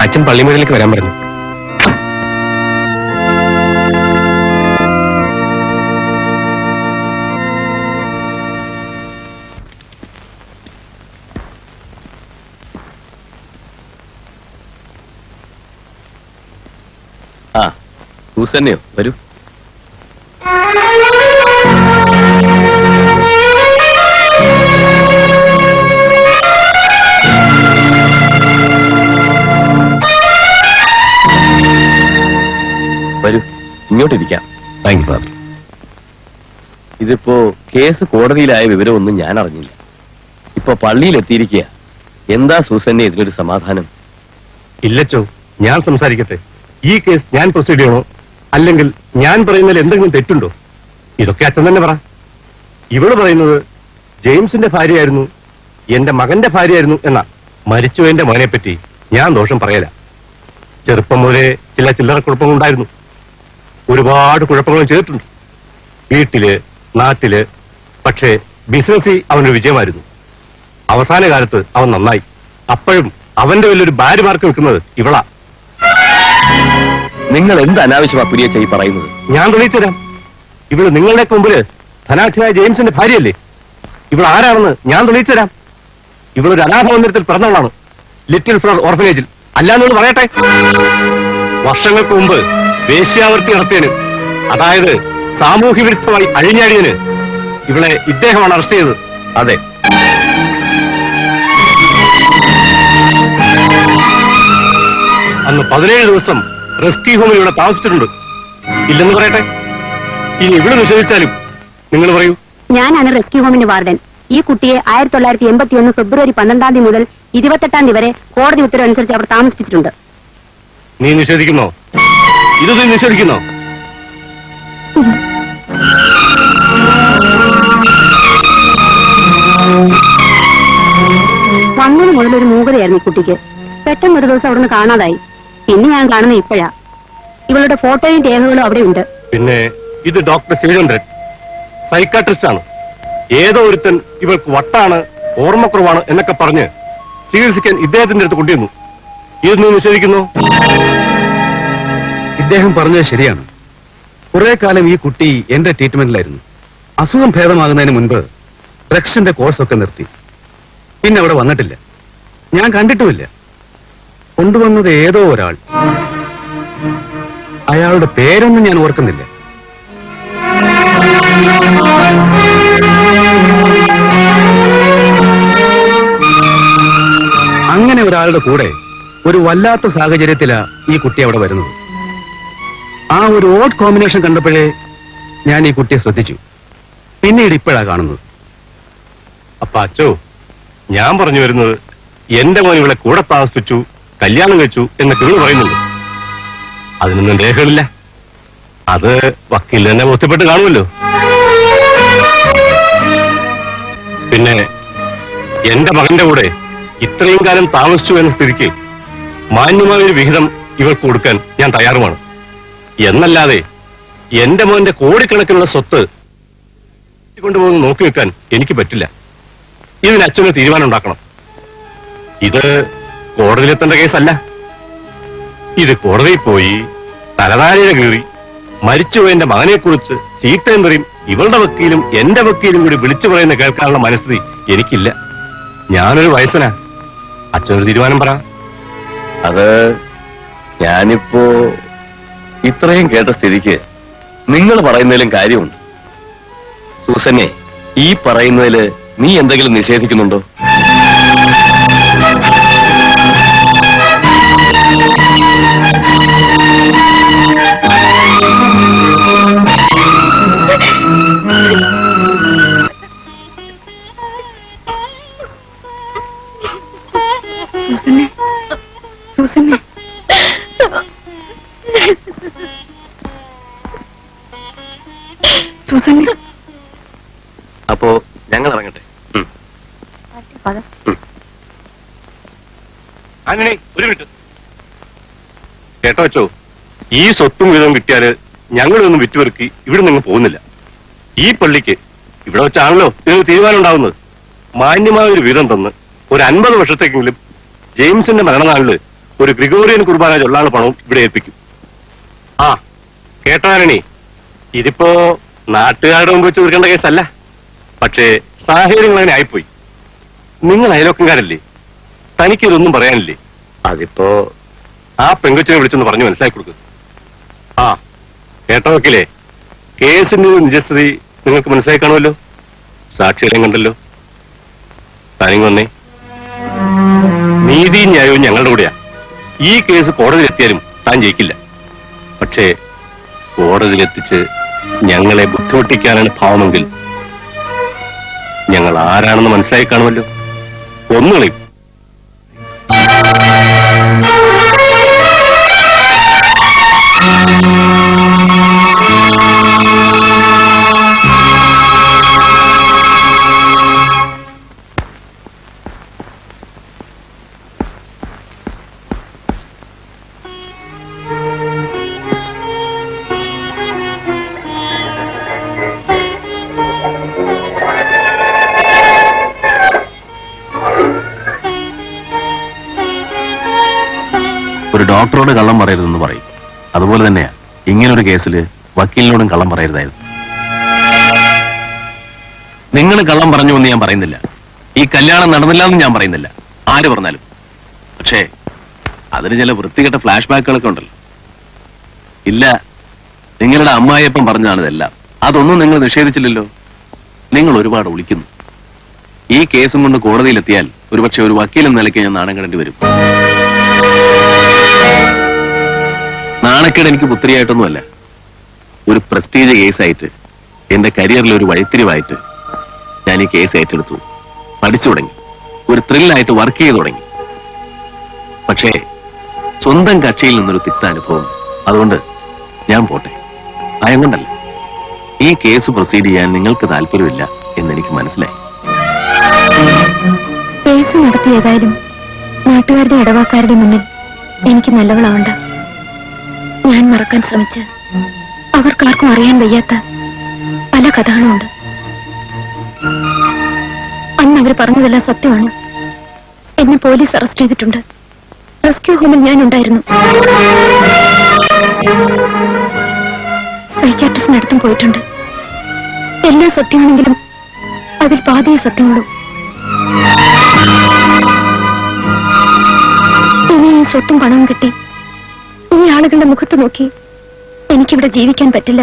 അച്ഛൻ പള്ളിമുറിയിലേക്ക് വരാൻ പറഞ്ഞു. ആ, സൂസന്നെയോ? വരൂ. വരൂ, ഇങ്ങോട്ടിരിക്കാം. Thank you father. ഇതിപ്പോ കേസ് കോടതിയിലായ വിവരമൊന്നും ഞാൻ അറിഞ്ഞില്ല. ഇപ്പൊ പള്ളിയിൽ എത്തിയിരിക്കുക. എന്താ സൂസന്നെ ഇതിലൊരു സമാധാനം? ഇല്ലച്ചോ, ഞാൻ സംസാരിക്കട്ടെ. ഈ കേസ് ഞാൻ പ്രൊസീഡ് ചെയ്യണോ, അല്ലെങ്കിൽ ഞാൻ പറയുന്നതിൽ എന്തെങ്കിലും തെറ്റുണ്ടോ? ഇതൊക്കെ അച്ഛൻ തന്നെ പറ. ഇവള് പറയുന്നത് ജെയിംസിന്റെ ഭാര്യയായിരുന്നു, എന്റെ മകന്റെ ഭാര്യയായിരുന്നു എന്നാ. മരിച്ചുവെന്റെ മകനെ പറ്റി ഞാൻ ദോഷം പറയല. ചെറുപ്പം മുതലേ ചില ചില്ലറ കുഴപ്പങ്ങളുണ്ടായിരുന്നു. ഒരുപാട് കുഴപ്പങ്ങളും ചെയ്തിട്ടുണ്ട്, വീട്ടില്, നാട്ടില്. പക്ഷേ ബിസിനസ്സിൽ അവനൊരു വിജയമായിരുന്നു. അവസാന കാലത്ത് അവൻ നന്നായി. അപ്പോഴും അവന്റെ വലിയൊരു ഭാര്യമാർക്ക് നിൽക്കുന്നത് ഇവളാ. നിങ്ങൾ എന്ത് അനാവശ്യമാ പുരിയ ചെയ് പറയുന്നത്? ഞാൻ തെളിയിച്ചുതരാം. ഇവള് നിങ്ങളുടെ മുമ്പില് ധനാഠ്യനായ ജെയിംസിന്റെ ഭാര്യയല്ലേ? ഇവൾ ആരാണെന്ന് ഞാൻ തെളിയിച്ചുതരാം. ഇവളൊരു അനാഥ മന്ദിരത്തിൽ പിറന്നവളാണ്, ലിറ്റിൽ ഫ്ലവർ ഓർഫനേജിൽ. അല്ലാന്നോട് പറയട്ടെ, വർഷങ്ങൾക്ക് മുമ്പ് വേശ്യാവൃത്തി നടത്തിയതിന്, അതായത് സാമൂഹ്യ വിരുദ്ധമായി അഴിഞ്ഞാടിയതിന് ഇവളെ ഇദ്ദേഹമാണ് അറസ്റ്റ് ചെയ്തത്. അതെ, അന്ന് 17 ദിവസം റെസ്ക്യൂ ഹോമിൽ ഇവിടെ താമസിച്ചിട്ടുണ്ട്. ഇല്ലെന്ന് പറയട്ടെ. ഇനി ഇവിടെ നിഷേധിച്ചാലും നിങ്ങൾ പറയൂ. ഞാനാണ് റെസ്ക്യൂ ഹോമിന്റെ വാർഡൻ. ഈ കുട്ടിയെ 1981 ഫെബ്രുവരി 12 മുതൽ 28 വരെ കോടതി ഉത്തരവ് അനുസരിച്ച് അവർ താമസിപ്പിച്ചിട്ടുണ്ട്. നീ നിഷേധിക്കുന്നോ? ഇത് നീ നിഷേധിക്കുന്നോ? വന്നത് മുതൽ ഒരു മൂകതയായിരുന്നു ഈ കുട്ടിക്ക്. പെട്ടെന്ന് ഒരു ദിവസം അവിടുന്ന് കാണാതായി. പിന്നെ ഞാൻ കാണുന്നത് ഇപ്പോഴാ. ഇവളുടെ ഫോട്ടോയും രേഖകളും അവിടെ ഉണ്ട്. പിന്നെ ഇത് ഡോക്ടർ ശിവചന്ദ്രൻ, സൈക്കാട്രിസ്റ്റ് ആണ്. ഏതോ ഒരുത്തൻ ഇവൾക്ക് വട്ടാണ്, ഓർമ്മക്കുറവാണ് എന്നൊക്കെ പറഞ്ഞ് ചികിത്സിക്കാൻ ഇദ്ദേഹത്തിന്റെ അടുത്ത് കൊണ്ടുവന്നു. ഇത് നീ നിഷേധിക്കുന്നു? ഇദ്ദേഹം പറഞ്ഞത് ശരിയാണ്. കുറെ കാലം ഈ കുട്ടി എന്റെ ട്രീറ്റ്മെന്റിലായിരുന്നു. അസുഖം ഭേദമാകുന്നതിന് മുൻപ് ഡ്രഗ്സിന്റെ കോഴ്സൊക്കെ നിർത്തി. പിന്നെ അവിടെ വന്നിട്ടില്ല, ഞാൻ കണ്ടിട്ടുമില്ല. കൊണ്ടുവന്നത് ഏതോ ഒരാൾ, അയാളുടെ പേരൊന്നും ഞാൻ ഓർക്കുന്നില്ല. അങ്ങനെ ഒരാളുടെ കൂടെ ഒരു വല്ലാത്ത സാഹചര്യത്തിലാ ഈ കുട്ടി അവിടെ വരുന്നത്. ആ ഒരു ഓഡ് കോമ്പിനേഷൻ കണ്ടപ്പോഴേ ഞാൻ ഈ കുട്ടിയെ ശ്രദ്ധിച്ചു. പിന്നീട് ഇപ്പോഴാ കാണുന്നത്. അപ്പൊ അച്ചോ, ഞാൻ പറഞ്ഞു വരുന്നത് എന്റെ മോൻ ഇവളെ കൂടെ താമസിപ്പിച്ചു, കല്യാണം കഴിച്ചു എന്നൊക്കെ ഇവള് പറയുന്നുണ്ട്. അതിനൊന്നും രേഖകളില്ല. അത് വക്കീൽ തന്നെ ബോധ്യപ്പെട്ട് കാണുമല്ലോ. പിന്നെ എന്റെ മകന്റെ കൂടെ ഇത്രയും കാലം താമസിച്ചു എന്ന സ്ഥിതിക്ക് മാന്യമായ ഒരു വിഹിതം ഇവൾക്ക് കൊടുക്കാൻ ഞാൻ തയ്യാറുമാണ്. എന്നല്ലാതെ എന്റെ മോന്റെ കോടിക്കണക്കിനുള്ള സ്വത്ത് കൊണ്ടുപോകുന്ന നോക്കി വെക്കാൻ എനിക്ക് പറ്റില്ല. ഇതിന് അച്ഛന് തീരുമാനം ഉണ്ടാക്കണം. ഇത് കോടതിയിലെത്തേണ്ട കേസല്ല. ഇത് കോടതിയിൽ പോയി തലനാരിഴ കീറി മരിച്ചുപോയന്റെ മകനെ കുറിച്ച് ചീത്തയും പറയും ഇവളുടെ വക്കീലും എന്റെ വക്കീലും കൂടി വിളിച്ചു പറയുന്ന കേൾക്കാനുള്ള മനസ്ഥിതി എനിക്കില്ല. ഞാനൊരു വയസ്സനാ. അച്ഛനൊരു തീരുമാനം പറ. അത് ഞാനിപ്പോ ഇത്രയും കേട്ട സ്ഥിതിക്ക് നിങ്ങൾ പറയുന്നതിലും കാര്യമുണ്ട്. സൂസന്നെ, ഈ പറയുന്നതില് നീ എന്തെങ്കിലും നിഷേധിക്കുന്നുണ്ടോ? സൂസന്നെ, സൂസന്നെ, സൂസന്നെ. അപ്പോ ഞങ്ങൾ ഇറങ്ങട്ടെ. ആന്റണി, ഒരു മിനിറ്റ് കേട്ടോ വെച്ചോ. ഈ സ്വത്തും വിധവും കിട്ടിയാല് ഞങ്ങളൊന്നും വിറ്റുപെറുക്കി ഇവിടെ നിന്ന് പോകുന്നില്ല. ഈ പള്ളിക്ക് ഇവിടെ വെച്ചാണല്ലോ ഇതിന് തീരുമാനം ഉണ്ടാവുന്നത്. മാന്യമായ ഒരു വീതം തന്ന് ഒരു 50 വർഷത്തേക്കെങ്കിലും ജെയിംസിന്റെ മരണനാളില് ഒരു ഗ്രിഗോറിയൻ കുർബാന ചൊല്ലാനുള്ള പണവും ഇവിടെ ഏൽപ്പിക്കും. ആ കേട്ടോ ആന്റണി, ഇതിപ്പോ നാട്ടുകാരുടെ മുമ്പ് വെച്ച് തീർക്കേണ്ട കേസല്ല. പക്ഷേ സാഹചര്യങ്ങൾ അങ്ങനെ ആയിപ്പോയി. നിങ്ങൾ അയലോക്കംകാരല്ലേ, തനിക്കിതൊന്നും പറയാനില്ലേ? അതിപ്പോ ആ പെങ്കൊച്ചിനെ വിളിച്ചൊന്ന് പറഞ്ഞു മനസ്സിലാക്കി കൊടുക്കുക. ആ കേട്ടോ വക്കീലേ, കേസിന്റെ ഒരു നിജസ്ഥിതി നിങ്ങൾക്ക് മനസ്സിലാക്കി കാണുമല്ലോ. സാക്ഷികളെയും കണ്ടല്ലോ. താനിങ് വന്നേ. നീതി ന്യായവും ഞങ്ങളുടെ കൂടെയാ. ഈ കേസ് കോടതിയിലെത്തിയാലും താൻ ജയിക്കില്ല. പക്ഷേ കോടതിയിലെത്തിച്ച് ഞങ്ങളെ ബുദ്ധിമുട്ടിക്കാനാണ് ഭാവമെങ്കിൽ ഞങ്ങൾ ആരാണെന്ന് മനസ്സിലാക്കി കാണുമല്ലോ. ഒന്നുകളയും. ഒരു ഡോക്ടറോട് കള്ളം പറയരുതെന്ന് പറയും. അതുപോലെ തന്നെയാ ഇങ്ങനൊരു കേസിൽ വക്കീലിനോടും കള്ളം പറയരുതായിരുന്നു. നിങ്ങൾ കള്ളം പറഞ്ഞു എന്ന് ഞാൻ പറയുന്നില്ല. ഈ കല്യാണം നടന്നില്ല എന്ന് ഞാൻ പറയുന്നില്ല. ആര് പറഞ്ഞാലും. പക്ഷേ അതിന് ചില വൃത്തികെട്ട ഫ്ലാഷ് ബാക്കുകളൊക്കെ ഉണ്ടല്ലോ. ഇല്ല, നിങ്ങളുടെ അമ്മായിയപ്പം പറഞ്ഞാണ് ഇതെല്ലാം. അതൊന്നും നിങ്ങൾ നിഷേധിച്ചില്ലല്ലോ. നിങ്ങൾ ഒരുപാട് ഒളിക്കുന്നു. ഈ കേസും കൊണ്ട് കോടതിയിലെത്തിയാൽ ഒരുപക്ഷെ ഒരു വക്കീൽ എന്ന നിലയ്ക്ക് ഞാൻ നാണം കടേണ്ടി വരും. നാണക്കേട് എനിക്ക് പുത്രിയായിട്ടൊന്നുമല്ല, ഒരു പ്രസ്റ്റീജ് കേസായിട്ട് എന്റെ കരിയറിൽ ഒരു വഴിത്തിരിവായിട്ട് ഞാൻ ഈ കേസ് ഏറ്റെടുത്തു, പഠിച്ചു തുടങ്ങി, ഒരു ത്രില്ലായിട്ട് വർക്ക് ചെയ്തു തുടങ്ങി. പക്ഷേ സ്വന്തം കക്ഷിയിൽ നിന്നൊരു തിക്ത അനുഭവം. അതുകൊണ്ട് ഞാൻ പോട്ടെ. ഭയം കൊണ്ടല്ല. ഈ കേസ് പ്രൊസീഡ് ചെയ്യാൻ നിങ്ങൾക്ക് താല്പര്യമില്ല എന്നെനിക്ക് മനസ്സിലായി. കേസ് നടത്തി ഏതായാലും നാട്ടുകാരുടെ ഇടവാക്കാരുടെ മുന്നിൽ എനിക്ക് നല്ലവളാവണ്ട. ഞാൻ മറക്കാൻ ശ്രമിച്ച് അവർക്കാർക്കും അറിയാൻ വയ്യാത്ത പല കഥകളുമുണ്ട്. അന്ന് അവർ പറഞ്ഞതെല്ലാം സത്യമാണ്. എന്നെ പോലീസ് അറസ്റ്റ് ചെയ്തിട്ടുണ്ട്. റെസ്ക്യൂ ഹോമിൽ ഞാൻ ഉണ്ടായിരുന്നു. സൈക്യാട്രിസ്റ്റിനടുത്തും പോയിട്ടുണ്ട്. എല്ലാം സത്യമാണെങ്കിലും അതിൽ പാതിയെ സത്യമുള്ളൂ. ഇനി ഈ സ്വത്തും പണവും കിട്ടി ഈ ആളുകളുടെ മുഖത്ത് നോക്കി എനിക്കിവിടെ ജീവിക്കാൻ പറ്റില്ല.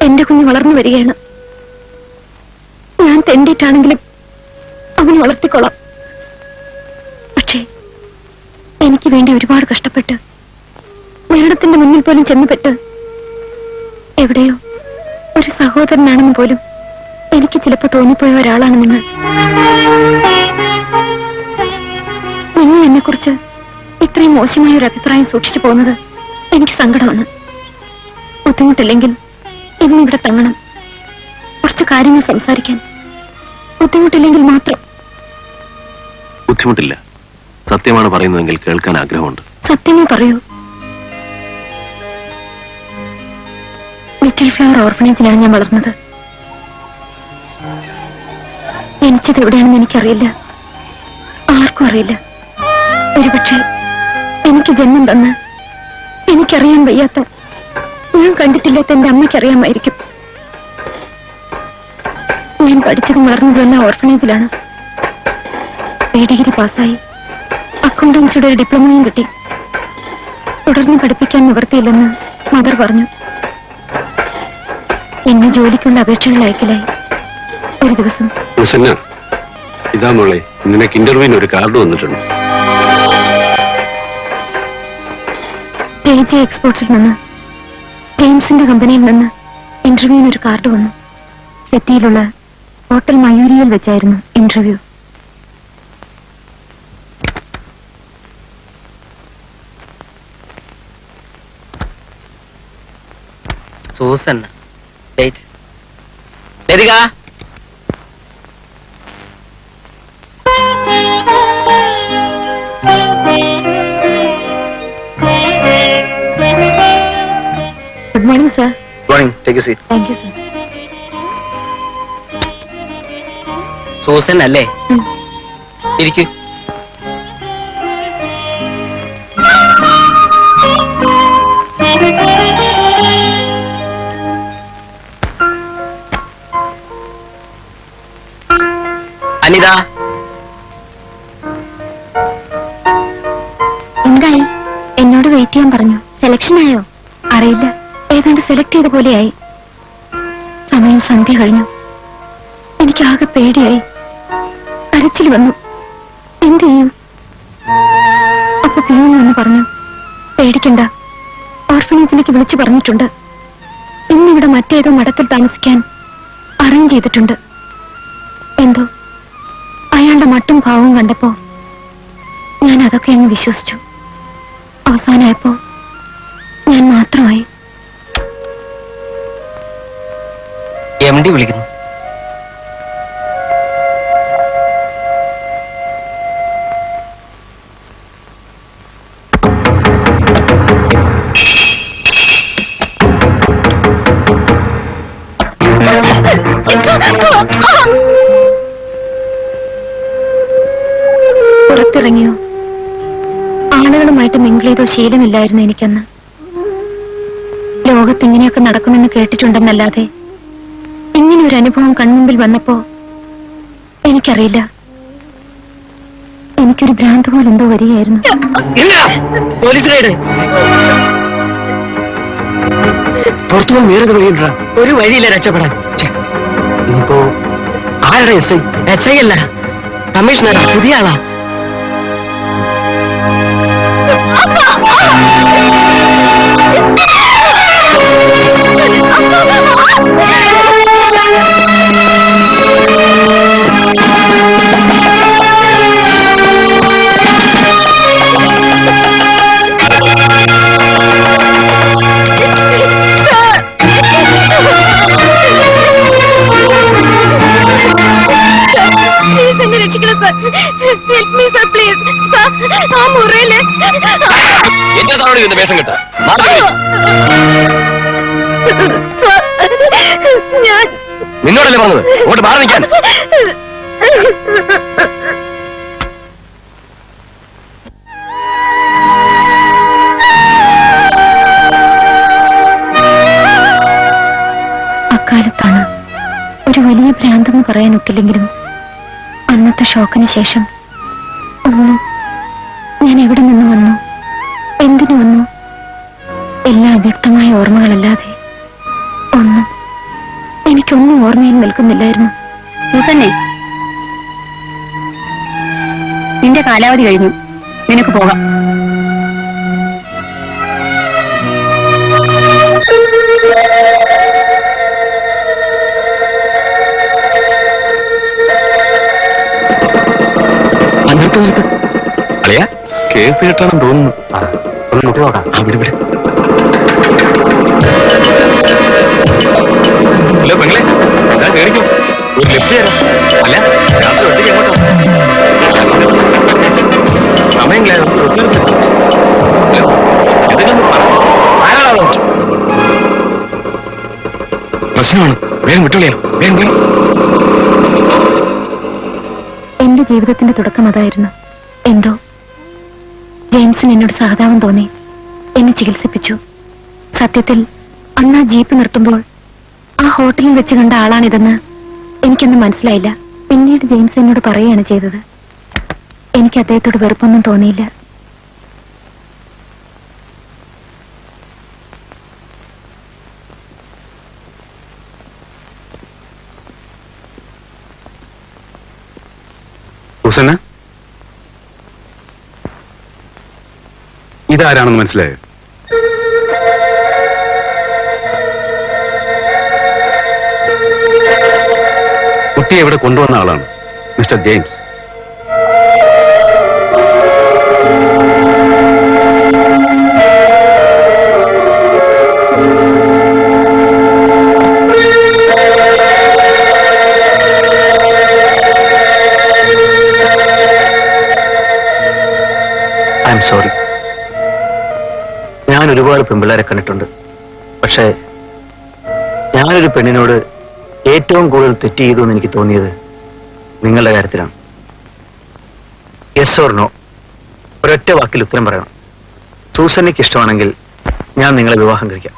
എന്റെ കുഞ്ഞ് വളർന്നു വരികയാണ്. ഞാൻ തെണ്ടിട്ടാണെങ്കിലും അവൻ വളർത്തിക്കൊള്ളാം. പക്ഷേ എനിക്ക് വേണ്ടി ഒരുപാട് കഷ്ടപ്പെട്ട് മരണത്തിന്റെ മുന്നിൽ പോലും ചെന്നുപെട്ട് എവിടെയോ ഒരു സഹോദരനാണെന്ന് പോലും എനിക്ക് ചിലപ്പോ തോന്നിപ്പോയ ഒരാളാണ് നിങ്ങൾ. നിങ്ങൾ എന്നെ കുറിച്ച് ഇത്രയും മോശമായ ഒരു അഭിപ്രായം സൂക്ഷിച്ചു പോകുന്നത് എനിക്ക് സങ്കടമാണ്. ബുദ്ധിമുട്ടില്ലെങ്കിൽ ഇന്ന് ഇവിടെ തങ്ങണം. കുറച്ച് കാര്യങ്ങൾ സംസാരിക്കാൻ. ബുദ്ധിമുട്ടില്ലെങ്കിൽ മാത്രം. ബുദ്ധിമുട്ടില്ല. സത്യമാണ് പറയുന്നതെങ്കിൽ കേൾക്കാൻ ആഗ്രഹമുണ്ട്. സത്യമേ പറയൂ. ലിറ്റിൽ ഫ്ലവർ ഓർഫനേജിലാണ് ഞാൻ വളർന്നത്. ജനിച്ചത് എവിടെയാണെന്ന് എനിക്കറിയില്ല. ആർക്കും അറിയില്ല. ഒരുപക്ഷെ എനിക്ക് ജന്മം തന്ന് എനിക്കറിയാൻ വയ്യാത്ത, ഞാൻ കണ്ടിട്ടില്ലാത്ത എന്റെ അമ്മയ്ക്കറിയാമായിരിക്കും. ഞാൻ പഠിച്ചതും വളർന്നതുമെല്ലാം ഓർഫനേജിലാണ്. ഡിഗ്രി പാസ്സായി അക്കൗണ്ടൻസിയുടെ ഒരു ഡിപ്ലോമയും കിട്ടി. തുടർന്ന് പഠിപ്പിക്കാൻ നിവൃത്തിയില്ലെന്ന് മദർ പറഞ്ഞു. എന്നെ ജോലിക്കുള്ള അപേക്ഷകൾ അയക്കലായി. ഒരു ദിവസം ഇതാ മോളെ, നിനക്ക് ഇന്റർവ്യൂവിന് ഒരു കാർഡ് വന്നിട്ടുണ്ട്. JJ എക്സ്പോർട്സിൽ നിന്ന്, ജെയിംസിന്റെ കമ്പനിയിൽ നിന്ന് ഇന്റർവ്യൂവിന് ഒരു കാർഡ് വന്നു. സിറ്റിയിലുള്ള ഹോട്ടൽ മയൂരിയിൽ വെച്ചായിരുന്നു interview. Susan Latika, good morning sir. Morning. Take you seat. Thank you sir. Susan അല്ലേ? ഇരിക്കൂ. അനിത, എന്തായി? എന്നോട് വെയിറ്റ് ചെയ്യാൻ പറഞ്ഞു. സെലക്ഷൻ ആയോ? അറിയില്ല. ഏതാണ്ട് സെലക്ട് ചെയ്ത പോലെയായി. സമയം സന്ധ്യ കഴിഞ്ഞു. എനിക്കാകെ പേടിയായി. കരച്ചിൽ വന്നു. എന്ത് ചെയ്യും? അപ്പൊ പിയൂൺ വന്ന് പറഞ്ഞു, പേടിക്കണ്ട, ഓർഫനേജിലേക്ക് വിളിച്ചു പറഞ്ഞിട്ടുണ്ട്. ഇന്നിവിടെ മറ്റേതോ മഠത്തിൽ താമസിക്കാൻ അറേഞ്ച് ചെയ്തിട്ടുണ്ട്. എന്തോ അയാളുടെ മട്ടും ഭാവവും കണ്ടപ്പോ ഞാൻ അതൊക്കെ അങ്ങ് വിശ്വസിച്ചു. അവസാനമായപ്പോ ഞാൻ മാത്രമായി. MD വിളിക്കുന്നു. പുറത്തിറങ്ങിയോ? ആളുകളുമായിട്ട് മിങ്കിൾ ചെയ്തോ ശീലമില്ലായിരുന്നു എനിക്കന്ന്. ലോകത്ത് ഇങ്ങനെയൊക്കെ നടക്കുമെന്ന് കേട്ടിട്ടുണ്ടെന്നല്ലാതെ ഇങ്ങനെ ഒരു അനുഭവം കൺമുമ്പിൽ വന്നപ്പോ എനിക്കറിയില്ല. എനിക്കൊരു ഭ്രാന്ത് പോലെ എന്തോ വരികയായിരുന്നു. പുറത്തു പോകാൻ വേറെ വഴിയുണ്ടാ? ഒരു വഴിയില്ല രക്ഷപ്പെടാൻ. ഇനിയിപ്പോ ആരുടെ SI അല്ല, കമ്മീഷണറാ, പുതിയ ആളാ. അപ്പ കൊല്ലല്ലേ എന്റെ തവണ ഇന്ന് വേഷം കിട്ടാ ഞാൻ നിന്നോടല്ലേ പറഞ്ഞത് അങ്ങോട്ട് മാറി നിൽക്കാൻ. അക്കാലത്താണ് ഒരു വലിയ ഭ്രാന്തെന്ന് പറയാനൊക്കില്ലെങ്കിലും അന്നത്തെ ഷോക്കിന് ശേഷം ഒന്നും ഞാൻ എവിടെ നിന്ന് വന്നു, എന്തിനു വന്നു, എല്ലാം അവ്യക്തമായ ഓർമ്മകളല്ലാതെ ഒന്നും എനിക്കൊന്നും ഓർമ്മയിൽ നിൽക്കുന്നില്ലായിരുന്നു. സൂസന്നെ, നിന്റെ കാലാവധി കഴിഞ്ഞു, നിനക്ക് പോകാം. അളിയാ കേസ് കിട്ടണം തോന്നുന്നു. ഒന്ന് നോക്കാം. അവിടെ ഇവിടെ. ഹലോ പെങ്ങളെ, ഞാൻ കേറിക്കും. ഒരു ലിഫ്റ്റ് തരാം. അല്ല രാത്രി ഒറ്റയ്ക്ക് എങ്ങോട്ടോ സമയം പ്രശ്നമാണ്. വേഗം വിട്ടുള്ളിയാ, വേഗം വേഗം. എന്റെ ജീവിതത്തിന്റെ തുടക്കം അതായിരുന്നു. എന്തോ ജെയിംസിന് എന്നോട് സഹതാപം തോന്നി, എന്നെ ചികിത്സിപ്പിച്ചു. സത്യത്തിൽ അന്ന് ആ ജീപ്പ് നിർത്തുമ്പോൾ ആ ഹോട്ടലിൽ വെച്ച് കണ്ട ആളാണിതെന്ന് എനിക്കൊന്നും മനസ്സിലായില്ല. പിന്നീട് ജെയിംസ് എന്നോട് പറയുകയാണ് ചെയ്തത്. എനിക്ക് അദ്ദേഹത്തോട് വെറുപ്പൊന്നും തോന്നിയില്ല. ഹുസന, ഇതാരാണെന്ന് മനസ്സിലായോ? കുട്ടിയെ ഇവിടെ കൊണ്ടുവന്ന ആളാണ് mister James. I am sorry. ഞാൻ ഒരുപാട് പെൺപിള്ളേരെ കണ്ടിട്ടുണ്ട്. പക്ഷേ ഞാനൊരു പെണ്ണിനോട് ഏറ്റവും കൂടുതൽ തെറ്റ് ചെയ്തു എന്ന് എനിക്ക് തോന്നിയത് നിങ്ങളുടെ കാര്യത്തിലാണ്. യെസ് ഓർ നോ, ഒരൊറ്റ വാക്കിൽ ഉത്തരം പറയണം. സൂസന്നയ്ക്ക് ഇഷ്ടമാണെങ്കിൽ ഞാൻ നിങ്ങളെ വിവാഹം കഴിക്കാം.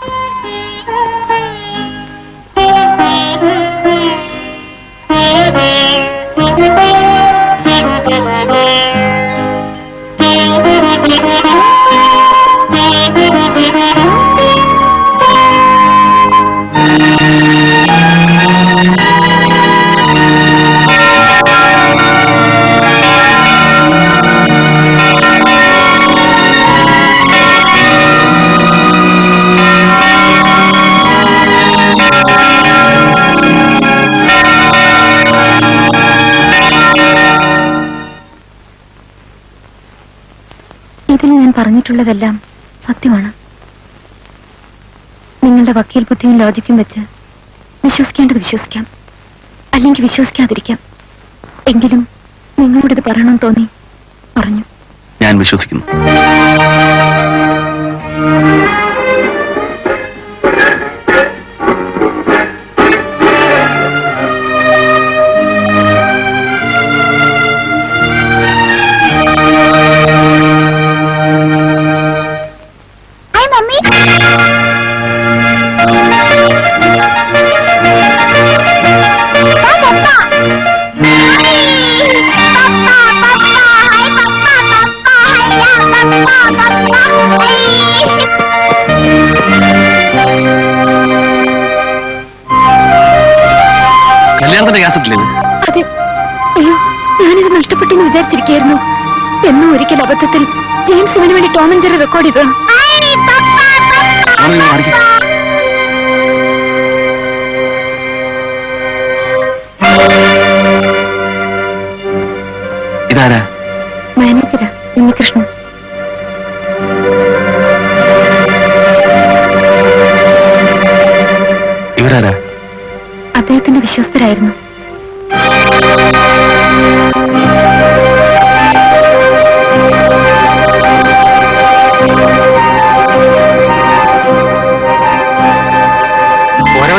ഇതിൽ ഞാൻ പറഞ്ഞിട്ടുള്ളതെല്ലാം സത്യമാണ്. നിങ്ങളുടെ വക്കീൽ ബുദ്ധിയും ലോജിക്കും വെച്ച് വിശ്വസിക്കേണ്ടത് വിശ്വസിക്കാം, അല്ലെങ്കിൽ വിശ്വസിക്കാതിരിക്കാം. എങ്കിലും നിങ്ങളോട് ഇത് പറയണമെന്ന് തോന്നി പറഞ്ഞു. ഞാൻ വിശ്വസിക്കുന്നു. കല്യാണത്തിന്റെ കാസറ്റില്ലേ? അതെ. അയ്യോ, ഞാനിത് നഷ്ടപ്പെട്ടെന്ന് വിചാരിച്ചിരിക്കുകയായിരുന്നു. എന്നോ ഒരിക്കൽ അബദ്ധത്തിൽ ജെയിംസ് ഇവന് വേണ്ടി ടോം ആൻഡ് ജെറി റെക്കോർഡ് ചെയ്തതാ. ഇതാരാ? മാനേജരാ, ഉണ്ണികൃഷ്ണൻ. ഇവരാരാ? അദ്ദേഹത്തിന്റെ വിശ്വസ്തരായിരുന്നു.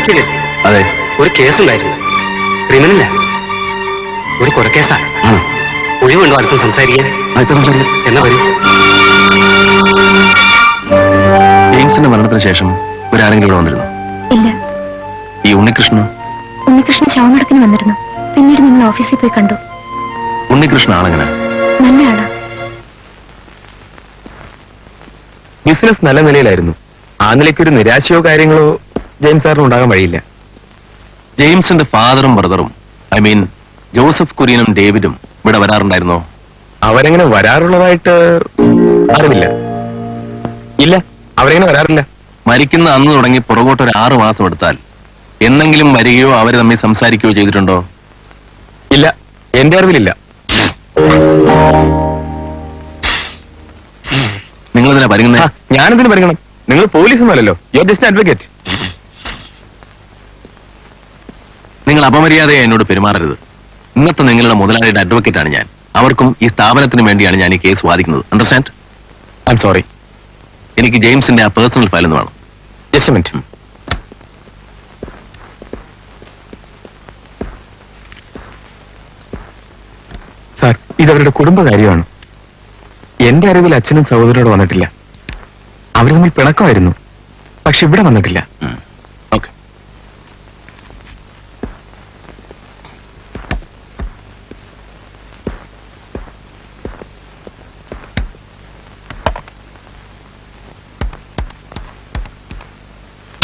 വക്കീലല്ലേ? അതെ. ഒരു കേസുണ്ടായിരുന്നു, ക്രിമിനല, ഒരു കൊലക്കേസാ. ഒഴിവുണ്ടോ അല്പം സംസാരിക്കാൻ? എന്നാ വരും. ജെയിംസിന്റെ മരണത്തിന് ശേഷം ഒരാരെങ്കിലും ഇവിടെ വന്നിരുന്നു? ഇല്ല. ഈ ഉണ്ണികൃഷ്ണൻ ശവമടക്കിന് വന്നിരുന്നു. പിന്നീട് നിങ്ങൾ ഓഫീസിൽ പോയി കണ്ടു. ഉണ്ണികൃഷ്ണൻ ആളെങ്ങനെ? നല്ല ആളാ. ബിസിനസ് നല്ല നിലയിലായിരുന്നു. ആ നിലയ്ക്കൊരു നിരാശയോ കാര്യങ്ങളോ ജെയിംസ് സാറിന് ഉണ്ടാകാൻ വഴിയില്ല. ജെയിംസിന്റെ ഫാദറും ബ്രദറും, ഐ മീൻ ജോസഫ് കുര്യനും ഡേവിഡും ഇവിടെ വരാറുണ്ടായിരുന്നോ? അവരെങ്ങനെ വരാറുള്ളതായിട്ട് അറിവില്ല. ഇല്ല, അവരെങ്ങനെ വരാറില്ല. മരിക്കുന്ന അന്ന് തുടങ്ങി പുറകോട്ട് ഒരു 6 മാസം എടുത്താൽ എന്നെങ്കിലും വരികയോ അവര് തമ്മിൽ സംസാരിക്കുകയോ ചെയ്തിട്ടുണ്ടോ? ഇല്ല, എന്റെ അറിവിലില്ല. നിങ്ങൾ ഇതിനെ പരിഗണന? ഞാനെന്തിനു പരിഗണം? നിങ്ങൾ പോലീസ് ഒന്നുമല്ലല്ലോ, യു ആർ ജസ്റ്റ് അഡ്വക്കേറ്റ്. നിങ്ങൾ അപമര്യാദയെ എന്നോട് പെരുമാറരുത്. ഇന്നത്തെ നിങ്ങളുടെ മുതലാളിയുടെ അഡ്വക്കേറ്റ് ആണ് ഞാൻ. അവർക്കും ഈ സ്ഥാപനത്തിന് വേണ്ടിയാണ് ഞാൻ ഈ കേസ് വാദിക്കുന്നത്. അണ്ടർസ്റ്റാൻഡ്? I am sorry. എനിക്ക് ജെയിംസിന്റെ ആ പേഴ്സണൽ ഫയൽ ഒന്ന് വേണം. Just A minute. സാർ, ഇതവരുടെ കുടുംബകാര്യമാണ്. എന്റെ അറിവിൽ അച്ഛനും സഹോദരനോട് വന്നിട്ടില്ല. അവർ തമ്മിൽ പിണക്കമായിരുന്നു, പക്ഷെ ഇവിടെ വന്നിട്ടില്ല. ഓക്കെ.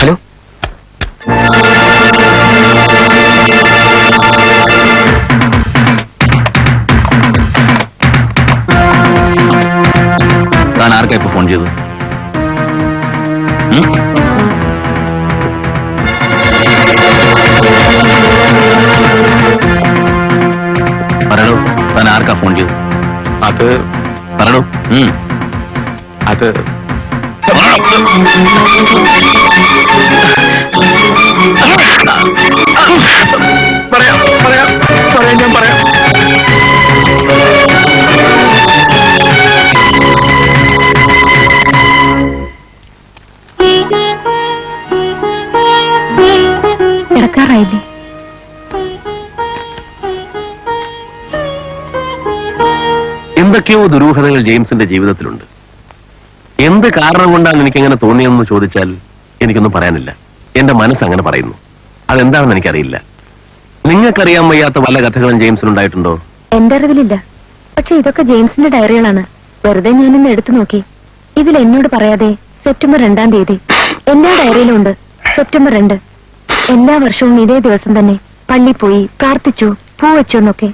ഹലോ, താൻ ആർക്കാ ഇപ്പൊ ഫോൺ ചെയ്തത്? പറയണോ, താൻ ആർക്കാ ഫോൺ ചെയ്തത്? അത് പറയണോ. അത് പറയാം പറയാം പറയാം ഞാൻ പറയാം. കിടക്കാറായില്ലേ? എന്തൊക്കെയോ ദുരൂഹതകൾ ജെയിംസിന്റെ ജീവിതത്തിലുണ്ട്. എന്ത് കാരണം കൊണ്ടാണ് എനിക്കങ്ങനെ തോന്നിയെന്ന് ചോദിച്ചാൽ എനിക്കൊന്നും പറയാനില്ല. എന്റെ മനസ്സ് അങ്ങനെ പറയുന്നു. അതെന്താണെന്ന് എനിക്കറിയില്ല. നിങ്ങൾക്കറിയാൻ വയ്യാത്ത വല്ല കഥകളും ജെയിംസിനുണ്ടായിട്ടുണ്ടോ? എന്റെ അറിവിലില്ല. പക്ഷെ ഇതൊക്കെ ജെയിംസിന്റെ ഡയറികളാണ്. വെറുതെ ഞാനിന്ന് എടുത്തു നോക്കി. ഇതിൽ എന്നോട് പറയാതെ സെപ്റ്റംബർ 2-ാം തീയതി എല്ലാ ഡയറിയിലും ഉണ്ട് സെപ്റ്റംബർ 2. എല്ലാ വർഷവും ഇതേ ദിവസം തന്നെ പള്ളി പോയി പ്രാർത്ഥിച്ചു, പൂ വെച്ചു എന്നൊക്കെ.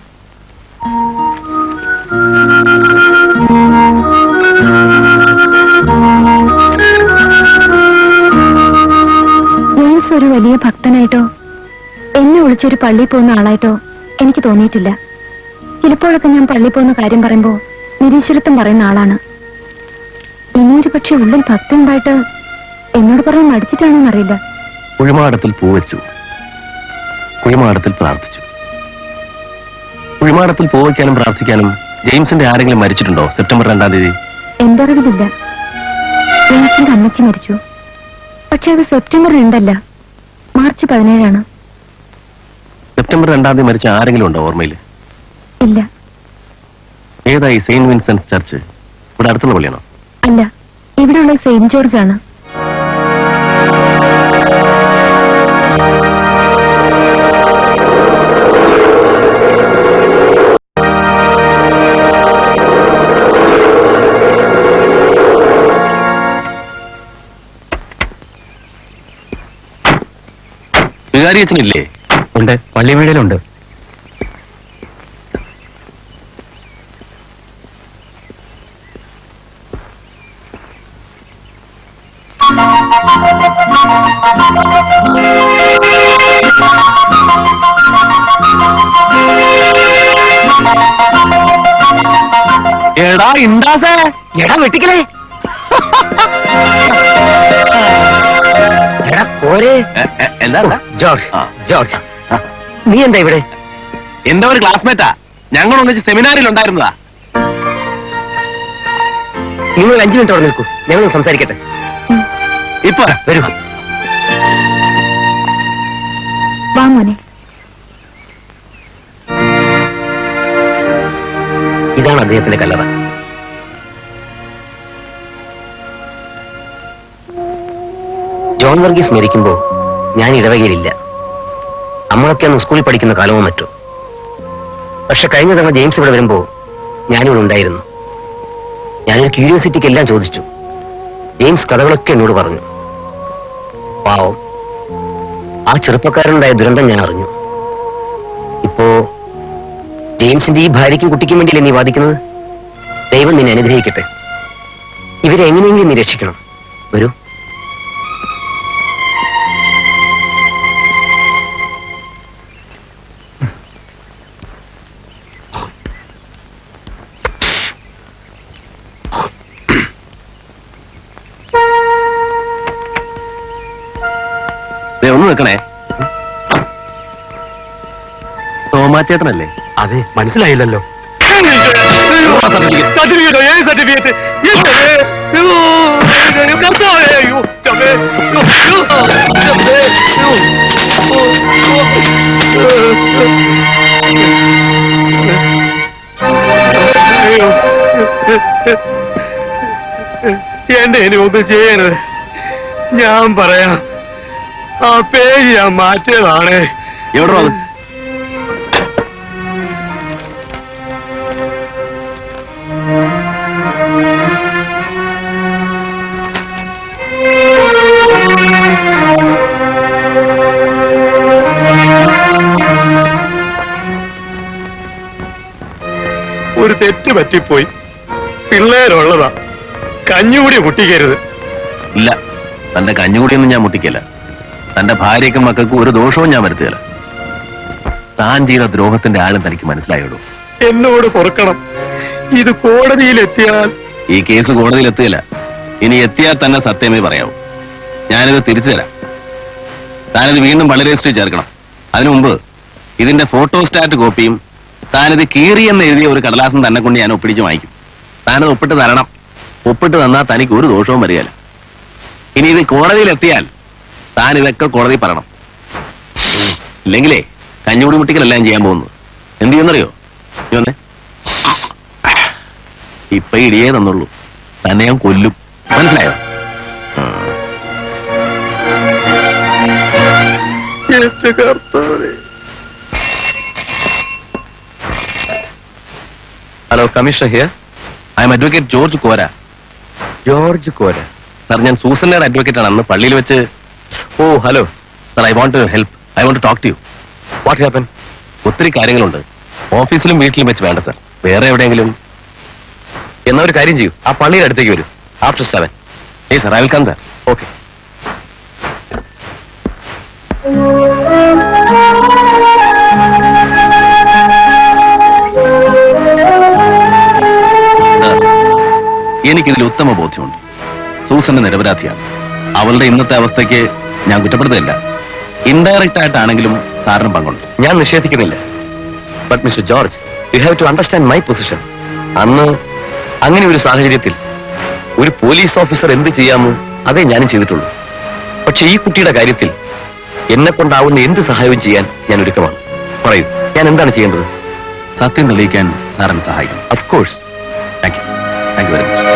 ജെയിംസ് ഒരു വലിയ ഭക്തനായിട്ടോ എന്നെ വിളിച്ചൊരു പള്ളി പോകുന്ന ആളായിട്ടോ എനിക്ക് തോന്നിയിട്ടില്ല. ചിലപ്പോഴൊക്കെ ഞാൻ പള്ളി പോകുന്ന കാര്യം പറയുമ്പോ നിരീശ്വരത്വം പറയുന്ന ആളാണ്. ഇനിയൊരു പക്ഷെ ഉള്ളിൽ ഭക്തി ഉണ്ടായിട്ട് എന്നോട് പറയാൻ മടിച്ചിട്ടാണോന്ന് അറിയില്ല. കുഴിമാടത്തിൽ പൂവച്ചു, കുഴിമാടത്തിൽ പ്രാർത്ഥിച്ചു. കുഴിമാടത്തിൽ പൂവയ്ക്കാനും പ്രാർത്ഥിക്കാനും ജെയിംസിന്റെ ആരെങ്കിലും മരിച്ചിട്ടുണ്ടോ സെപ്റ്റംബർ 2-ാം തീയതി? എന്റെ അറിവിലില്ല. ജെയിംസിന്റെ അമ്മച്ചി മരിച്ചു. പക്ഷെ അത് സെപ്റ്റംബർ 2 മാർച്ച് 17 സെപ്റ്റംബർ 2-ാം തീയതി മരിച്ച ആരെങ്കിലും ഉണ്ടോ ഓർമ്മയിൽ? ഇല്ല. ഏതായി സെയിന്റ് വിൻസെന്റ് ചർച്ച്? ഇവിടെ അടുത്തുള്ള പള്ളിയാണോ? അല്ല, ഇവിടെയുള്ള സെയിന്റ് ജോർജ് ആണ്. വികാരിയച്ഛനില്ലേ? ഉണ്ട്, പള്ളിമേടയിലുണ്ട്. എടാ ഇണ്ടാസേ, എടാ വെട്ടിക്കലേ, എടാ പോരെ. എന്താ? ജോർജ്, ജോർജ്, നീ എന്താ ഇവിടെ? എന്റെ ഒരു ക്ലാസ്മേറ്റാ. ഞങ്ങൾ ഒന്നിച്ച് സെമിനാറിൽ ഉണ്ടായിരുന്നതാ. നിങ്ങൾ 5 മിനിറ്റ് അവിടെ നിൽക്കൂ, ഞങ്ങൾ സംസാരിക്കട്ടെ. ഇപ്പൊ വരൂ. മോനെ. ഇതാണ് അദ്ദേഹത്തിന്റെ കല്ലറ. ജോൺ വർഗീസ് മരിക്കുമ്പോ ഞാൻ ഇടവകയിലില്ല. നമ്മളൊക്കെ അന്ന് സ്കൂളിൽ പഠിക്കുന്ന കാലമോ മറ്റോ. പക്ഷെ കഴിഞ്ഞ തവണ ജെയിംസ് ഇവിടെ വരുമ്പോ ഞാനിവിടെ ഉണ്ടായിരുന്നു. ഞാനൊരു ക്യൂരിയോസിറ്റിക്ക് എല്ലാം ചോദിച്ചു. ജെയിംസ് കഥകളൊക്കെ എന്നോട് പറഞ്ഞു. പാവം, ആ ചെറുപ്പക്കാരനുണ്ടായ ദുരന്തം ഞാൻ അറിഞ്ഞു. ഇപ്പോ ജെയിംസിന്റെ ഈ ഭാര്യയ്ക്കും കുട്ടിക്കും വേണ്ടിയല്ലേ നീ വാദിക്കുന്നത്? ദൈവം നിന്നെ അനുഗ്രഹിക്കട്ടെ. ഇവരെ എങ്ങനെയെങ്കിലും നീ രക്ഷിക്കണം. വരൂ. ഒന്ന് നിൽക്കണേ. തോമാച്ചേട്ടനല്ലേ? അതെ, മനസ്സിലായില്ലല്ലോ. എന്റെ ഇനി ഒന്നും ചെയ്യരുത്. ഞാൻ പറയാം, ആ പേര് ഞാൻ മാറ്റിയതാണ്. എവിടെ വന്നു? ഒരു തെറ്റ് പറ്റിപ്പോയി. പിള്ളേരുള്ളതാ, കഞ്ഞുകൂടി മുട്ടിക്കരുത്. ഇല്ല, തന്റെ കഞ്ഞുകൂടിയൊന്നും ഞാൻ മുട്ടിക്കല്ല. തന്റെ ഭാര്യയ്ക്കും മക്കൾക്കും ഒരു ദോഷവും ഞാൻ വരുത്തുകയില്ല. താൻ ചെയ്ത ദ്രോഹത്തിന്റെ ആഴം തനിക്ക് മനസ്സിലായുള്ളൂ. എന്നോട് പൊറുക്കണം. ഇത് കോടതിയിലെത്തിയാൽ ഈ കേസ് കോടതിയിലെത്തുകയില്ല. ഇനി എത്തിയാൽ തന്നെ സത്യമേ പറയാവൂ. ഞാനിത് തിരിച്ചു തരാം. താനിത് വീണ്ടും വളരെ രജിസ്റ്ററിൽ ചേർക്കണം. അതിനു മുമ്പ് ഇതിന്റെ ഫോട്ടോസ്റ്റാറ്റ് കോപ്പിയും താനിത് കീറിയെന്ന് എഴുതിയ ഒരു കടലാസം തന്നെ കൊണ്ട് ഞാൻ ഒപ്പിടിച്ച് വാങ്ങിക്കും. താനത് ഒപ്പിട്ട് തരണം. ഒപ്പിട്ട് തന്നാൽ തനിക്ക് ഒരു ദോഷവും വരികയില്ല. ഇനി ഇത് കോടതിയിലെത്തിയാൽ താൻ ഇതൊക്കെ കോടതി പറയണം. ഇല്ലെങ്കിലേ കഞ്ഞുകൂടി മുട്ടിക്കലല്ല ഞാൻ ചെയ്യാൻ പോകുന്നത്. എന്ത് ചെയ്യുന്നറിയോ? വന്നേ, ഇപ്പൊ ഇടിയേ തന്നുള്ളൂ. തന്നെ ഞാൻ കൊല്ലും. മനസ്സിലായോ? Hello, commissioner here. I'm advocate George Kora. George Kora sir, ഞാൻ സൂസന്നയുടെ അഡ്വക്കേറ്റ് ആണ്. അന്ന് പള്ളിയിൽ വെച്ച്. Oh hello sir, I want to help. I want to talk to you. What happen? ഒത്തിരി കാര്യങ്ങളുണ്ട്. ഓഫീസിലും വീട്ടിലും വെച്ച് വേണ്ട സാർ. വേറെ എവിടെയെങ്കിലും? എന്നാ ഒരു കാര്യം ചെയ്യൂ, ആ പള്ളിയുടെ അടുത്തേക്ക് വരൂ. ആഫ്റ്റർ 7. ഏയ് sir, I will come there. Okay. എനിക്കിതിൽ ഉത്തമ ബോധ്യമുണ്ട്. സൂസന്റെ നിരപരാധിയാണ്. അവളുടെ ഇന്നത്തെ അവസ്ഥയ്ക്ക് ഞാൻ കുറ്റപ്പെടുത്തുന്നില്ല. ഇൻഡയറക്റ്റ് ആയിട്ടാണെങ്കിലും സാറിന് പങ്കുണ്ട്. ഞാൻ നിഷേധിക്കുന്നില്ല. But mister George, you have to understand my position. അന്ന് അങ്ങനെ ഒരു സാഹചര്യത്തിൽ ഒരു പോലീസ് ഓഫീസർ എന്ത് ചെയ്യാമോ അതേ ഞാനും ചെയ്തിട്ടുള്ളൂ. പക്ഷെ ഈ കുട്ടിയുടെ കാര്യത്തിൽ എന്നെ കൊണ്ടാവുന്ന എന്ത് സഹായവും ചെയ്യാൻ ഞാൻ ഒരുക്കമാണ്. പറയൂ, ഞാൻ എന്താണ് ചെയ്യേണ്ടത്? സത്യം തെളിയിക്കാൻ സാറിന് സഹായിക്കും. Of course. Thank you. Thank you very much.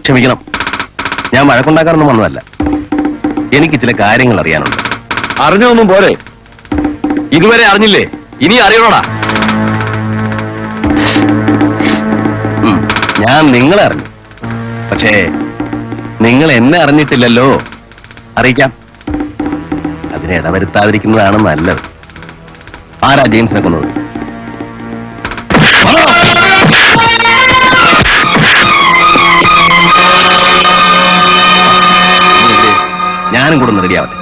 ക്ഷമിക്കണം, ഞാൻ വഴക്കുണ്ടാക്കാനൊന്നും വന്നതല്ല. എനിക്ക് ചില കാര്യങ്ങൾ അറിയാനുണ്ട്. അറിഞ്ഞൊന്നും പോരെ, ഇതുവരെ അറിഞ്ഞില്ലേ, ഇനി അറിയണോടാ. ഞാൻ നിങ്ങളെ അറിഞ്ഞു, പക്ഷേ നിങ്ങൾ എന്നെ അറിഞ്ഞിട്ടില്ലല്ലോ. അറിയിക്കാം, അതിനെ ഇടവരുത്താതിരിക്കുന്നതാണ് നല്ലത്. ആരാ ജെയിംസിനെ കൊന്നത്? ഞാനും കൂടെ ഒന്ന് റെഡിയാവട്ടെ.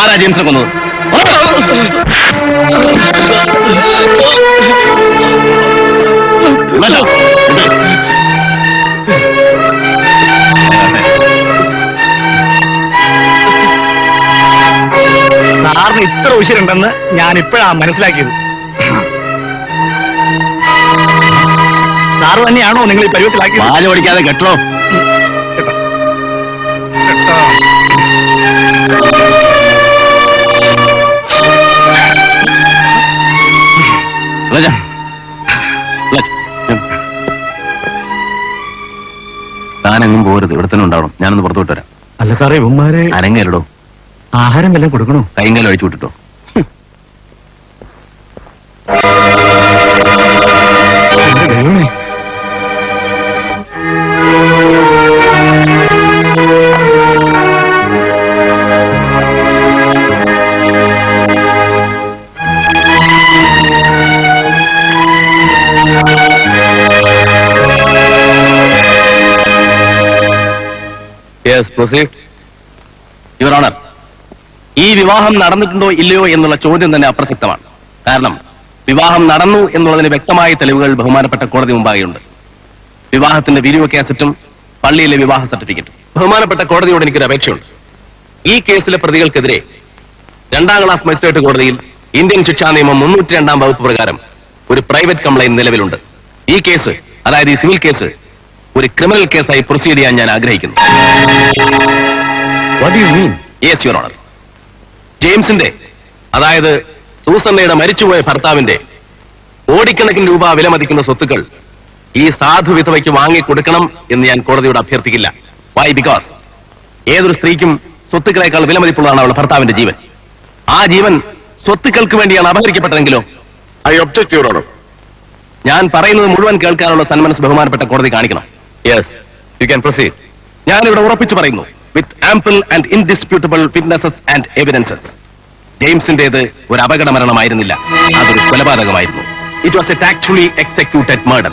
ആരാ ജെയിംസിനെ കൊന്നത്? സാറിന് ഇത്ര ഉശിരുണ്ടെന്ന് ഞാൻ ഇപ്പോഴാ മനസ്സിലാക്കിയത്. സാറ് തന്നെയാണോ നിങ്ങൾ ഈ പരുവത്തിലാക്കിയത്? പാല് പഠിക്കാതെ കെട്ടോ. താനെങ്ങും പോരുത്, ഇവിടെ തന്നെ ഉണ്ടാവണം. ഞാനൊന്ന് പുറത്തു വിട്ടുവരാം. അല്ല സാറേ, ഇവന്മാരെ അനങ്ങല്ലോ. ആഹാരം വല്ലതും കൊടുക്കണോ? കൈകാലം അഴിച്ചു വിട്ടിട്ടോ. ദൈവമേ, യെസ്, പ്രൊസീഡ്. യുവർ ഓണർ, ഈ വിവാഹം നടന്നിട്ടുണ്ടോ ഇല്ലയോ എന്നുള്ള ചോദ്യം തന്നെ അപ്രസക്തമാണ്. കാരണം വിവാഹം നടന്നു എന്നുള്ളതിന് വ്യക്തമായ തെളിവുകൾ ബഹുമാനപ്പെട്ട കോടതി മുമ്പാകെയുണ്ട്. വിവാഹത്തിന്റെ വീഡിയോ കാസറ്റും പള്ളിയിലെ വിവാഹ സർട്ടിഫിക്കറ്റും. ബഹുമാനപ്പെട്ട കോടതിയോട് എനിക്കൊരു അപേക്ഷയുണ്ട്. ഈ കേസിലെ പ്രതികൾക്കെതിരെ 2ാം ക്ലാസ് മജിസ്ട്രേറ്റ് കോടതിയിൽ ഇന്ത്യൻ ശിക്ഷാ നിയമം 302 വകുപ്പ് പ്രകാരം ഒരു പ്രൈവറ്റ് കംപ്ലൈന്റ് നിലവിലുണ്ട്. ഈ കേസ്, അതായത് ഈ സിവിൽ കേസ്, ഒരു ക്രിമിനൽ കേസായി പ്രൊസീഡ് ചെയ്യാൻ ഞാൻ ആഗ്രഹിക്കുന്നു. What do you mean? Yes your honour. ജെയിംസിന്റെ, അതായത് സൂസന്നയുടെ മരിച്ചുപോയ ഭർത്താവിന്റെ കോടിക്കണക്കിന് രൂപ വിലമതിക്കുന്ന സ്വത്തുക്കൾ ഈ സാധു വിധവയ്ക്ക് വാങ്ങിക്കൊടുക്കണം എന്ന് ഞാൻ കോടതിയോട് അഭ്യർത്ഥിക്കില്ല. വൈ? ബിക്കോസ് ഏതൊരു സ്ത്രീക്കും സ്വത്തുക്കളേക്കാൾ വിലമതിപ്പുള്ളതാണ് അവളുടെ ഭർത്താവിന്റെ ജീവൻ. ആ ജീവൻ സ്വത്തുക്കൾക്ക് വേണ്ടിയാണ് അപഹരിക്കപ്പെട്ടതെങ്കിലോ? I object your honour. ഞാൻ പറയുന്നത് മുഴുവൻ കേൾക്കാനുള്ള സന്മനസ് ബഹുമാനപ്പെട്ട കോടതി കാണിക്കണം. Yes, you can proceed. ഞാനിവിടെ ഉറപ്പിച്ചു പറയുന്നു, with ample and indisputable witnesses and evidences, ജെയിംസിന്റേത് ഒരു അപകട മരണമായിരുന്നില്ല, അതൊരു കൊലപാതകമായിരുന്നു. It was a actually executed murder.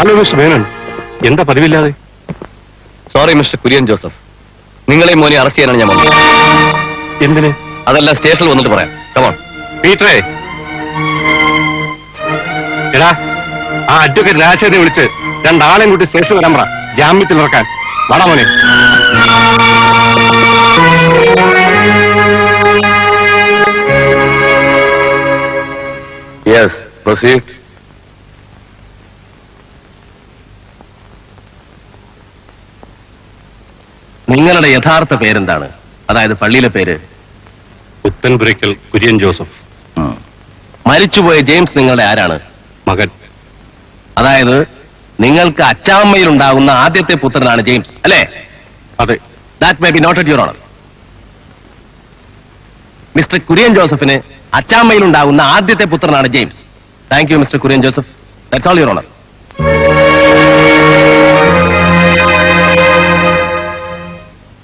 Hello mister Menon, എന്താ പതിവില്ലാതെ? സോറി മിസ്റ്റർ കുര്യൻ ജോസഫ്, നിങ്ങളെ മോനെ അറസ്റ്റ് ചെയ്യാനാണ് ഞാൻ വന്നത്. എന്തിന്? അതെല്ലാം സ്റ്റേഷനിൽ വന്നിട്ട് പറയാം. കമോൺ. പീറ്ററേ, എടാ, ആ അഡ്വക്കേറ്റ് രാജശേഖരനെ വിളിച്ച് 2 ആളെയും കൂട്ടി സ്റ്റേഷനിൽ വരാൻ പറ, ജാമ്യത്തിൽ ഇറക്കാൻ. വാടാ മോനെ. Yes, proceed. നിങ്ങളുടെ യഥാർത്ഥ പേരെന്താണ്? അതായത് പള്ളിയിലെ പേര്? പുത്തൻപുരയ്ക്കൽ കുര്യൻ ജോസഫ്. മരിച്ചുപോയ ജെയിംസ് നിങ്ങളുടെ ആരാണ്? മകൻ. അതായത് നിങ്ങൾക്ക് അച്ചാമ്മയിൽ ഉണ്ടാകുന്ന ആദ്യത്തെ പുത്രനാണ് ജെയിംസ്, അല്ലേ? അതെ. That may be noted your honour. Mister Kurian ജോസഫിന് അച്ചാമ്മയിലുണ്ടാകുന്ന ആദ്യത്തെ പുത്രനാണ് James. Thank you mister Kurian Joseph. That's all your honour.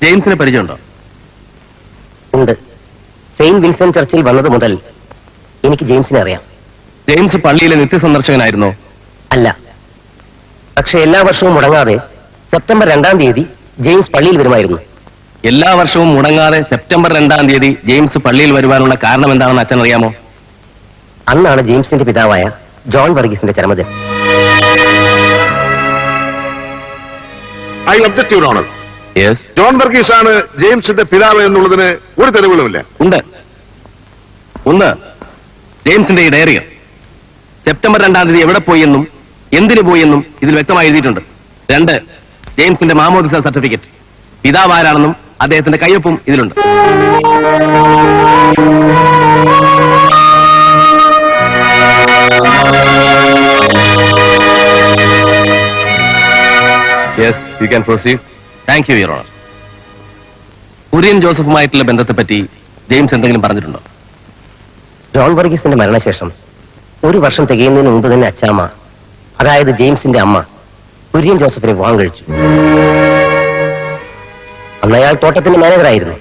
ജെയിംസിനെ പരിചയമുണ്ടോ? ഉണ്ട്. സെയിന്റ് വിൻസെന്റ് ചർച്ചിൽ വന്നത് മുതൽ എനിക്ക് ജെയിംസിനെ അറിയാം. ജെയിംസ് പള്ളിയിലെ നിത്യസന്ദർശകനായിരുന്നോ? അല്ല, പക്ഷെ എല്ലാ വർഷവും മുടങ്ങാതെ സെപ്റ്റംബർ 2-ാം തീയതി ജെയിംസ് പള്ളിയിൽ വരുമായിരുന്നു. എല്ലാ വർഷവും മുടങ്ങാതെ സെപ്റ്റംബർ 2-ാം തീയതി ജെയിംസ് പള്ളിയിൽ വരുവാനുള്ള കാരണം എന്താണെന്ന് അച്ഛൻ അറിയാമോ? അന്നാണ് ജെയിംസിന്റെ പിതാവായ ജോൺ വർഗീസിന്റെ ചരമദിനം. I object your honour. John Varghese ആണ് ജെയിംസിന്റെ പിതാവ് എന്നുള്ളതിന് ഒരു തെളിവുകളുമില്ല. ഉണ്ട്. ഒന്ന്, ജെയിംസിന്റെ ഈ ഡയറികൾ സെപ്റ്റംബർ 2-ാം തീയതി എവിടെ പോയി എന്നും എന്തിനു പോയി എന്നും ഇതിൽ വ്യക്തമായി എഴുതിയിട്ടുണ്ട്. 2, ജെയിംസിന്റെ മാമോദിസ സർട്ടിഫിക്കറ്റ്. പിതാവ് ആരാണെന്നും അദ്ദേഹത്തിന്റെ കയ്യൊപ്പും ഇതിലുണ്ട്. Yes, you can proceed. Thank you, Your Honor. Kurian ജോസഫുമായിട്ടുള്ള ബന്ധത്തെപ്പറ്റി ജെയിംസ് എന്തെങ്കിലും പറഞ്ഞിട്ടുണ്ടോ? ജോൺ വർഗീസിന്റെ മരണശേഷം 1 വർഷം തികയുന്നതിന് മുമ്പ് തന്നെ അച്ചാമ്മ, അതായത് ജെയിംസിന്റെ അമ്മ, കുര്യൻ ജോസഫിനെ വിവാഹം കഴിച്ചു. അന്ന് അയാൾ തോട്ടത്തിന്റെ മാനേജറായിരുന്നു.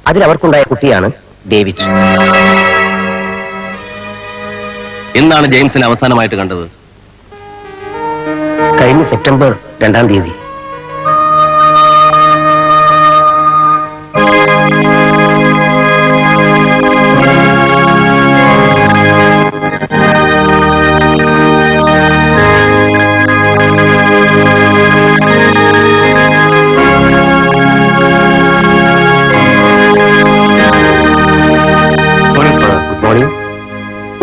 അതിൽ അവർക്കുണ്ടായ കുട്ടിയാണ് ഡേവിഡ്. എന്നാണ് ജെയിംസിനെ അവസാനമായിട്ട് കണ്ടത്? കഴിഞ്ഞ സെപ്റ്റംബർ 2-ാം തീയതി.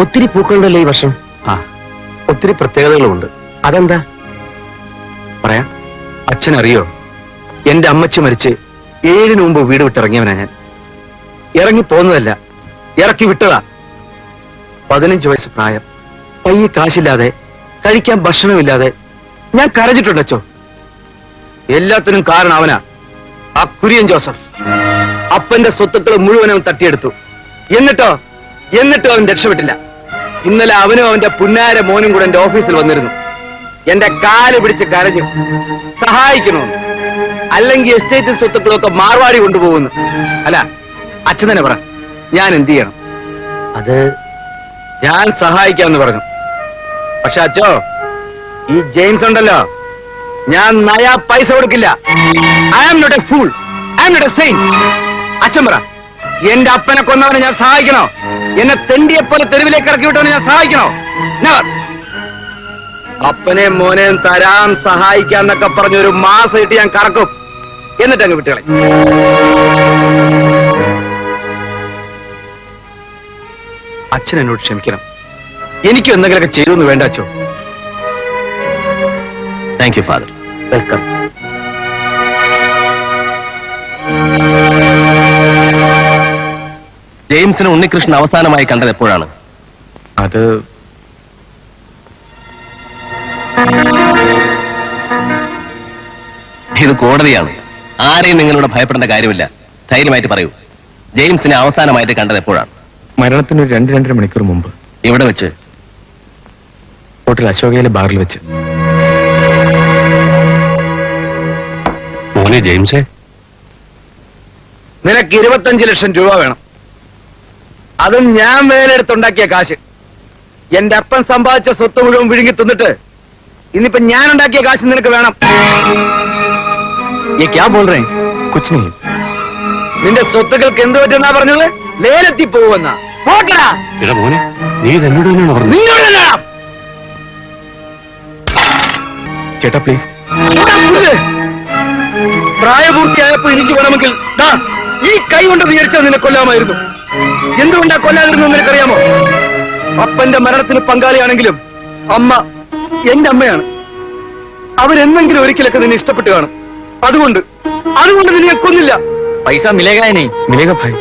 ഒത്തിരി പൂക്കളുണ്ടല്ലോ ഈ വർഷം. ഒത്തിരി പ്രത്യേകതകളുമുണ്ട്. അതെന്താ? പറയാം. അച്ഛനറിയോ, എന്റെ അമ്മച്ചി മരിച്ച് 7 മുമ്പ് വീട് വിട്ടിറങ്ങിയവനാ ഞാൻ. ഇറങ്ങി പോന്നതല്ല, ഇറക്കി വിട്ടതാ. 15 വയസ്സ് പ്രായം, പയ്യെ കാശില്ലാതെ, കഴിക്കാൻ ഭക്ഷണമില്ലാതെ ഞാൻ കരഞ്ഞിട്ടുണ്ടോ? എല്ലാത്തിനും കാരണം അവനാ, ആ കുര്യൻ ജോസഫ്. അപ്പന്റെ സ്വത്തുക്കൾ മുഴുവനും തട്ടിയെടുത്തു. എന്നിട്ടോ അവൻ രക്ഷപ്പെട്ടില്ല. ഇന്നലെ അവനും അവന്റെ പുന്നാര മോനും കൂടെ എന്റെ ഓഫീസിൽ വന്നിരുന്നു. എന്റെ കാല് പിടിച്ച് കരഞ്ഞു, സഹായിക്കണമെന്ന്. അല്ലെങ്കിൽ എസ്റ്റേറ്റ് സ്വത്തുക്കളൊക്കെ മാർവാടി കൊണ്ടുപോകുന്നു. അല്ല, അച്ഛൻ തന്നെ പറ, ഞാൻ എന്ത് ചെയ്യണം? അത് ഞാൻ സഹായിക്കാമെന്ന് പറഞ്ഞു. പക്ഷെ അച്ഛോ, ഈ ജെയിംസ് ഉണ്ടല്ലോ, ഞാൻ നയാ പൈസ കൊടുക്കില്ല. I am not a fool, I am not a saint. അച്ഛൻ പറ, എന്റെ അപ്പനെ കൊന്നവനെ ഞാൻ സഹായിക്കണോ? എന്നെ തെണ്ടിയെ പോലെ തെരുവിലേക്ക് ഇറക്കി വിട്ടവനെ ഞാൻ സഹായിക്കണോ? നെവർ. അപ്പനെ മോനെയും തരാം, സഹായിക്കാന്നൊക്കെ പറഞ്ഞൊരു മാസം ഇട്ട് ഞാൻ കറക്കും, എന്നിട്ട് അങ്ങ് വിട്ടുകളെ. അച്ഛൻ എന്നോട് ക്ഷമിക്കണം. എനിക്ക് എന്തെങ്കിലുമൊക്കെ ചെയ്തൊന്നും വേണ്ട അച്ഛോ. Thank you father. വെൽക്കം. ജെയിംസിന് ഉണ്ണികൃഷ്ണൻ അവസാനമായി കണ്ടത് എപ്പോഴാണ്? അത് ഇത് കോടതിയാണ്. ആരെയും നിങ്ങളോട് ഭയപ്പെടേണ്ട കാര്യമില്ല. ധൈര്യമായിട്ട് പറയൂ, ജെയിംസിനെ അവസാനമായിട്ട് കണ്ടത് എപ്പോഴാണ്? മരണത്തിന് 2-2.5 മണിക്കൂർ മുമ്പ്. എവിടെ വെച്ച്? ഹോട്ടൽ അശോകയിലെ ബാറിൽ വെച്ച്. മോനെ ജെയിംസേ, നിനക്ക് 25 ലക്ഷം രൂപ വേണം. അതും ഞാൻ വേലെടുത്തുണ്ടാക്കിയ കാശ്. എന്റെ അപ്പൻ സമ്പാദിച്ച സ്വത്ത് മുഴുവൻ വിഴുങ്ങി തിന്നിട്ട് ഇന്നിപ്പോ ഞാൻ ഉണ്ടാക്കിയ കാശ് നിനക്ക് വേണം. കുച്ച് नहीं. നിന്റെ സ്വത്തുക്കൾക്ക് എന്ത് പറ്റുന്നാ പറഞ്ഞത്? ലേലത്തിൽ പോവുമെന്നാ. പോട്ടടാ. എടാ മോനെ, നീ എന്നോട് തന്നെയാണ് പറഞ്ഞത്. നിന്നോട് തന്നെയാ. ചേട്ടാ പ്ലീസ്. പ്രായപൂർത്തിയായപ്പോ എനിക്ക് വേണമെങ്കിൽ ദാ ഈ കൈ കൊണ്ട് വിചാരിച്ചാൽ നിന്നെ കൊല്ലാമായിരുന്നു. എന്തുകൊണ്ടാ കൊല്ലാതിരുന്നു നിനക്കറിയാമോ? അപ്പന്റെ മരണത്തിന് പങ്കാളിയാണെങ്കിലും അമ്മ എന്റെ അമ്മയാണ്. അവരെന്തെങ്കിലും ഒരിക്കലൊക്കെ നിന്നെ ഇഷ്ടപ്പെട്ടു കാണും. അതുകൊണ്ട് നിന്നെ കൊന്നില്ല. പൈസ മിലേഗാ नहीं. मिलेगा भाई.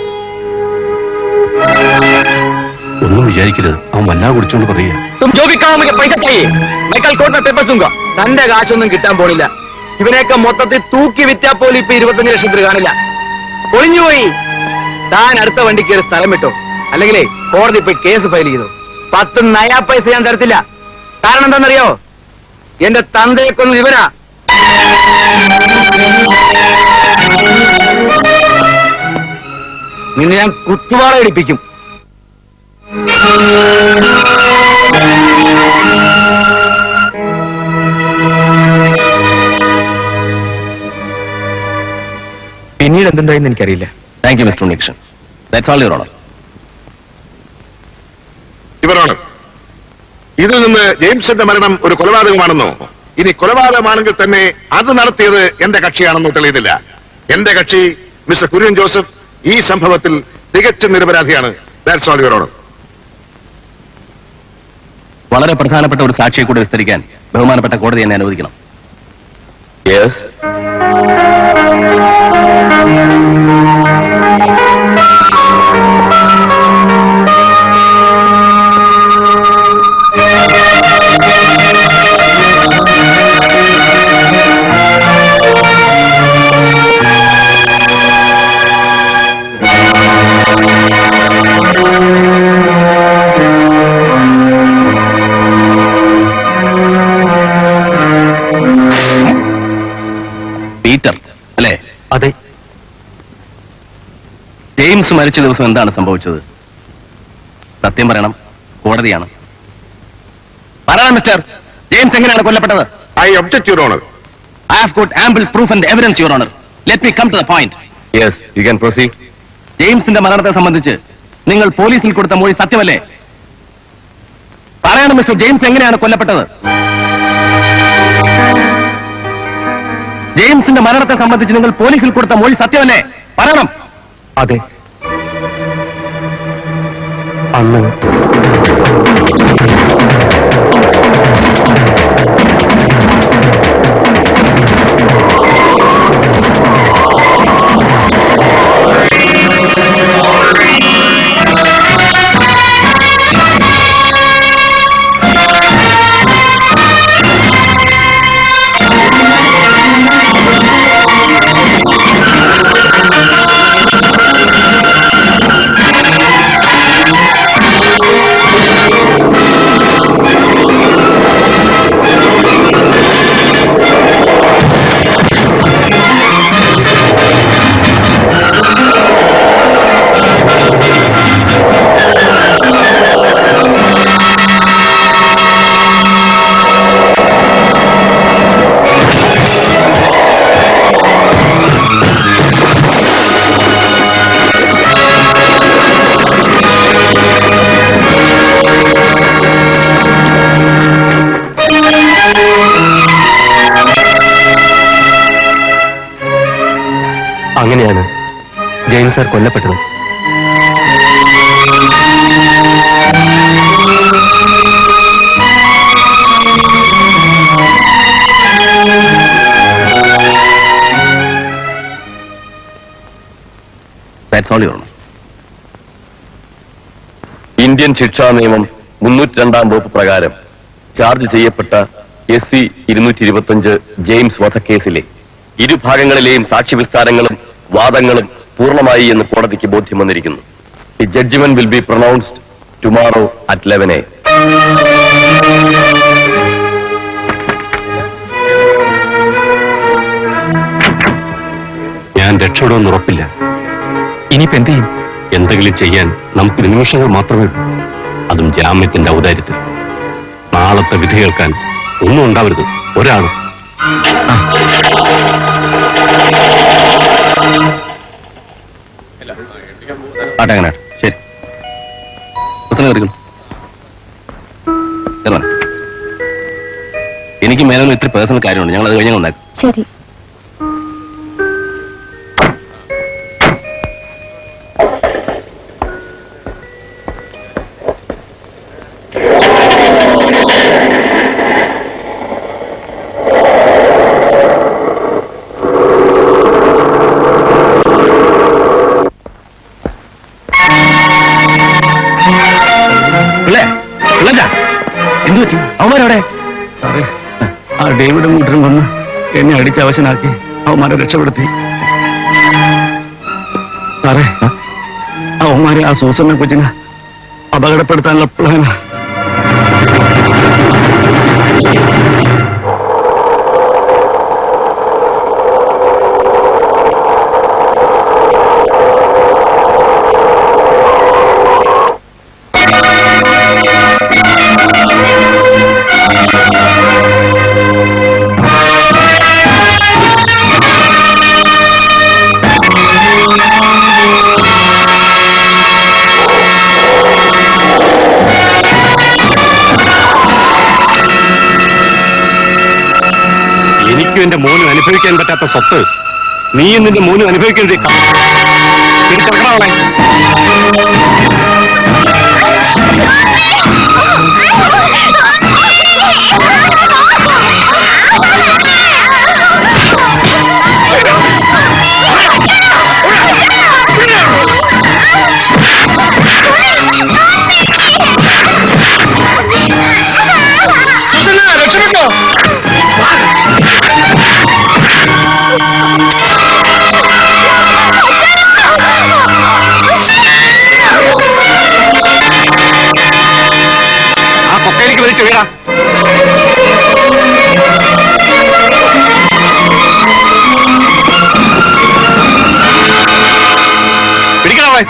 ഒന്നും വിചാരിക്കരുത്, അവൻ വല്ലാ കുടിച്ചോണ്ട് പറയുക. तुम जो भी कहो मुझे पैसा चाहिए. मैं कल कोर्ट में पेपर्स दूंगा. തന്റെ കാശൊന്നും കിട്ടാൻ പോണില്ല. ഇവനെയൊക്കെ മൊത്തത്തിൽ തൂക്കി വിറ്റാ പോലും ഇപ്പൊ 25 ലക്ഷത്തിൽ കാണില്ല. ഒളിഞ്ഞുപോയി. താൻ അടുത്ത വണ്ടിക്ക് ഒരു സ്ഥലം വിട്ടോ, അല്ലെങ്കിലേ കോടതി പോയി കേസ് ഫയൽ ചെയ്തു. 10 നയാ പൈസ ഞാൻ തരത്തില്ല. കാരണം എന്താണെന്നറിയോ? എന്റെ തന്തയെ കൊന്നു ഇവനാ. നിന്നെ ഞാൻ കുത്തുവാള ഇടിപ്പിക്കും. പിന്നീട് എന്തുണ്ടായെന്ന് എനിക്കറിയില്ല. Thank you mister Unnikrishnan. That's all your owner. ഇവരാണ് ഇതിൽ നിന്ന് ജെയിംസിന്റെ മരണം ഒരു കൊലപാതകമാണെന്നോ, ഇനി കൊലപാതകമാണെങ്കിൽ തന്നെ അത് നടത്തിയത് എന്റെ കക്ഷിയാണെന്നോ തെളിയുന്നില്ല. എന്റെ കക്ഷി മിസ്റ്റർ കുര്യൻ ജോസഫ് ഈ സംഭവത്തിൽ തികച്ചും നിരപരാധിയാണ്. That's all your honour. വളരെ പ്രധാനപ്പെട്ട ഒരു സാക്ഷിയെ കൂടി വിസ്തരിക്കാൻ ബഹുമാനപ്പെട്ട കോടതി എന്നെ അനുവദിക്കണം. യെസ്. പീറ്റർ അല്ലേ? അതെ. ജെയിംസ് മരിച്ച ദിവസം എന്താണ് സംഭവിച്ചത്? സത്യം പറയണം, കോടതിയാണ്. പറയണം മിസ്റ്റർ, ജെയിംസ് എങ്ങനെയാണ് കൊല്ലപ്പെട്ടത്? I object your owner. I have got ample proof and evidence, Your Honor. Let me come to the point. Yes, you can proceed. ജെയിംസിന്റെ മരണത്തെ സംബന്ധിച്ച് നിങ്ങൾ പോലീസിൽ കൊടുത്ത മൊഴി സത്യമല്ലേ? പറയണം മിസ്റ്റർ, ജെയിംസ് എങ്ങനെയാണ് കൊല്ലപ്പെട്ടത്? ജെയിംസിന്റെ മരണത്തെ സംബന്ധിച്ച് നിങ്ങൾ പോലീസിൽ കൊടുത്ത മൊഴി സത്യമല്ലേ? പറയണം. അതെ. അന്ന് അങ്ങനെയാണ് ജെയിംസ് സാർ കൊല്ലപ്പെട്ടത്. That's all, Your Honor. Indian ശിക്ഷാ നിയമം 302 വകുപ്പ് പ്രകാരം ചാർജ് ചെയ്യപ്പെട്ട SC 225 ജെയിംസ് വധക്കേസിലെ ഇരുഭാഗങ്ങളിലെയും സാക്ഷി വിസ്താരങ്ങളും വാദങ്ങളും പൂർണ്ണമായി എന്ന് കോടതിക്ക് ബോധ്യം വന്നിരിക്കുന്നു. The judgment will be pronounced tomorrow at 11 AM. ഞാൻ രക്ഷപ്പെടുമെന്ന് ഉറപ്പില്ല. ഇനിയിപ്പോ എന്ത് ചെയ്യും? എന്തെങ്കിലും ചെയ്യാൻ നമുക്ക് നിമിഷങ്ങൾ മാത്രമേ ഉള്ളൂ, അതും ജാമ്യത്തിന്റെ ഔദാര്യത്തിൽ. നാളത്തെ വിധി കേൾക്കാൻ ഒന്നും ഉണ്ടാവരുത്, ഒരാളും. ആട്ടെ, ശരി. എനിക്ക് മേനോന് ഇത്തിരി പേഴ്സണൽ കാര്യമുണ്ട്, ഞങ്ങൾ അത് കഴിഞ്ഞ് വന്നേക്കാം. ശരി. എന്തു പറ്റി? അവന്മാരവിടെ? സാറേ, ആ ഡേവിഡും കൂട്ടരും വന്ന് എന്നെ അടിച്ച് അവശനാക്കി അവന്മാരെ രക്ഷപ്പെടുത്തി. സാറേ, ആ സൂസനെ കൊച്ചിനെ അപകടപ്പെടുത്താനുള്ള പ്ലാനാ. എനിക്കും എന്റെ മോനും അനുഭവിക്കാൻ പറ്റാത്ത സ്വത്ത് നീയും നിന്റെ മോനും അനുഭവിക്കേണ്ടി തിരിച്ചറക്കണവളെ. രക്ഷപ്പെട്ടോ? ആ കൊക്കയിലേക്ക് വലിച്ചു വീടാ. പിടിക്കണവളെ.